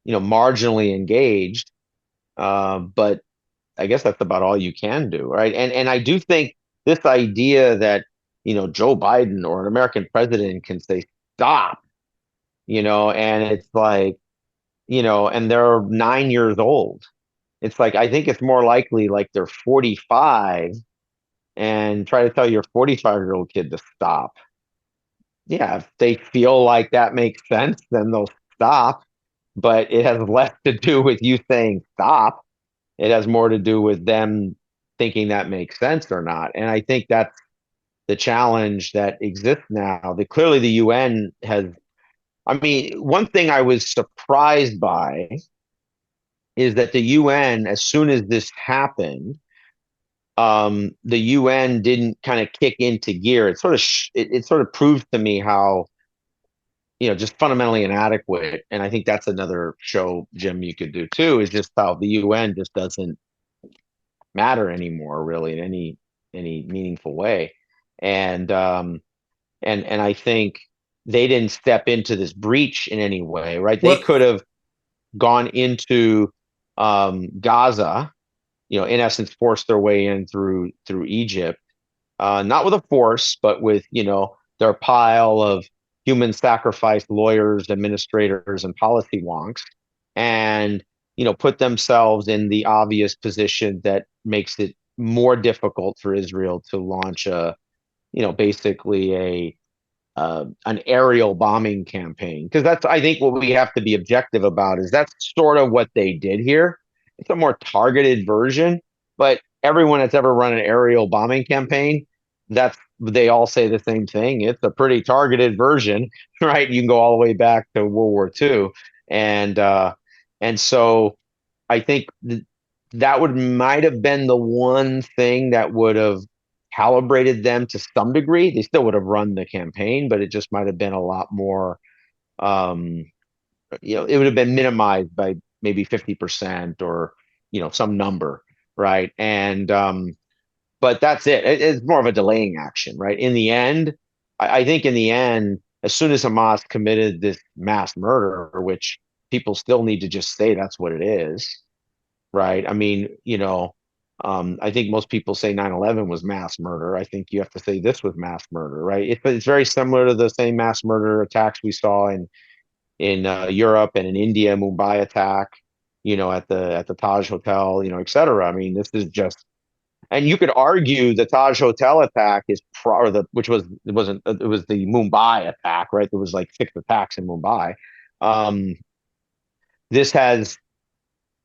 S1: marginally engaged. But I guess that's about all you can do, right? And I do think this idea that, Joe Biden or an American president can say stop, and it's like, and they're 9 years old. It's like, I think it's more likely like they're 45, and try to tell your 45-year-old kid to stop. Yeah, if they feel like that makes sense, then they'll stop. But it has less to do with you saying stop. It has more to do with them thinking that makes sense or not. And I think that's the challenge that exists now. Clearly the UN has, I mean, one thing I was surprised by is that the UN, as soon as this happened, the UN didn't kind of kick into gear. It sort of it sort of proves to me how, just fundamentally inadequate. And I think that's another show, Jim, you could do too, is just how the UN just doesn't matter anymore, really, in any meaningful way. And and I think they didn't step into this breach in any way, right? They
S3: Well,
S1: could have gone into Gaza, in essence, forced their way in through Egypt, not with a force, but with, their pile of human sacrifice lawyers, administrators, and policy wonks, and put themselves in the obvious position that makes it more difficult for Israel to launch basically an aerial bombing campaign. Because that's, I think, what we have to be objective about is that's sort of what they did here. It's a more targeted version, but everyone that's ever run an aerial bombing campaign, they all say the same thing. It's a pretty targeted version, right? You can go all the way back to World War II, and so I think that might have been the one thing that would have calibrated them to some degree. They still would have run the campaign, but it just might have been a lot more. Um, it would have been minimized by maybe 50% or some number, right? And but that's it. It's more of a delaying action, right? In the end, I think in the end, as soon as Hamas committed this mass murder, which people still need to just say that's what it is, right? I mean, I think most people say 9/11 was mass murder. I think you have to say this was mass murder, right? It's very similar to the same mass murder attacks we saw in Europe and in India, Mumbai attack, at the Taj Hotel, et cetera. I mean, this is just, and you could argue the Taj Hotel attack is which was it wasn't it was the Mumbai attack, right? There was like 6 attacks in Mumbai. Um, this has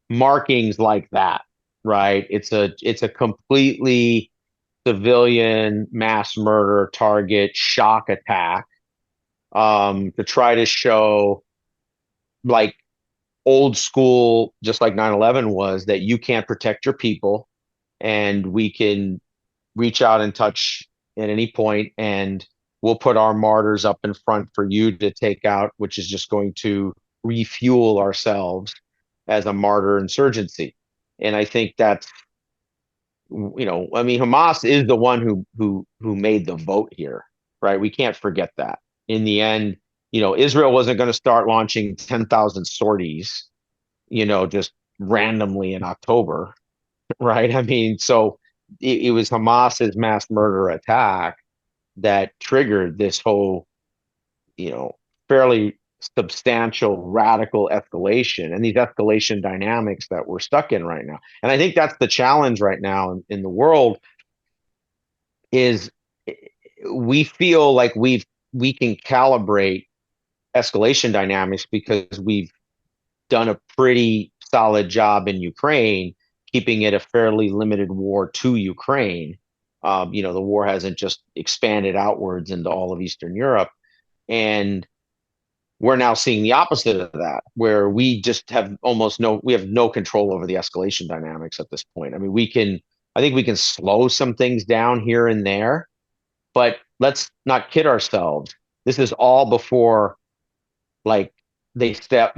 S1: markings like that, right? It's a completely civilian mass murder target shock attack, to try to show, like, old school, just like 9/11 was, that you can't protect your people, and we can reach out and touch at any point, and we'll put our martyrs up in front for you to take out, which is just going to refuel ourselves as a martyr insurgency. And I think that's, I mean, Hamas is the one who made the vote here, right? We can't forget that. In the end, Israel wasn't going to start launching 10,000 sorties, just randomly in October, right? I mean, so it was Hamas's mass murder attack that triggered this whole, fairly substantial radical escalation and these escalation dynamics that we're stuck in right now. And I think that's the challenge right now in the world is we feel like we can calibrate escalation dynamics because we've done a pretty solid job in Ukraine, keeping it a fairly limited war to Ukraine. The war hasn't just expanded outwards into all of Eastern Europe. And we're now seeing the opposite of that, where we just have we have no control over the escalation dynamics at this point. I mean, I think we can slow some things down here and there, but let's not kid ourselves. This is all before, like, they step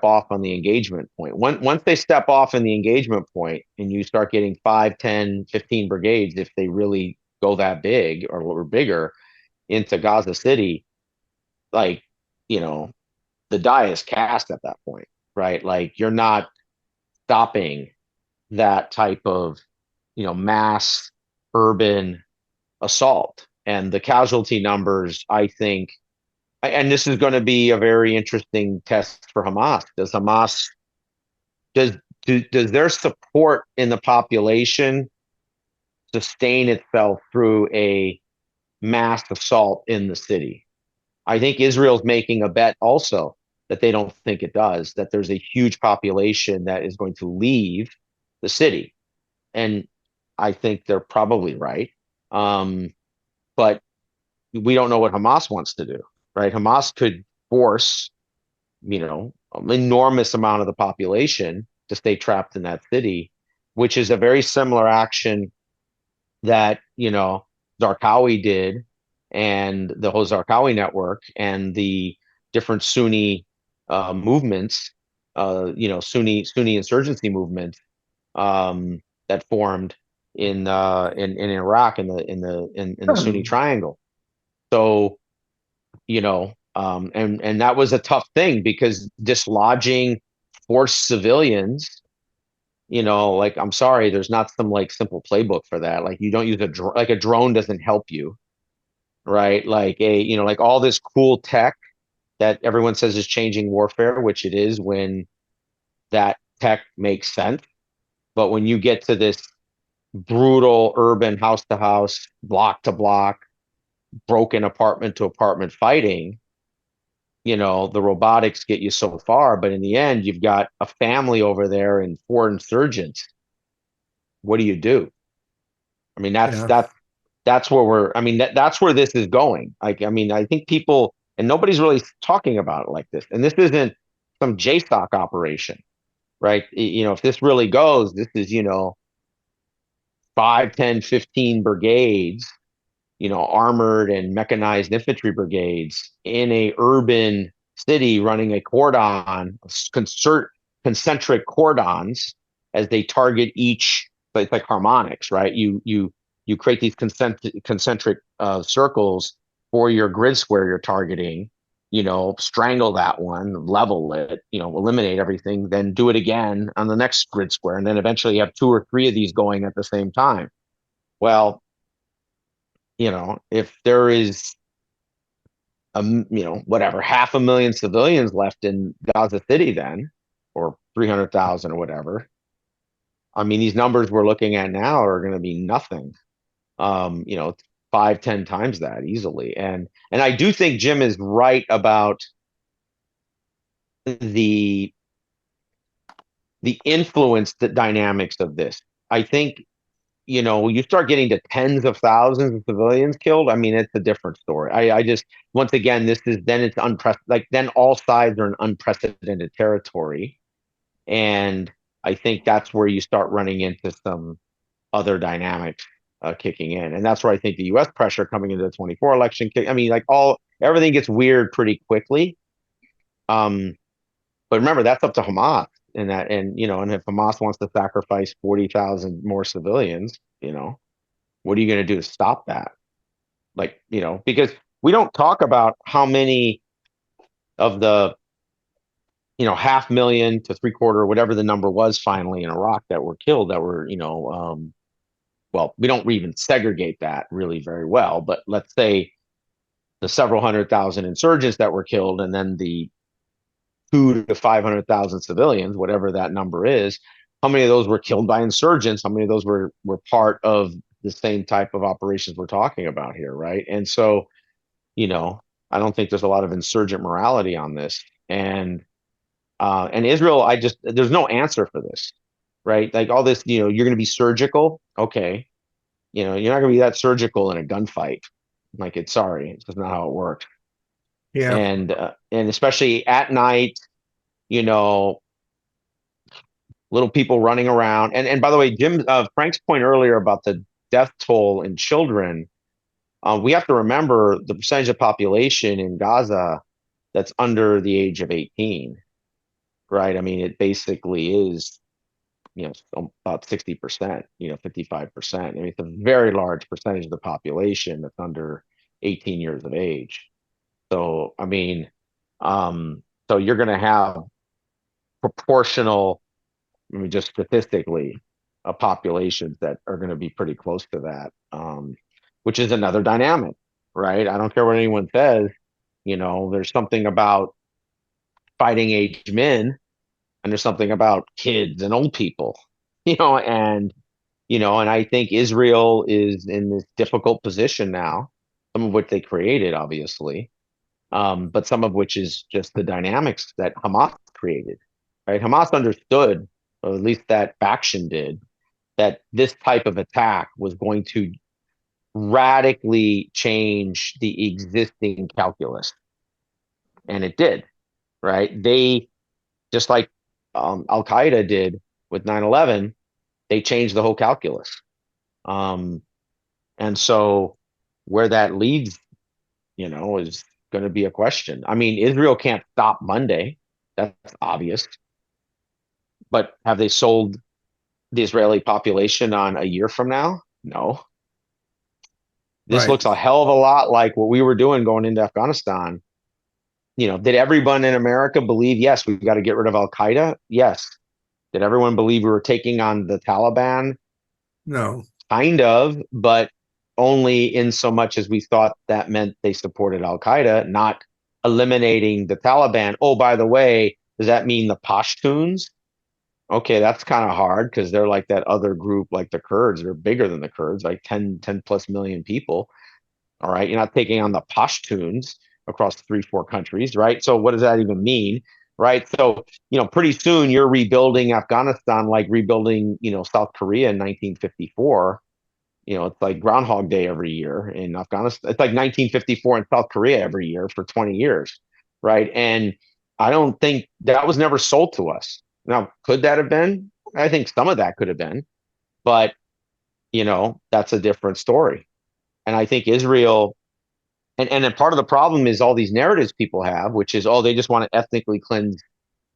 S1: off on the engagement point. Once they step off in the engagement point and you start getting 5, 10, 15 brigades, if they really go that big or bigger into Gaza City, like, the die is cast at that point, right? Like, you're not stopping that type of, mass urban assault. And the casualty numbers, I think, and this is going to be a very interesting test for Hamas. Does their support in the population sustain itself through a mass assault in the city? I think Israel's making a bet also that they don't think it does, that there's a huge population that is going to leave the city. And I think they're probably right. But we don't know what Hamas wants to do, right? Hamas could force, an enormous amount of the population to stay trapped in that city, which is a very similar action that, Zarqawi did, and the whole Zarqawi network and the different Sunni movements, Sunni insurgency movements, that formed in Iraq in the Sunni Triangle. So, and that was a tough thing because dislodging forced civilians, like, I'm sorry, there's not some, like, simple playbook for that. Like, you don't use a drone doesn't help you. right? Like like all this cool tech that everyone says is changing warfare, which it is when that tech makes sense. But when you get to this brutal urban house to house, block to block, broken apartment to apartment fighting, the robotics get you so far, but in the end, you've got a family over there and four insurgents. What do you do? I mean,
S2: Yeah.
S1: that's where that's where this is going. Like, I mean, I think people, and nobody's really talking about it like this. And this isn't some JSOC operation, right? If this really goes, this is, 5, 10, 15 brigades, armored and mechanized infantry brigades in a urban city running a cordon, concentric cordons as they target each. It's like harmonics, right? You create these concentric circles for your grid square you're targeting. Strangle that one, level it, eliminate everything, then do it again on the next grid square, and then eventually you have 2 or 3 of these going at the same time. Well, if there is whatever, 500,000 civilians left in Gaza City then, or 300,000 or whatever. I mean, these numbers we're looking at now are going to be nothing. 5, 10 times that easily. And I do think Jim is right about the influence, the dynamics of this. I think you start getting to tens of thousands of civilians killed. I mean, it's a different story. I just, once again, it's unprecedented. Like, then all sides are in unprecedented territory. And I think that's where you start running into some other dynamics kicking in. And that's where I think the US pressure coming into the 24 election. I mean, like everything gets weird pretty quickly. But remember, that's up to Hamas. And if Hamas wants to sacrifice 40,000 more civilians, what are you going to do to stop that? Like, because we don't talk about how many of the, 500,000 to 3/4, whatever the number was finally in Iraq that were killed, that were, well, we don't even segregate that really very well, but let's say the several 100,000 insurgents that were killed, and then the 2 to 500,000 civilians, whatever that number is. How many of those were killed by insurgents? How many of those were part of the same type of operations we're talking about here, right? And so, I don't think there's a lot of insurgent morality on this. And Israel, there's no answer for this, right? Like all this, you're going to be surgical. Okay. You're not going to be that surgical in a gunfight. Like, it's just not how it works.
S2: Yeah.
S1: And especially at night, little people running around. And by the way, Frank's point earlier about the death toll in children, we have to remember the percentage of population in Gaza that's under the age of 18, right? I mean, it basically is, about 60%, 55%. I mean, it's a very large percentage of the population that's under 18 years of age. So, I mean, so you're going to have proportional, I mean, just statistically, populations that are going to be pretty close to that, which is another dynamic, right? I don't care what anyone says. There's something about fighting age men, and there's something about kids and old people, and I think Israel is in this difficult position now, some of which they created, obviously, but some of which is just the dynamics that Hamas created, right? Hamas understood, or at least that faction did, that this type of attack was going to radically change the existing calculus. And it did, right? They, just like Al Qaeda did with 9/11, they changed the whole calculus. And so where that leads, is going to be a question. I mean, Israel can't stop Monday. That's obvious. But have they sold the Israeli population on a year from now? No. This
S2: Right.
S1: looks a hell of a lot like what we were doing going into Afghanistan. Did everyone in America believe, yes, we've got to get rid of Al Qaeda? Yes. Did everyone believe we were taking on the Taliban?
S2: No.
S1: Kind of, but only in so much as we thought that meant they supported Al-Qaeda, not eliminating the Taliban. Oh, by the way, does that mean the Pashtuns? Okay, that's kind of hard because they're like that other group, like the Kurds. They're bigger than the Kurds, like 10 plus million people. All right. You're not taking on the Pashtuns across 3, 4 countries, right? So what does that even mean? Right. So, pretty soon you're rebuilding Afghanistan like rebuilding, South Korea in 1954. It's like Groundhog Day every year in Afghanistan. It's like 1954 in South Korea every year for 20 years. Right. And I don't think that was never sold to us. Now, could that have been? I think some of that could have been, but that's a different story. And I think Israel, and then part of the problem is all these narratives people have, which is, oh, they just want to ethnically cleanse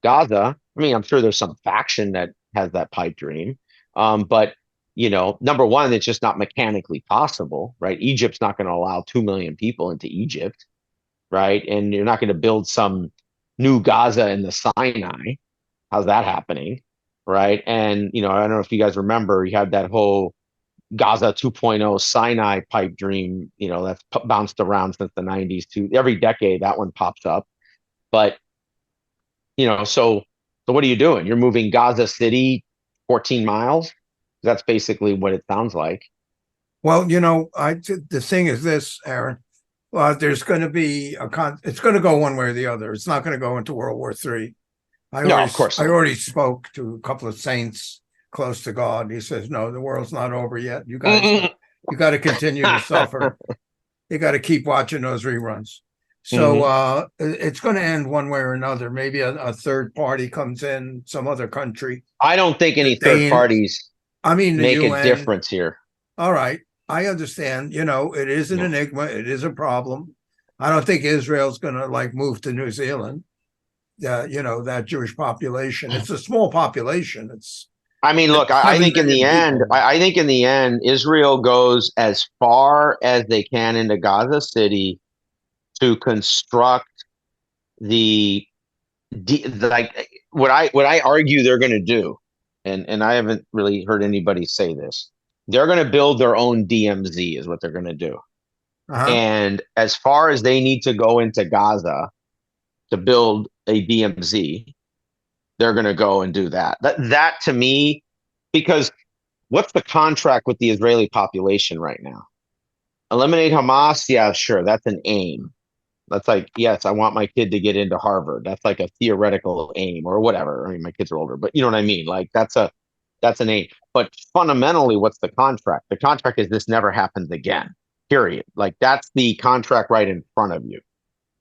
S1: Gaza. I mean, I'm sure there's some faction that has that pipe dream. But number one, it's just not mechanically possible, right? Egypt's not going to allow 2 million people into Egypt, right? And you're not going to build some new Gaza in the Sinai. How's that happening? Right. And, I don't know if you guys remember, you had that whole Gaza 2.0 Sinai pipe dream, that's bounced around since the 90s too. Every decade that one pops up. But, so what are you doing? You're moving Gaza City 14 miles. That's basically what it sounds like.
S2: Well, the thing is this, Aaron. There's going to be it's going to go one way or the other. It's not going to go into World War III.
S1: No, of course
S2: I
S1: not.
S2: already spoke to a couple of saints close to God. He says, no, the world's not over yet. You guys, you got to continue to suffer. You got to keep watching those reruns. So it's going to end one way or another. Maybe a third party comes in, some other country.
S1: I don't think any third parties
S2: the
S1: make
S2: UN,
S1: a difference here.
S2: All right. I understand. It is an enigma. It is a problem. I don't think Israel's going to move to New Zealand. That Jewish population. It's a small population.
S1: Look, I think in the end, I think in the end, Israel goes as far as they can into Gaza City to construct what I argue they're going to do, and I haven't really heard anybody say this. They're going to build their own DMZ, is what they're going to do. And as far as they need to go into Gaza to build a DMZ, they're going to go and do that. That to me, because what's the contract with the Israeli population right now? Eliminate Hamas? Yeah, sure. That's an aim. That's like, yes, I want my kid to get into Harvard. That's like a theoretical aim or whatever. I mean, my kids are older, but you know what I mean? Like that's an aim. But fundamentally, what's the contract? The contract is this never happens again, period. Like that's the contract right in front of you.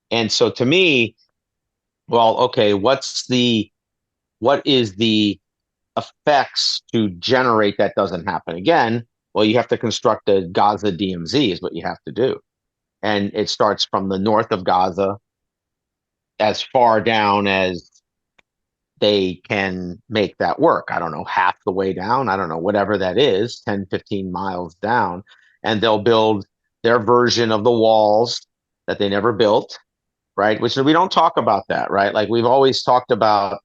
S1: And so to me, well, okay, what is the effects to generate that doesn't happen again? Well, you have to construct a Gaza DMZ is what you have to do. And it starts from the north of Gaza as far down as they can make that work. I don't know, half the way down. I don't know, whatever that is, 10, 15 miles down. And they'll build their version of the walls that they never built, right? Which we don't talk about that, right? Like we've always talked about,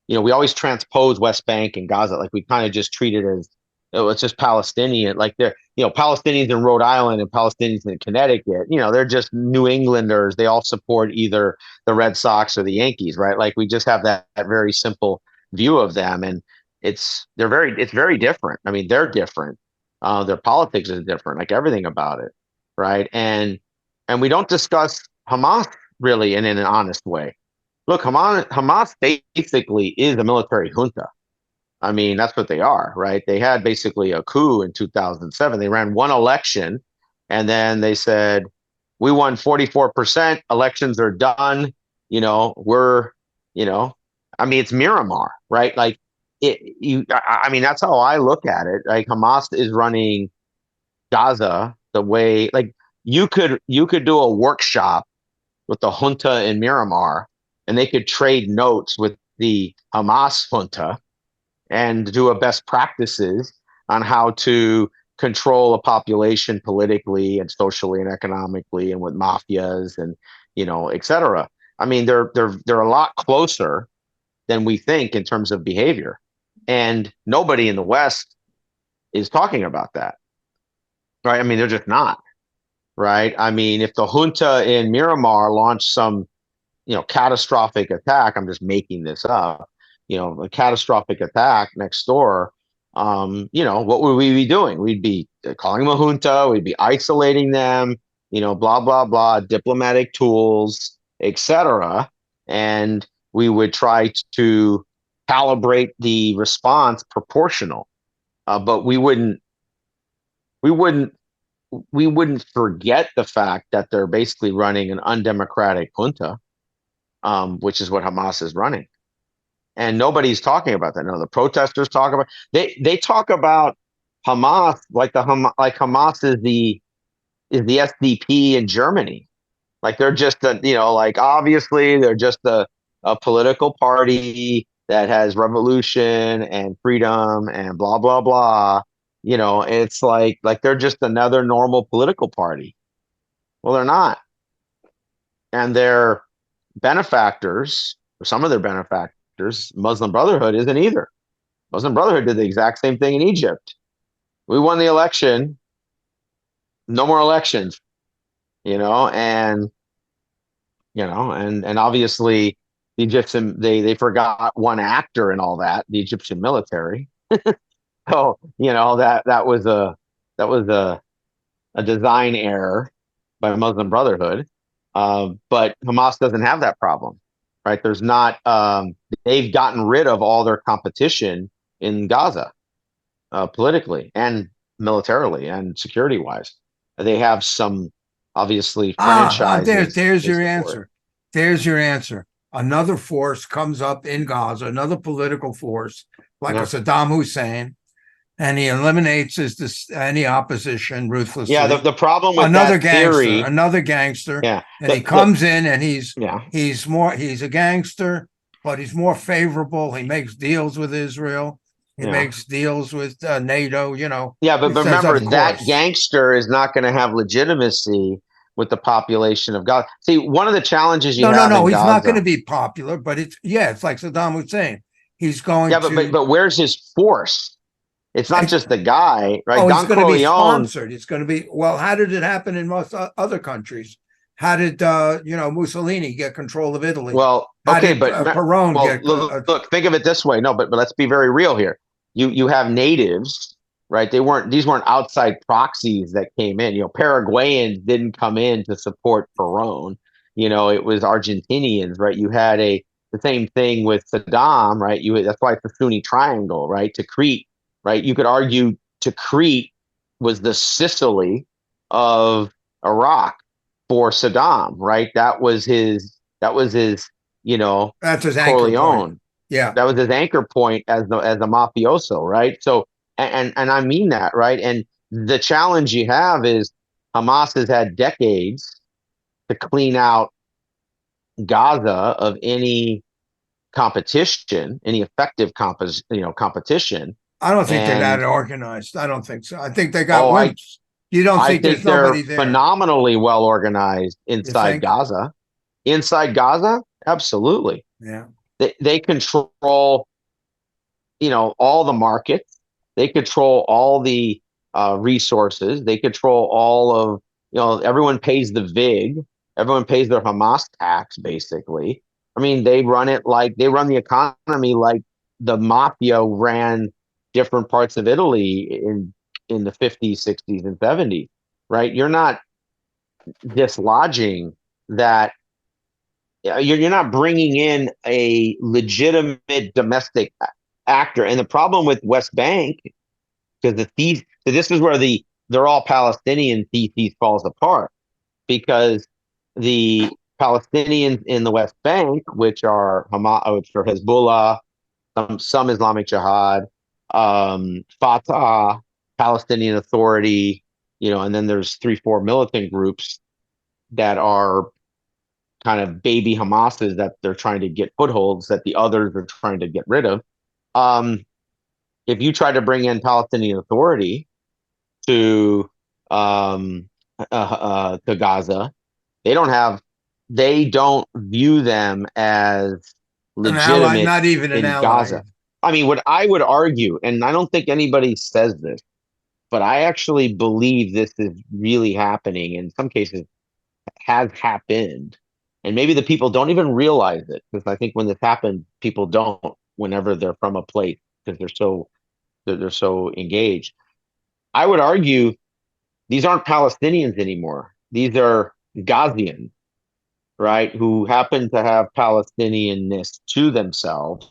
S1: we always transpose West Bank and Gaza. Like we kind of just treat it as, oh, it's just Palestinian. Like they're, Palestinians in Rhode Island and Palestinians in Connecticut, they're just New Englanders. They all support either the Red Sox or the Yankees, right? Like we just have that very simple view of them. And it's very different. I mean, they're different. Their politics is different, like everything about it. Right. And we don't discuss Hamas really in an honest way. Look, Hamas basically is a military junta. I mean, that's what they are, right? They had basically a coup in 2007. They ran one election and then they said, we won 44%. Elections are done. It's Miramar, right? Like that's how I look at it. Like Hamas is running Gaza the way, like you could do a workshop with the junta in Miramar and they could trade notes with the Hamas junta and do a best practices on how to control a population politically and socially and economically and with mafias and, et cetera. I mean, they're a lot closer than we think in terms of behavior. And nobody in the West is talking about that. right? I mean, they're just not, right? I mean, if the junta in Miramar launched some, catastrophic attack, I'm just making this up, a catastrophic attack next door, what would we be doing? We'd be calling them a junta, we'd be isolating them, blah, blah, blah, diplomatic tools, etc. And we would try to calibrate the response proportional. But we wouldn't we wouldn't forget the fact that they're basically running an undemocratic junta, which is what Hamas is running. And nobody's talking about that. No, the protesters talk about they talk about Hamas like Hamas is the SDP in Germany. Like they're just like obviously they're just a political party that has revolution and freedom and blah blah blah. It's like they're just another normal political party. Well, they're not. And their benefactors, or some of their benefactors, Muslim Brotherhood isn't either. Muslim Brotherhood did the exact same thing in Egypt. We won the election, no more elections, and and obviously the Egyptian they forgot one actor and all that, the Egyptian military. So, that was a design error by Muslim Brotherhood. But Hamas doesn't have that problem, right? There's not. They've gotten rid of all their competition in Gaza, politically and militarily and security wise. They have some obviously franchises.
S2: There's your answer. There's your answer. Another force comes up in Gaza, another political force like a Saddam Hussein, and he eliminates any opposition ruthlessly.
S1: Yeah, the problem with
S2: another
S1: that theory,
S2: another gangster.
S1: Yeah,
S2: and he comes in and he's a gangster, but he's more favorable. He makes deals with Israel. He makes deals with NATO.
S1: Yeah, but remember that gangster is not going to have legitimacy with the population of Gaza. See, one of the challenges you have.
S2: No, he's not going to be popular, but it's like Saddam Hussein. He's going to.
S1: Yeah, but where's his force? It's not just the guy, right?
S2: Oh, Don Corleone. Be sponsored. It's going to be. Well, how did it happen in most other countries? How did Mussolini get control of Italy?
S1: Well, okay, but
S2: Perón
S1: look, think of it this way. No, but let's be very real here. You have natives, right? These weren't outside proxies that came in. Paraguayans didn't come in to support Perón. It was Argentinians, right? You had the same thing with Saddam, right? That's why it's the Sunni Triangle, right? To Crete. Right, you could argue Tikrit was the Sicily of Iraq for Saddam. Right, that was his. That's his
S2: Corleone. Anchor point. Yeah,
S1: that was his anchor point as a mafioso. Right, so and I mean that, right. And the challenge you have is Hamas has had decades to clean out Gaza of any competition, any effective competition.
S2: I don't think they're that organized. I don't think so. I think they got wimps. You don't think there's nobody there?
S1: Phenomenally well organized inside Gaza. Inside Gaza, absolutely.
S2: Yeah.
S1: They control, all the markets. They control all the resources. They control all of, everyone pays the VIG. Everyone pays their Hamas tax, basically. I mean, they run the economy like the mafia ran different parts of Italy in the 50s, 60s, and 70s, right? You're not dislodging that. You're not bringing in a legitimate domestic actor. And the problem with West Bank, because this is where they're all Palestinian thesis falls apart, because the Palestinians in the West Bank, which are Hezbollah, some Islamic Jihad, Fatah, Palestinian Authority, and then there's 3-4 militant groups that are kind of baby Hamases that they're trying to get footholds that the others are trying to get rid of. If you try to bring in Palestinian Authority to Gaza, they don't view them as legitimate,
S2: not even an ally.
S1: Gaza. I mean, what I would argue, and I don't think anybody says this, but I actually believe this is really happening. In some cases, has happened, and maybe the people don't even realize it, because I think when this happened, people don't. Whenever they're from a place, because they're so engaged. I would argue these aren't Palestinians anymore. These are Ghazians, right? Who happen to have Palestinianness to themselves,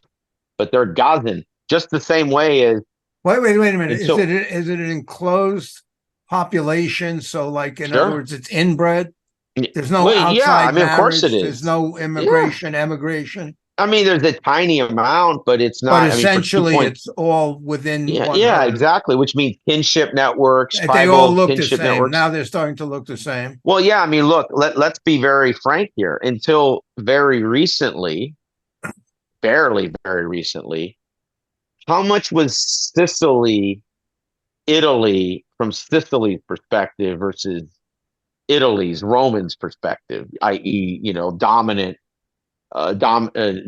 S1: but they're Gazan, just the same way as.
S2: Wait a minute.
S1: And so,
S2: Is it an enclosed population? So, like, in other
S1: sure.
S2: words, it's inbred. There's no
S1: Well, yeah, I
S2: outside
S1: mean, of course it
S2: marriage. There's
S1: is.
S2: no
S1: Yeah.
S2: emigration.
S1: I mean, there's a tiny amount, but it's
S2: But
S1: not. I mean, for two
S2: essentially,
S1: point,
S2: it's all within
S1: yeah,
S2: one
S1: yeah,
S2: herd.
S1: exactly. Which means kinship networks,
S2: They all
S1: tribal
S2: look the
S1: kinship
S2: same.
S1: networks.
S2: Now they're starting to look the same.
S1: Well, yeah, I mean, look, let's be very frank here. Until very recently, barely very recently, how much was Sicily, Italy, from Sicily's perspective versus Italy's, Romans' perspective, i.e., dominant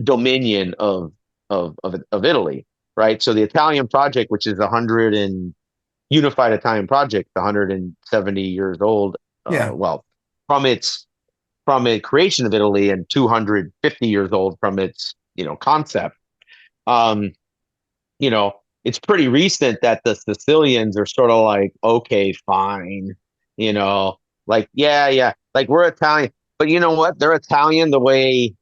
S1: dominion of Italy, right? So the Italian project, which is 100 and unified Italian project, 170 years old,
S2: Yeah.
S1: well, from a creation of Italy, and 250 years old from its concept. Um, it's pretty recent that the Sicilians are sort of like, okay, fine, you know, like, yeah, yeah, like we're Italian, but you know what? They're Italian the way,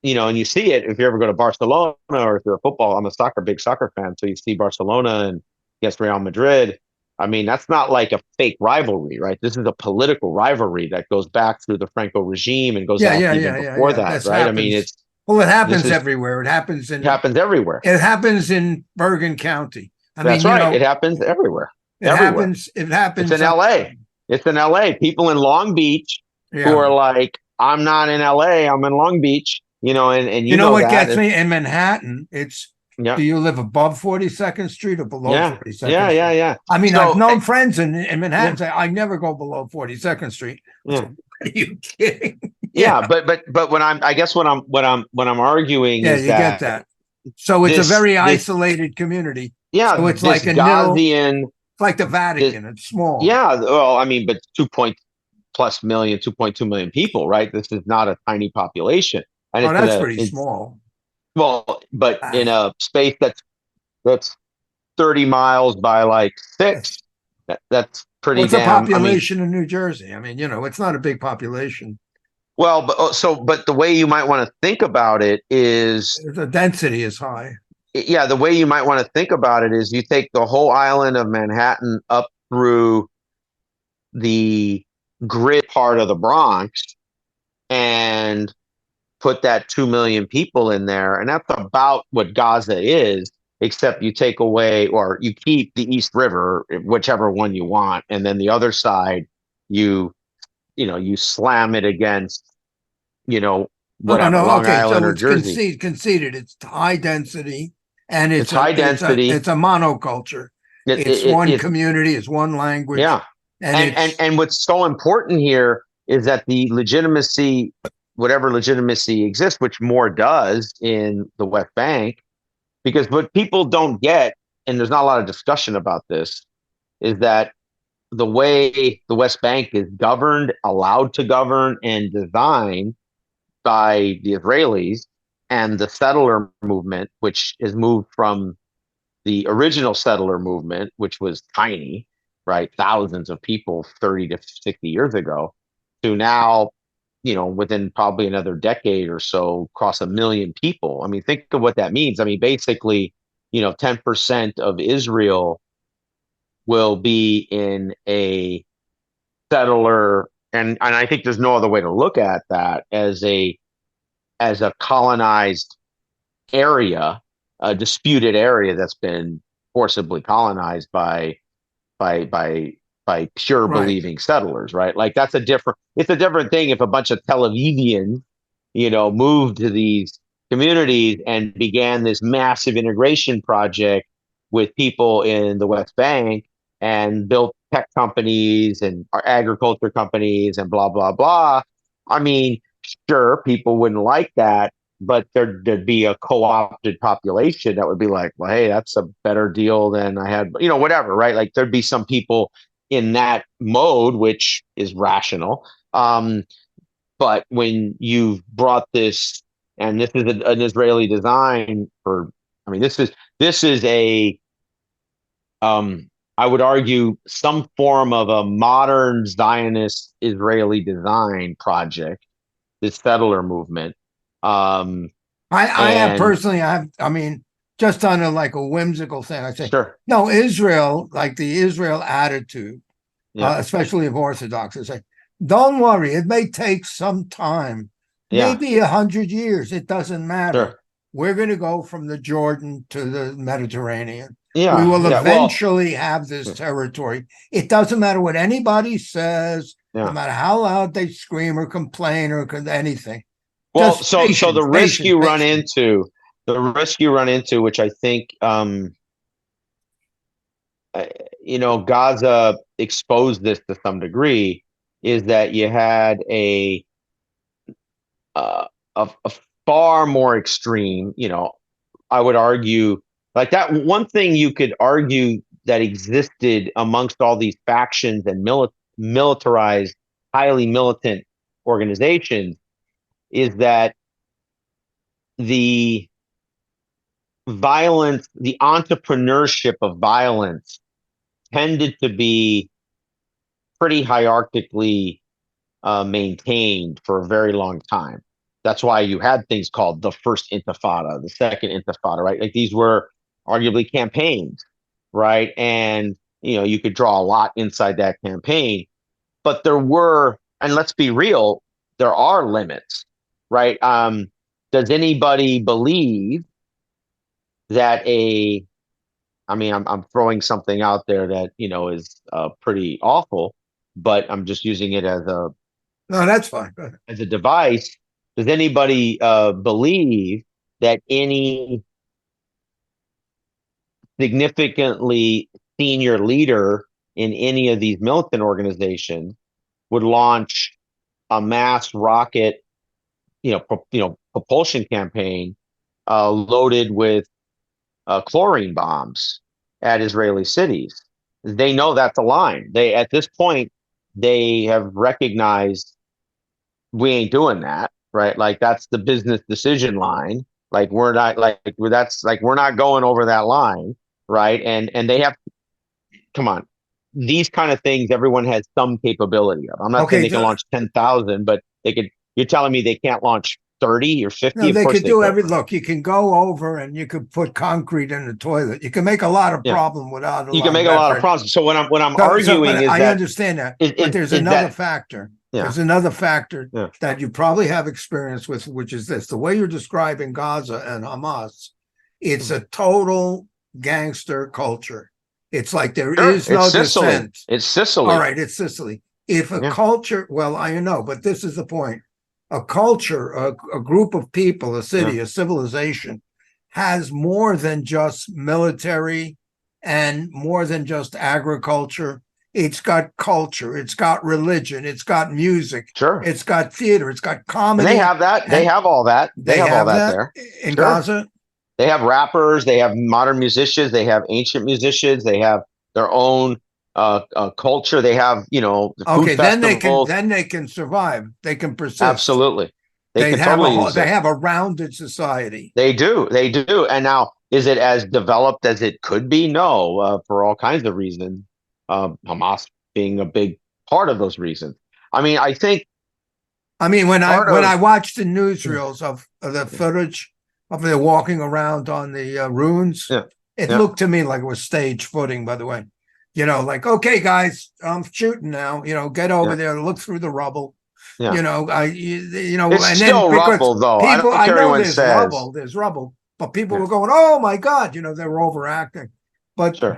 S1: and you see it if you ever go to Barcelona, or if you're a football. I'm a big soccer fan, so you see Barcelona and against Real Madrid. I mean, that's not like a fake rivalry, right? This is a political rivalry that goes back through the Franco regime and goes
S2: Yeah,
S1: back
S2: yeah,
S1: even
S2: yeah, yeah,
S1: before
S2: yeah.
S1: that,
S2: This
S1: right? I mean,
S2: happens. Well, it
S1: this
S2: happens
S1: is
S2: everywhere.
S1: it happens everywhere.
S2: It happens in Bergen County. I
S1: That's
S2: mean,
S1: right. It happens everywhere.
S2: it
S1: Everywhere.
S2: happens. It
S1: It's
S2: happens.
S1: in LA. It's in LA. People in Long Beach who are
S2: Yeah.
S1: like, I'm not in LA, I'm in Long Beach, and
S2: You know what
S1: that.
S2: gets me in Manhattan?
S1: Yeah.
S2: Do you live above 42nd Street or below
S1: Yeah.
S2: 42nd
S1: Yeah.
S2: Street?
S1: Yeah.
S2: I mean, I've
S1: So,
S2: known friends in Manhattan
S1: yeah.
S2: say, I never go below 42nd Street.
S1: Yeah.
S2: Are you kidding?
S1: Yeah. But I guess what I'm arguing
S2: Yeah,
S1: is
S2: you get
S1: that
S2: that. So it's a very
S1: this,
S2: isolated community.
S1: yeah,
S2: So it's
S1: this
S2: like a little,
S1: Gaussian,
S2: it's like the
S1: this,
S2: Vatican. It's small.
S1: yeah, well, I mean, but 2.2 million people, right? This is not a tiny population. And
S2: Oh, that's pretty small.
S1: well, but in
S2: Ah,
S1: a space that's 30 miles by like 6, that's pretty
S2: what's the
S1: damn. I mean,
S2: population in New Jersey? I mean, it's not a big population.
S1: well, but the way you might want to think about it is,
S2: The density is high.
S1: yeah, the way you might want to think about it is you take the whole island of Manhattan up through the grid part of the Bronx and put that 2 million people in there. And that's about what Gaza is, except you take away, or you keep the East River, whichever one you want. And then the other side, you slam it against,
S2: No,
S1: whatever,
S2: no.
S1: Long
S2: Okay,
S1: Island
S2: so
S1: or
S2: it's
S1: Jersey.
S2: conceded. It's high density, and
S1: It's high density.
S2: it's a monoculture. It's one community. It's one language,
S1: Yeah.
S2: and it's
S1: And what's so important here is that the legitimacy, whatever legitimacy exists, which more does in the West Bank, because what people don't get, and there's not a lot of discussion about this, is that the way the West Bank is governed, allowed to govern, and designed by the Israelis and the settler movement, which has moved from the original settler movement, which was tiny, right? Thousands of people 30 to 60 years ago, to now, within probably another decade or so, cross 1 million people. I mean, think of what that means. I mean, basically, 10% of Israel will be in a settler, and I think there's no other way to look at that as a colonized area, a disputed area that's been forcibly colonized by pure
S2: right.
S1: believing settlers, right? Like it's a different thing if a bunch of Tel Avivians, moved to these communities and began this massive integration project with people in the West Bank and built tech companies and agriculture companies and blah blah blah. I mean, sure, people wouldn't like that, but there'd be a co-opted population that would be like, well, hey, that's a better deal than I had, whatever, right? Like there'd be some people in that mode, which is rational. But when you've brought this, and this is an Israeli design for, I mean, this is a, I would argue, some form of a modern Zionist Israeli design project, this settler movement.
S2: I have
S1: And
S2: personally, I mean, just on a whimsical thing, I say,
S1: sure,
S2: no, Israel, like the Israel attitude,
S1: yeah,
S2: especially of Orthodox, is like, don't worry, it may take some time,
S1: yeah,
S2: maybe 100 years, it doesn't matter.
S1: sure,
S2: We're going to go from the Jordan to the Mediterranean. We
S1: yeah,
S2: will
S1: yeah. Well,
S2: eventually have this territory. It doesn't matter what anybody says, no
S1: yeah.
S2: matter how loud they scream or complain or anything.
S1: Well,
S2: Just
S1: so
S2: patience, patience, patience.
S1: the risk you run into, which I think, Gaza exposed this to some degree, is that you had uh, a far more extreme, I would argue, like that one thing you could argue that existed amongst all these factions and militarized, highly militant organizations is that the violence, the entrepreneurship of violence tended to be pretty hierarchically maintained for a very long time. That's why you had things called the first intifada, the second intifada, right? Like these were arguably campaigns, right? And you could draw a lot inside that campaign, but there were, and let's be real, there are limits, right? Does anybody believe that I mean, I'm throwing something out there that is pretty awful, but I'm just using it
S2: No, that's fine. Go ahead.
S1: as a device. Does anybody believe that any significantly senior leader in any of these militant organizations would launch a mass rocket, propulsion campaign loaded with chlorine bombs at Israeli cities? They know that's a line. At this point, they have recognized we ain't doing that, right? Like that's the business decision line. Like we're not we're not going over that line, right? And they have, come on, these kind of things everyone has some capability of. I'm not saying
S2: Okay,
S1: they can launch 10,000, but they could. You're telling me they can't launch 30 or 50?
S2: no,
S1: Of
S2: they
S1: course
S2: could
S1: they
S2: do
S1: could.
S2: look, you can go over and you could put concrete in the toilet. You can make a lot of
S1: Yeah,
S2: problem without a
S1: you can
S2: lot
S1: make
S2: of
S1: a lot of
S2: effort.
S1: problems. So what I'm
S2: But
S1: arguing is
S2: I
S1: that
S2: understand that.
S1: is,
S2: But
S1: is,
S2: there's
S1: is
S2: another
S1: that
S2: factor.
S1: yeah,
S2: There's another factor
S1: yeah,
S2: that you probably have experience with, which is this: the way you're describing Gaza and Hamas, it's a total gangster culture. It's like there
S1: sure,
S2: is
S1: it's
S2: no
S1: Sicily.
S2: dissent.
S1: It's
S2: All
S1: Sicily.
S2: right, it's Sicily. If a
S1: Yeah,
S2: culture, well, I know, but this is the point. A culture, a group of people, a
S1: yeah,
S2: city, a civilization has more than just military and more than just agriculture. It's got culture, it's got religion, it's got music,
S1: sure.
S2: it's got theater, it's got
S1: And they
S2: comedy,
S1: have that. They
S2: and
S1: have all that. They
S2: they
S1: have all
S2: have
S1: that
S2: that
S1: there.
S2: in
S1: Sure.
S2: Gaza.
S1: They have rappers. They have modern musicians. They have ancient musicians. They have their own culture. They have, the food
S2: Okay,
S1: festivals.
S2: then they can survive. They can persist.
S1: Absolutely. They can totally use
S2: They
S1: it.
S2: have a rounded society.
S1: They do. They do. And now, is it as developed as it could be? No, for all kinds of reasons. Hamas being a big part of those reasons. I mean, I think
S2: I mean,
S1: part
S2: when
S1: of,
S2: I watched the newsreels of the footage of the walking around on the ruins,
S1: yeah,
S2: it
S1: yeah,
S2: looked to me like it was stage footing. By the way, like, okay, guys, I'm shooting now. Get over
S1: yeah,
S2: there, look through the rubble.
S1: yeah. It's
S2: And then
S1: still
S2: because
S1: rubble, though. I
S2: people,
S1: don't
S2: I
S1: care
S2: know
S1: anyone says.
S2: there's rubble, but people
S1: Yeah,
S2: were going, "Oh my God," they were overacting. But
S1: sure.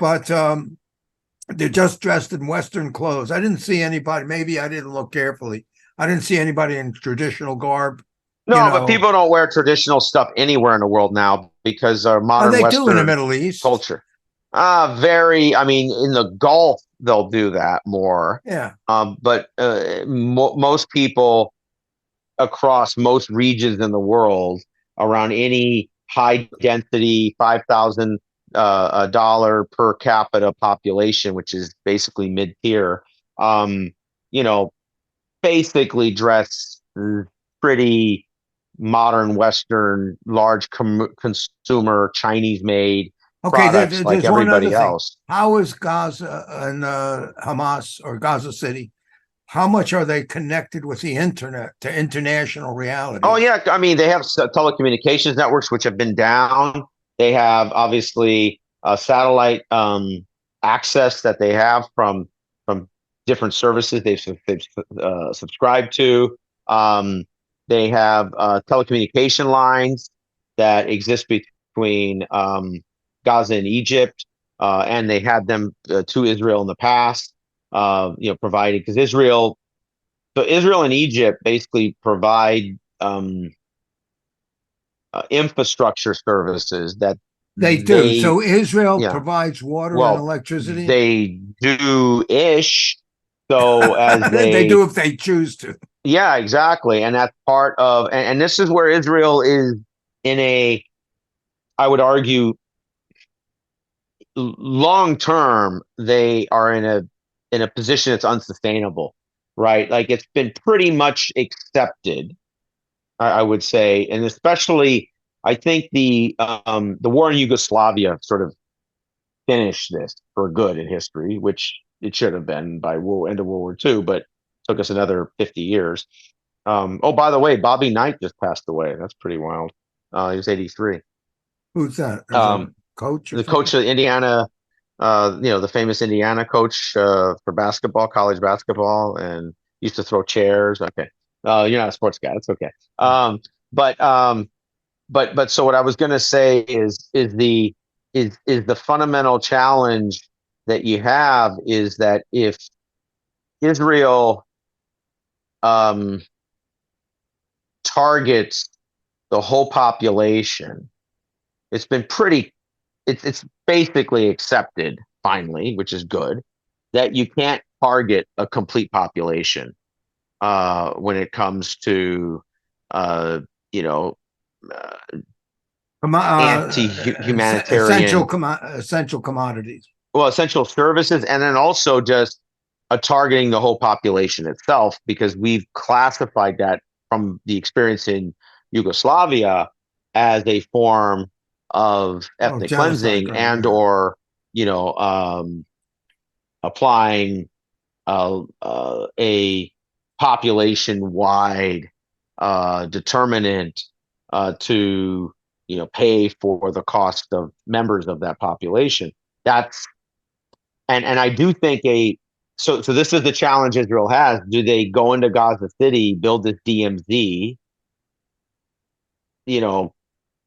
S2: they're just dressed in Western clothes. I didn't see anybody. Maybe I didn't look carefully. I didn't see anybody in traditional garb.
S1: No, but people don't wear traditional stuff anywhere in the world now because of modern
S2: They do in the
S1: Western
S2: Middle East.
S1: culture. I mean, in the Gulf, they'll do that more.
S2: Yeah.
S1: But most people across most regions in the world around any high density $5,000 per capita population, which is basically mid tier. You know, basically dress pretty modern Western, large consumer Chinese made
S2: Okay,
S1: products like
S2: there's one other
S1: everybody
S2: thing.
S1: else.
S2: How is Gaza and Hamas or Gaza City? How much are they connected with the internet to international reality?
S1: Oh yeah, I mean they have telecommunications networks which have been down. They have obviously satellite access that they have from different services they've subscribed to. They have telecommunication lines that exist between Gaza and Egypt, and they had them to Israel in the past. Provided because Israel and Egypt basically provide infrastructure services that
S2: They do. So Israel provides water and electricity.
S1: They do ish. So as
S2: they do if they choose to.
S1: Yeah, exactly. And that's part of, and this is where Israel is in a, I would argue, long term, they are in a position that's unsustainable, right? Like it's been pretty much accepted, I would say, and especially I think the war in Yugoslavia sort of finished this for good in history, which it should have been by end of World War II, but took us another 50 years. Oh, by the way, Bobby Knight just passed away. That's pretty wild. He was 83.
S2: Who's that? Coach?
S1: The coach of Indiana, the famous Indiana coach for basketball, college basketball, and used to throw chairs. Okay. You're not a sports guy. That's okay. But so what I was going to say is the fundamental challenge that you have is that if Israel targets the whole population, it's basically accepted finally, which is good, that you can't target a complete population when it comes to anti-humanitarian
S2: essential commodities.
S1: Well, essential services, and then also just targeting the whole population itself, because we've classified that from the experience in Yugoslavia as a form of ethnic cleansing and or applying a population-wide determinant to pay for the cost of members of that population. That's and I do think so this is the challenge Israel has. Do they go into Gaza City, build this DMZ,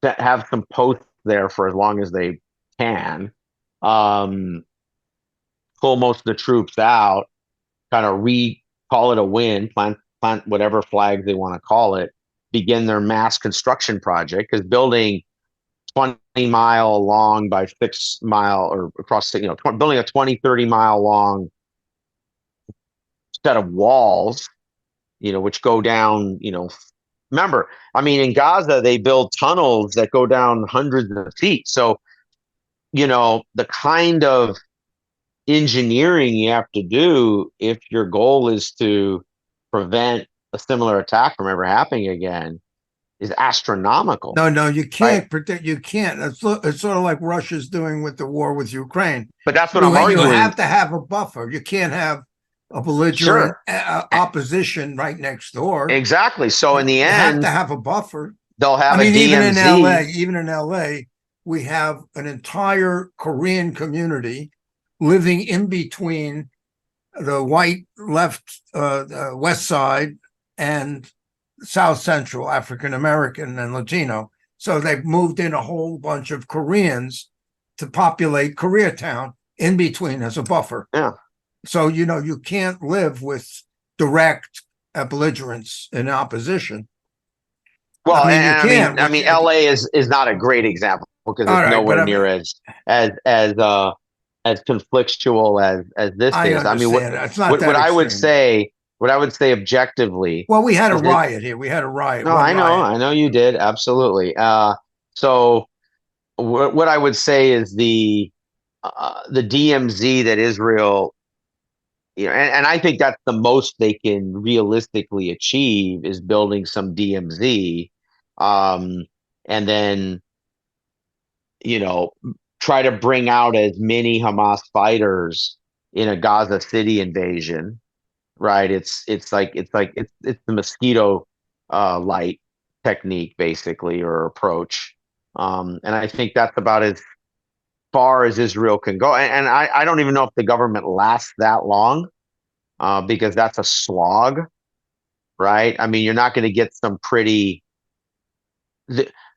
S1: have some posts there for as long as they can, pull most of the troops out, kind of call it a win, plant whatever flags they want to call it, begin their mass construction project, because building 20-mile long by 6-mile or across, building a 20-30-mile long set of walls, which go down, remember, I mean, in Gaza, they build tunnels that go down hundreds of feet. So, the kind of engineering you have to do if your goal is to prevent a similar attack from ever happening again is astronomical.
S2: No, you can't predict. You can't. It's sort of like Russia's doing with the war with Ukraine.
S1: But that's what I'm arguing.
S2: You have to have a buffer. You can't have a belligerent opposition right next door.
S1: Exactly. So in the end,
S2: you have to have a buffer.
S1: They'll have a DMZ.
S2: Even in LA, we have an entire Korean community living in between the white left west side and South Central, African American and Latino. So they've moved in a whole bunch of Koreans to populate Koreatown in between as a buffer.
S1: Yeah.
S2: So, you can't live with direct belligerents in opposition.
S1: Well, I mean, LA is not a great example because it's nowhere near as conflictual as this is.
S2: I mean, what I would say
S1: what I would say objectively.
S2: Well, we had a
S1: is that-
S2: riot here. We had a riot.
S1: No,
S2: one
S1: I know,
S2: riot.
S1: I know you did. Absolutely. So what I would say is the DMZ that Israel, and I think that's the most they can realistically achieve is building some DMZ, and then try to bring out as many Hamas fighters in a Gaza City invasion, right? It's the mosquito light technique basically, or approach, and I think that's about as far as Israel can go. And I don't even know if the government lasts that long, because that's a slog, right? I mean, you're not going to get some pretty.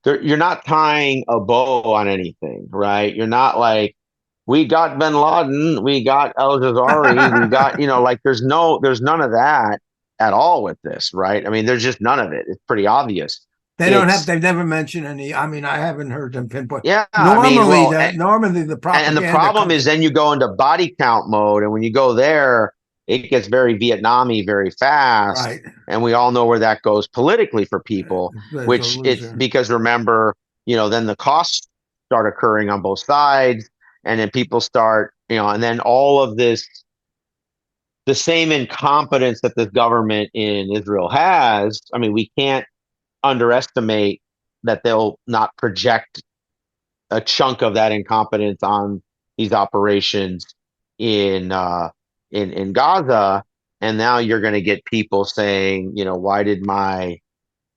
S1: You're not tying a bow on anything, right? You're not like, we got Bin Laden, we got Al Jazari, we got, like there's none of that at all with this, right? I mean, there's just none of it. It's pretty obvious.
S2: They've never mentioned any. I mean, I haven't heard them pinpoint.
S1: Yeah,
S2: Normally,
S1: normally
S2: the propaganda.
S1: and the problem is then you go into body count mode, and when you go there, it gets very Vietnamese very fast.
S2: Right.
S1: And we all know where that goes politically for people, which it's because remember, then the costs start occurring on both sides, and then people start, and then all of this, the same incompetence that this government in Israel has. I mean, we can't underestimate that they'll not project a chunk of that incompetence on these operations in Gaza, and now you're going to get people saying, why did my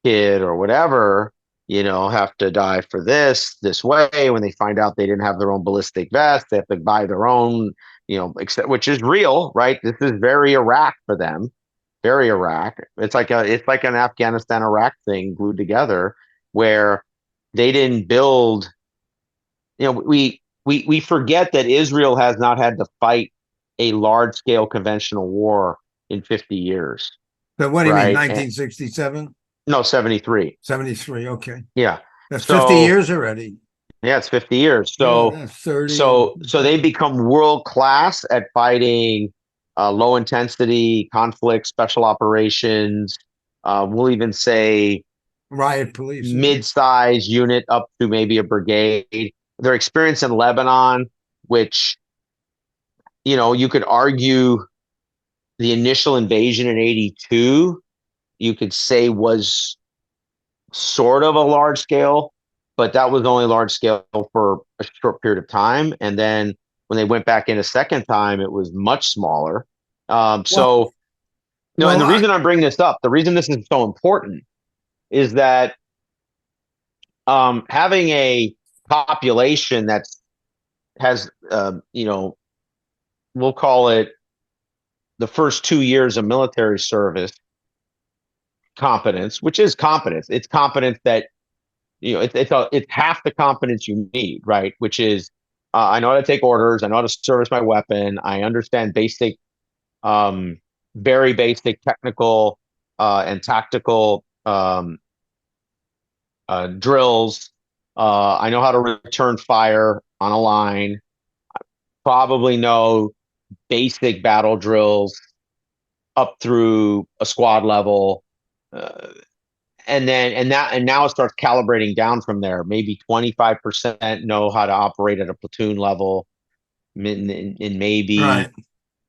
S1: kid or whatever, have to die for this way, when they find out they didn't have their own ballistic vest, they have to buy their own, which is real, right? This is very Iraq for them, very Iraq. It's like an Afghanistan Iraq thing glued together, where they didn't build. We forget that Israel has not had to fight a large scale conventional war in 50 years.
S2: But what do you mean,
S1: right?
S2: 1967?
S1: No, 73.
S2: 73. Okay.
S1: Yeah.
S2: That's 50 years already.
S1: Yeah, it's 50 years. So
S2: Yeah, that's 30.
S1: so they become world class at fighting low intensity conflict, special operations. We'll even say
S2: riot police,
S1: mid-sized unit up to maybe a brigade. Their experience in Lebanon, which, you could argue the initial invasion in 82, you could say was sort of a large scale, but that was only large scale for a short period of time. And then when they went back in a second time, it was much smaller. And the reason I'm bringing this up, the reason this is so important is that having a population that has, we'll call it the first 2 years of military service competence, which is competence. It's competence that, it's half the competence you need, right? Which is, I know how to take orders. I know how to service my weapon. I understand basic, very basic technical and tactical drills. I know how to return fire on a line. I probably know basic battle drills up through a squad level. And now it starts calibrating down from there. Maybe 25% know how to operate at a platoon level, and maybe
S2: right.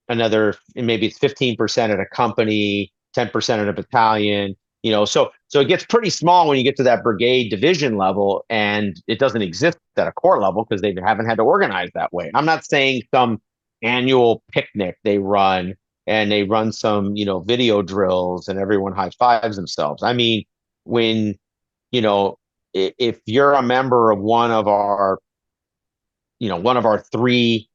S1: maybe it's 15% at a company, 10% at a battalion. So it gets pretty small when you get to that brigade division level, and it doesn't exist at a corps level because they haven't had to organize that way. I'm not saying some annual picnic they run and they run some, video drills and everyone high fives themselves. I mean, when, if you're a member of one of our three,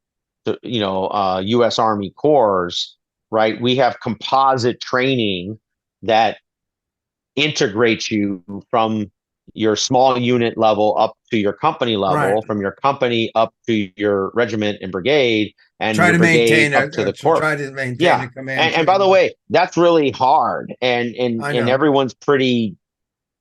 S1: U.S. Army corps, right? We have composite training that integrates you from your small unit level up to your company level,
S2: right.
S1: from your company up to your regiment and brigade, and
S2: try
S1: your
S2: to
S1: brigade
S2: maintain
S1: up to the corps.
S2: Try to maintain
S1: yeah.
S2: a command.
S1: And by the way, that's really hard, and everyone's pretty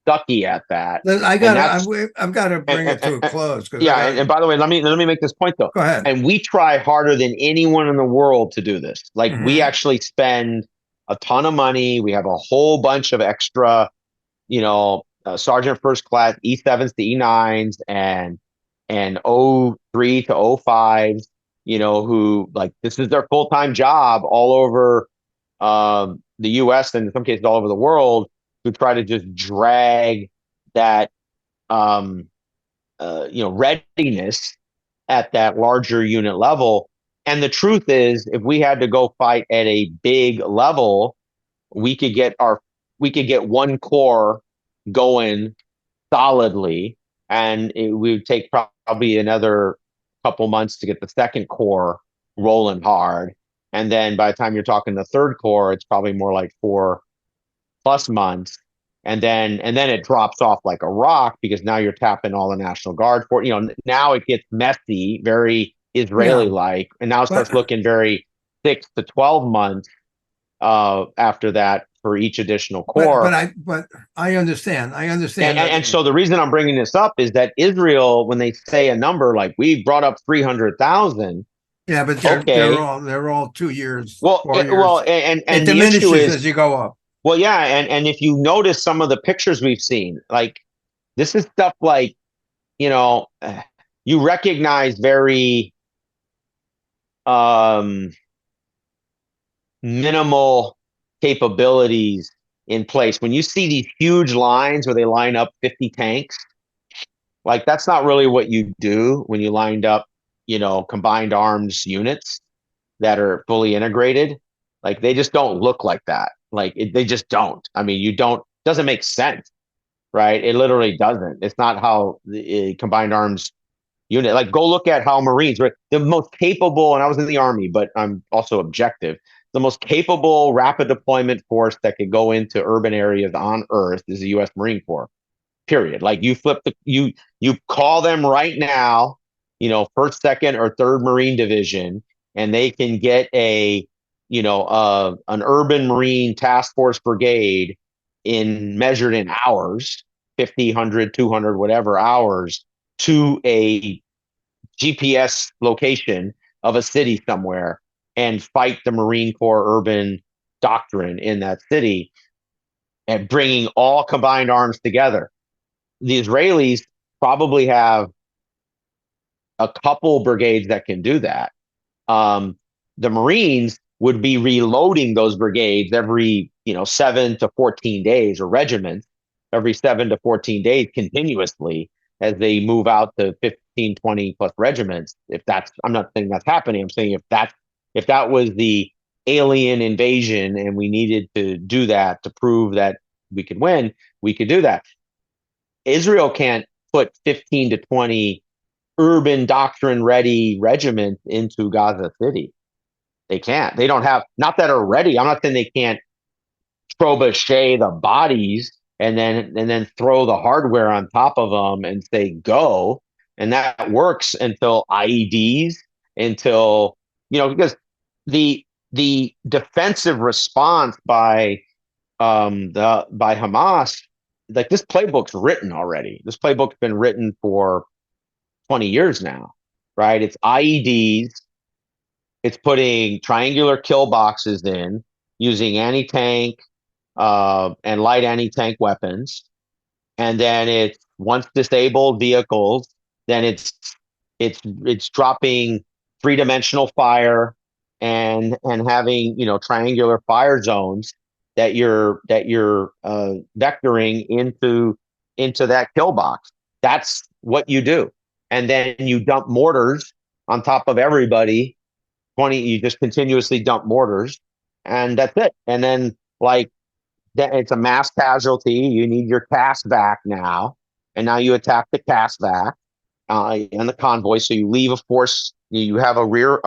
S1: sucky at that.
S2: I've got to bring it to a close.
S1: And by the way, let me make this point though.
S2: Go ahead.
S1: And we try harder than anyone in the world to do this. Like we actually spend a ton of money. We have a whole bunch of extra, Sergeant First Class E7s to E9s and O3 to O5s, who like this is their full-time job all over the US and in some cases all over the world, who try to just drag that readiness at that larger unit level. And the truth is, if we had to go fight at a big level, we could get one corps going solidly, and it would take probably another couple months to get the second corps rolling hard. And then by the time you're talking the third corps, it's probably more like 4+ months. And then it drops off like a rock, because now you're tapping all the National Guard for, now it gets messy, very Israeli like, and now it starts looking very 6 to 12 months after that for each additional corps.
S2: But I understand.
S1: And so the reason I'm bringing this up is that Israel, when they say a number like we brought up 300,000,
S2: yeah, but they're all 2 years.
S1: Well,
S2: 4 years.
S1: and
S2: it
S1: the issue
S2: diminishes
S1: is
S2: as you go up.
S1: Well, yeah, and if you notice some of the pictures we've seen, like this is stuff like, you recognize very minimal capabilities in place. When you see these huge lines where they line up 50 tanks, like that's not really what you do when you lined up, combined arms units that are fully integrated. Like they just don't look like that. Like they just don't. I mean, doesn't make sense, right? It literally doesn't. It's not how the combined arms unit, like go look at how Marines, right? The most capable, and I was in the Army, but I'm also objective. The most capable rapid deployment force that could go into urban areas on Earth is the U.S. Marine Corps. Period. Like you you call them right now, first, second, or third Marine Division, and they can get an urban Marine task force brigade measured in hours, 50, 100, 200, whatever hours, to a GPS location of a city somewhere and fight the Marine Corps urban doctrine in that city, and bringing all combined arms together. The Israelis probably have a couple brigades that can do that. The Marines would be reloading those brigades every 7 to 14 days, or regiments every 7 to 14 days continuously, as they move out to 15, 20 plus regiments. I'm not saying that's happening. I'm saying if that was the alien invasion and we needed to do that to prove that we could win, we could do that. Israel can't put 15 to 20 urban doctrine ready regiments into Gaza City. They can't. They don't have, not that are ready. I'm not saying they can't trebuchet the bodies and then throw the hardware on top of them and say go. And that works until IEDs, because the defensive response by Hamas, like this playbook's written already. This playbook's been written for 20 years now, right? It's IEDs. It's putting triangular kill boxes in, using anti-tank and light anti-tank weapons. And then it's, once disabled vehicles, then it's dropping 3-dimensional fire and having, triangular fire zones that you're vectoring into that kill box. That's what you do. And then you dump mortars on top of everybody. You just continuously dump mortars, and that's it. And then it's a mass casualty. You need your CAS vac now, and now you attack the CAS vac and the convoy. So you leave a force. You have a rear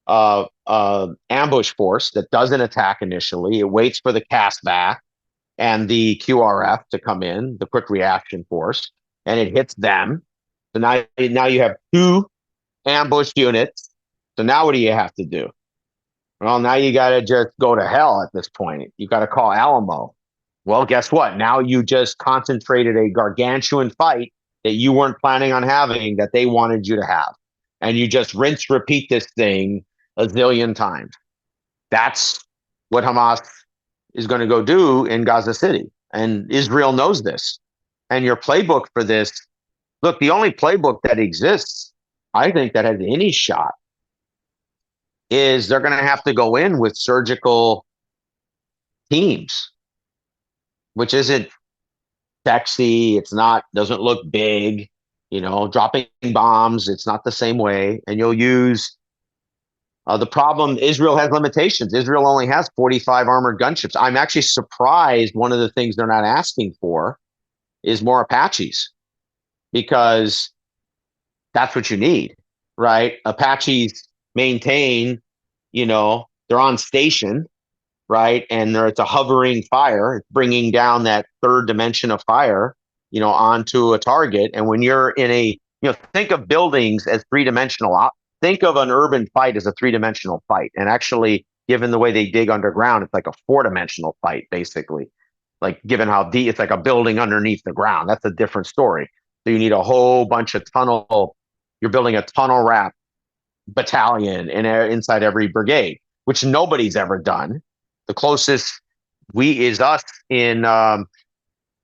S1: ambush force that doesn't attack initially. It waits for the CAS vac and the QRF to come in, the quick reaction force, and it hits them. So now you have 2 ambush units. So now what do you have to do? Well, now you got to just go to hell at this point. You got to call Alamo. Well, guess what? Now you just concentrated a gargantuan fight that you weren't planning on having, that they wanted you to have. And you just repeat this thing a zillion times. That's what Hamas is going to go do in Gaza City. And Israel knows this. And your playbook for this, look, the only playbook that exists, I think, that has any shot is they're going to have to go in with surgical teams, which isn't sexy. It's not, doesn't look big, dropping bombs. It's not the same way. And you'll use the problem. Israel has limitations. Israel only has 45 armored gunships. I'm actually surprised one of the things they're not asking for is more Apaches, because that's what you need, right? Apaches maintain, they're on station, right? And it's a hovering fire, bringing down that third dimension of fire, onto a target. And when you're in think of buildings as three-dimensional. Think of an urban fight as a three-dimensional fight. And actually, given the way they dig underground, it's like a four-dimensional fight, basically. Like, given how deep, it's like a building underneath the ground. That's a different story. So you need a whole bunch of you're building a tunnel wrap battalion inside every brigade, which nobody's ever done. The closest is us in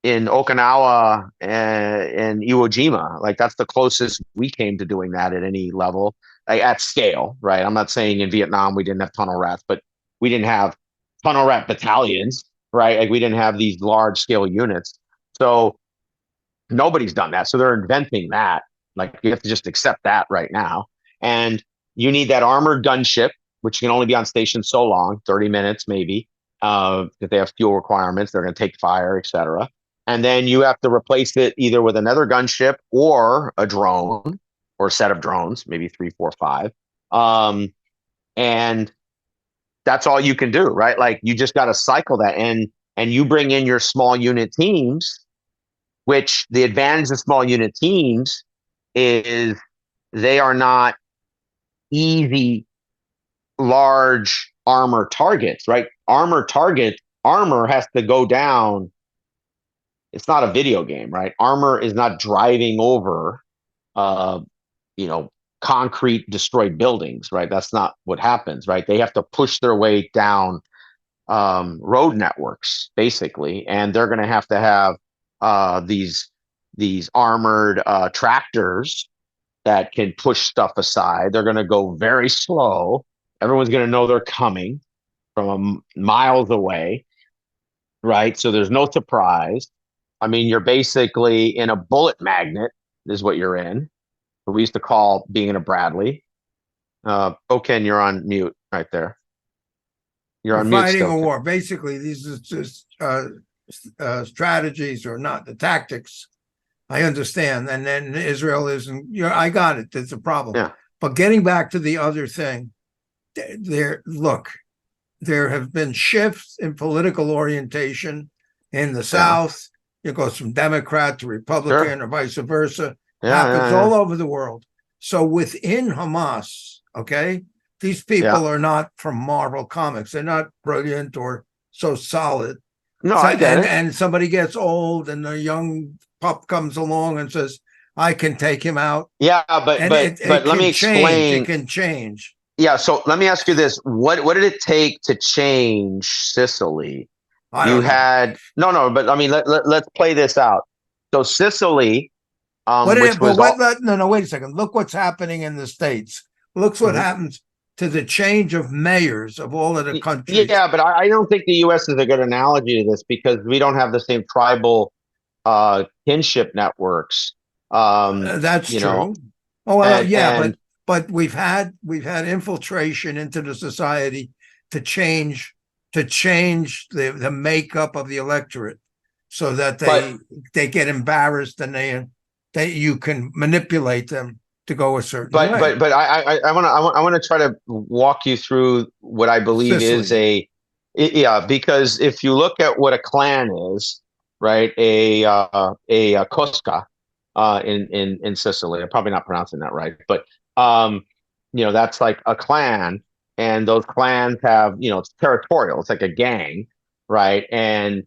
S1: Okinawa and Iwo Jima. Like, that's the closest we came to doing that at any level, like, at scale, right? I'm not saying in Vietnam we didn't have tunnel rats, but we didn't have tunnel rat battalions, right? Like, we didn't have these large scale units. So nobody's done that. So they're inventing that. Like, you have to just accept that right now. And you need that armored gunship, which can only be on station so long, 30 minutes maybe, if they have fuel requirements, they're going to take fire, etc. And then you have to replace it either with another gunship or a drone or a set of drones, maybe 3, 4, 5. And that's all you can do, right? Like, you just got to cycle that. And you bring in your small unit teams, which the advantage of small unit teams is they are not easy, large armor targets, right? Armor has to go down. It's not a video game, right? Armor is not driving over, concrete destroyed buildings, right? That's not what happens, right? They have to push their way down road networks, basically, and they're going to have these armored tractors that can push stuff aside. They're going to go very slow. Everyone's going to know they're coming from miles away, right? So there's no surprise. I mean, you're basically in a bullet magnet is what you're in. What we used to call being in a Bradley. Ken, you're on mute right there. You're on mute
S2: Fighting
S1: still.
S2: a war. Basically, these are just strategies or not the tactics. I understand. And then Israel isn't, I got it. There's a problem.
S1: Yeah.
S2: But getting back to the other thing, there have been shifts in political orientation in the South. It goes from Democrat to Republican or vice versa. Happens all over the world. So within Hamas, okay, these people are not from Marvel Comics. They're not brilliant or so solid.
S1: No, I get it.
S2: And somebody gets old and a young pup comes along and says, I can take him out.
S1: Yeah, but let me explain.
S2: It can change.
S1: Yeah, so let me ask you this. What did it take to change Sicily? But I mean, let's play this out. So Sicily,
S2: wait a second. Look what's happening in the States. Look what happens to the change of mayors of all of the countries.
S1: Yeah, but I don't think the U.S. is a good analogy to this because we don't have the same tribal kinship networks.
S2: That's true. But we've had infiltration into the society to change the makeup of the electorate so that they get embarrassed and you can manipulate them to go a certain way.
S1: But I want to try to walk you through what I believe
S2: Sicily.
S1: Because if you look at what a clan is, right, a Cosca in Sicily, I'm probably not pronouncing that right, but that's like a clan, and those clans have, it's territorial, it's like a gang, right, and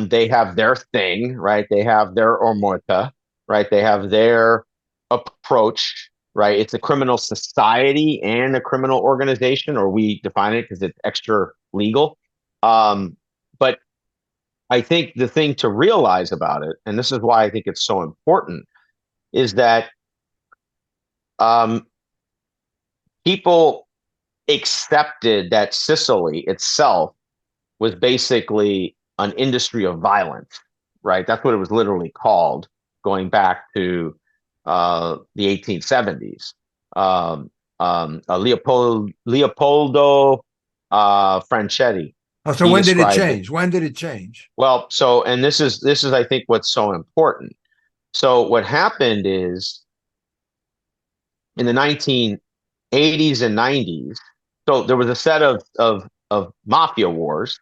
S1: they have their thing, right, they have their ormota, right, they have their approach, right, it's a criminal society and a criminal organization, or we define it because it's extra legal, But I think the thing to realize about it, and this is why I think it's so important, is that um, people accepted that Sicily itself was basically an industry of violence, right? That's what it was literally called, going back to the 1870s. Leopoldo Franchetti,
S2: Oh, so
S1: he
S2: when did it
S1: described it.
S2: change? When did it change?
S1: Well, so, and this is I think what's so important. So what happened is in the 1980s and 90s, so there was a set of mafia wars,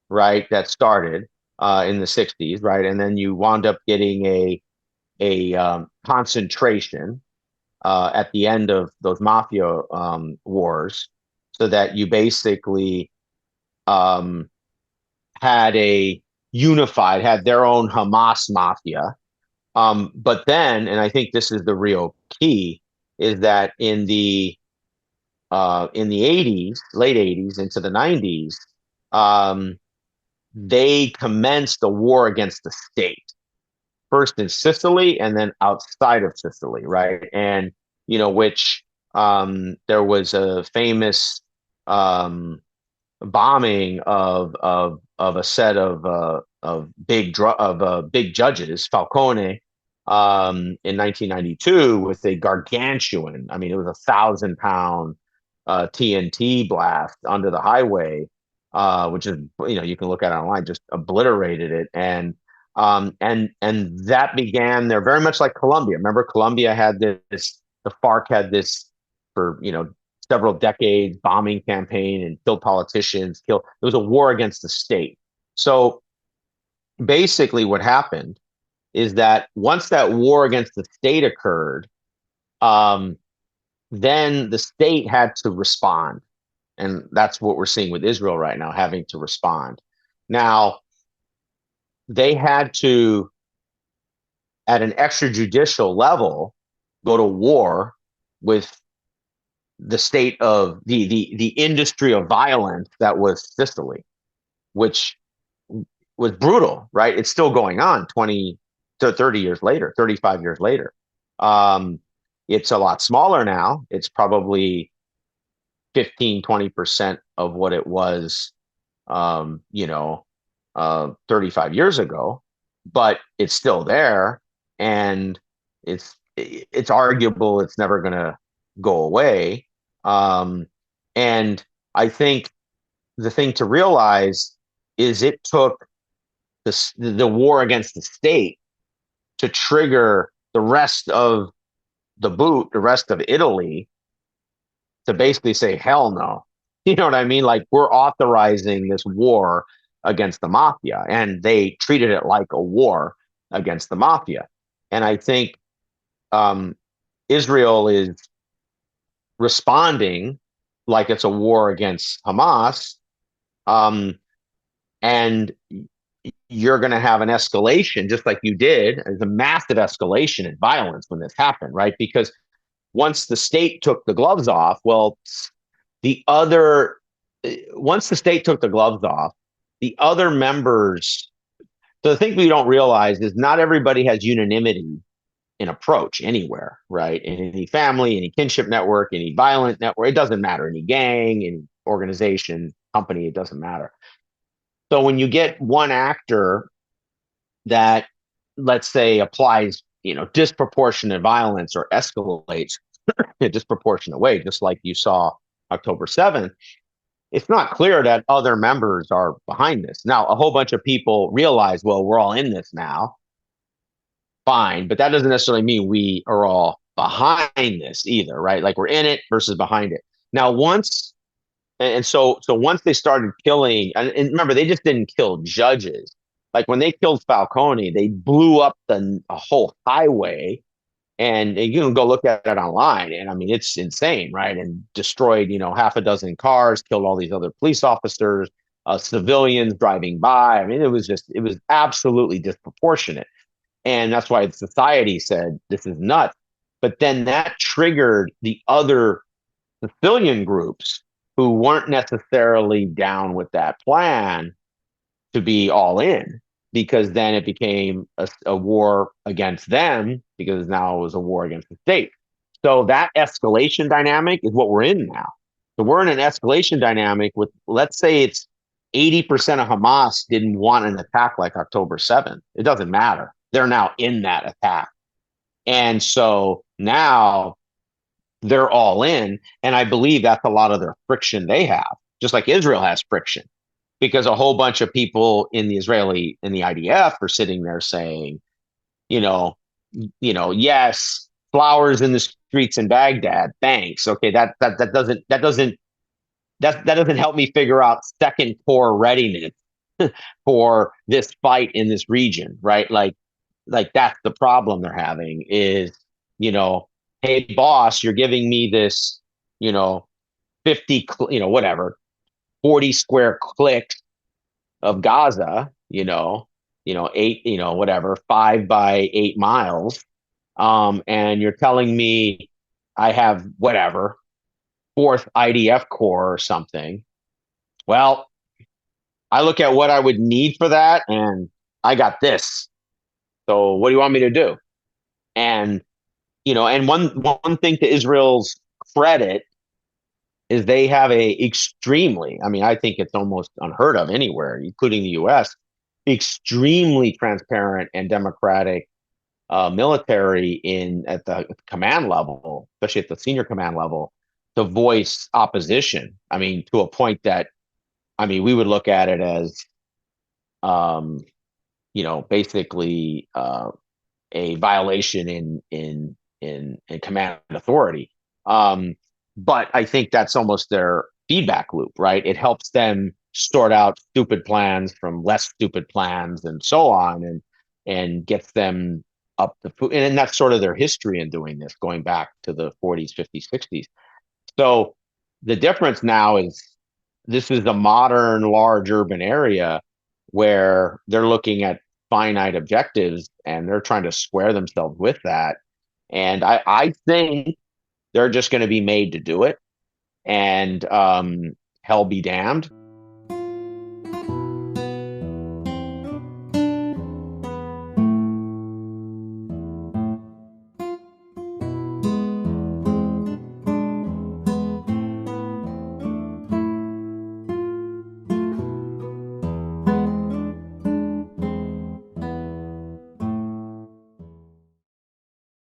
S1: right, that started in the 60s, right? And then you wound up getting a concentration at the end of those mafia wars, so that you basically um, had their own Hamas mafia. But then, and I think this is the real key, is that in the 80s, late 80s into the 90s, um, they commenced a war against the state, first in Sicily and then outside of Sicily, right? And which there was a famous um, bombing of a set of big judges, Falcone, in 1992 with a gargantuan. I mean, it was 1,000-pound TNT blast under the highway, which is you can look at it online, just obliterated it, and that began there, very much like Colombia. Remember, Colombia had this, the FARC had this for several decades bombing campaign and killed politicians. It was a war against the state. So basically, what happened is that once that war against the state occurred, then the state had to respond, and that's what we're seeing with Israel right now, having to respond. Now, they had to, at an extrajudicial level, go to war with the state of the industry of violence that was Sicily, which was brutal, right? It's still going on 20 to 30 years later, 35 years later. It's a lot smaller now. It's probably 15-20% of what it was, 35 years ago, but it's still there, and it's arguable it's never going to go away. And I think the thing to realize is it took the war against the state to trigger the rest of the rest of Italy, to basically say, hell no. You know what I mean? Like, we're authorizing this war against the mafia, and they treated it like a war against the mafia. And I think Israel is responding like it's a war against Hamas. And you're going to have an escalation, just like you did. There's a massive escalation in violence when this happened, right? Because once the state took the gloves off, the other, once the state took the gloves off, the other members. So the thing we don't realize is not everybody has unanimity in approach anywhere, right? In any family, any kinship network, any violent network, it doesn't matter. Any gang, any organization, company, it doesn't matter. So when you get one actor that, let's say, applies, disproportionate violence or escalates in a disproportionate way, just like you saw October 7th, it's not clear that other members are behind this. Now, a whole bunch of people realize, well, we're all in this now. Fine, but that doesn't necessarily mean we are all behind this either, right? Like, we're in it versus behind it. Now, so once they started killing, and remember, they just didn't kill judges. Like, when they killed Falcone, they blew up a whole highway, and you can go look at it online. And I mean, it's insane, right? And destroyed, half a dozen cars, killed all these other police officers, civilians driving by. I mean, it was absolutely disproportionate. And that's why society said, this is nuts. But then that triggered the other civilian groups who weren't necessarily down with that plan to be all in, because then it became a war against them, because now it was a war against the state. So that escalation dynamic is what we're in now. So we're in an escalation dynamic with, let's say it's 80% of Hamas didn't want an attack like October 7th. It doesn't matter. They're now in that attack. And so now they're all in. And I believe that's a lot of their friction they have, just like Israel has friction, because a whole bunch of people in the IDF are sitting there saying, you know, yes, flowers in the streets in Baghdad. Thanks. Okay, that doesn't help me figure out second corps readiness for this fight in this region, right? Like that's the problem they're having is, hey boss, you're giving me this, 50, whatever, 40 square clicks of Gaza, eight, whatever, 5 by 8 miles. And you're telling me I have whatever, fourth IDF corps or something. Well, I look at what I would need for that, and I got this. So what do you want me to do? And, and one thing to Israel's credit is they have I think it's almost unheard of anywhere, including the US, extremely transparent and democratic military at the command level, especially at the senior command level, to voice opposition. I mean, to a point that, we would look at it as, basically a violation in command authority. But I think that's almost their feedback loop, right? It helps them sort out stupid plans from less stupid plans and so on, and gets them up the food. And that's sort of their history in doing this, going back to the 40s, 50s, 60s. So the difference now is this is a modern, large urban area where they're looking at finite objectives and they're trying to square themselves with that. And I think they're just going to be made to do it. And hell be damned.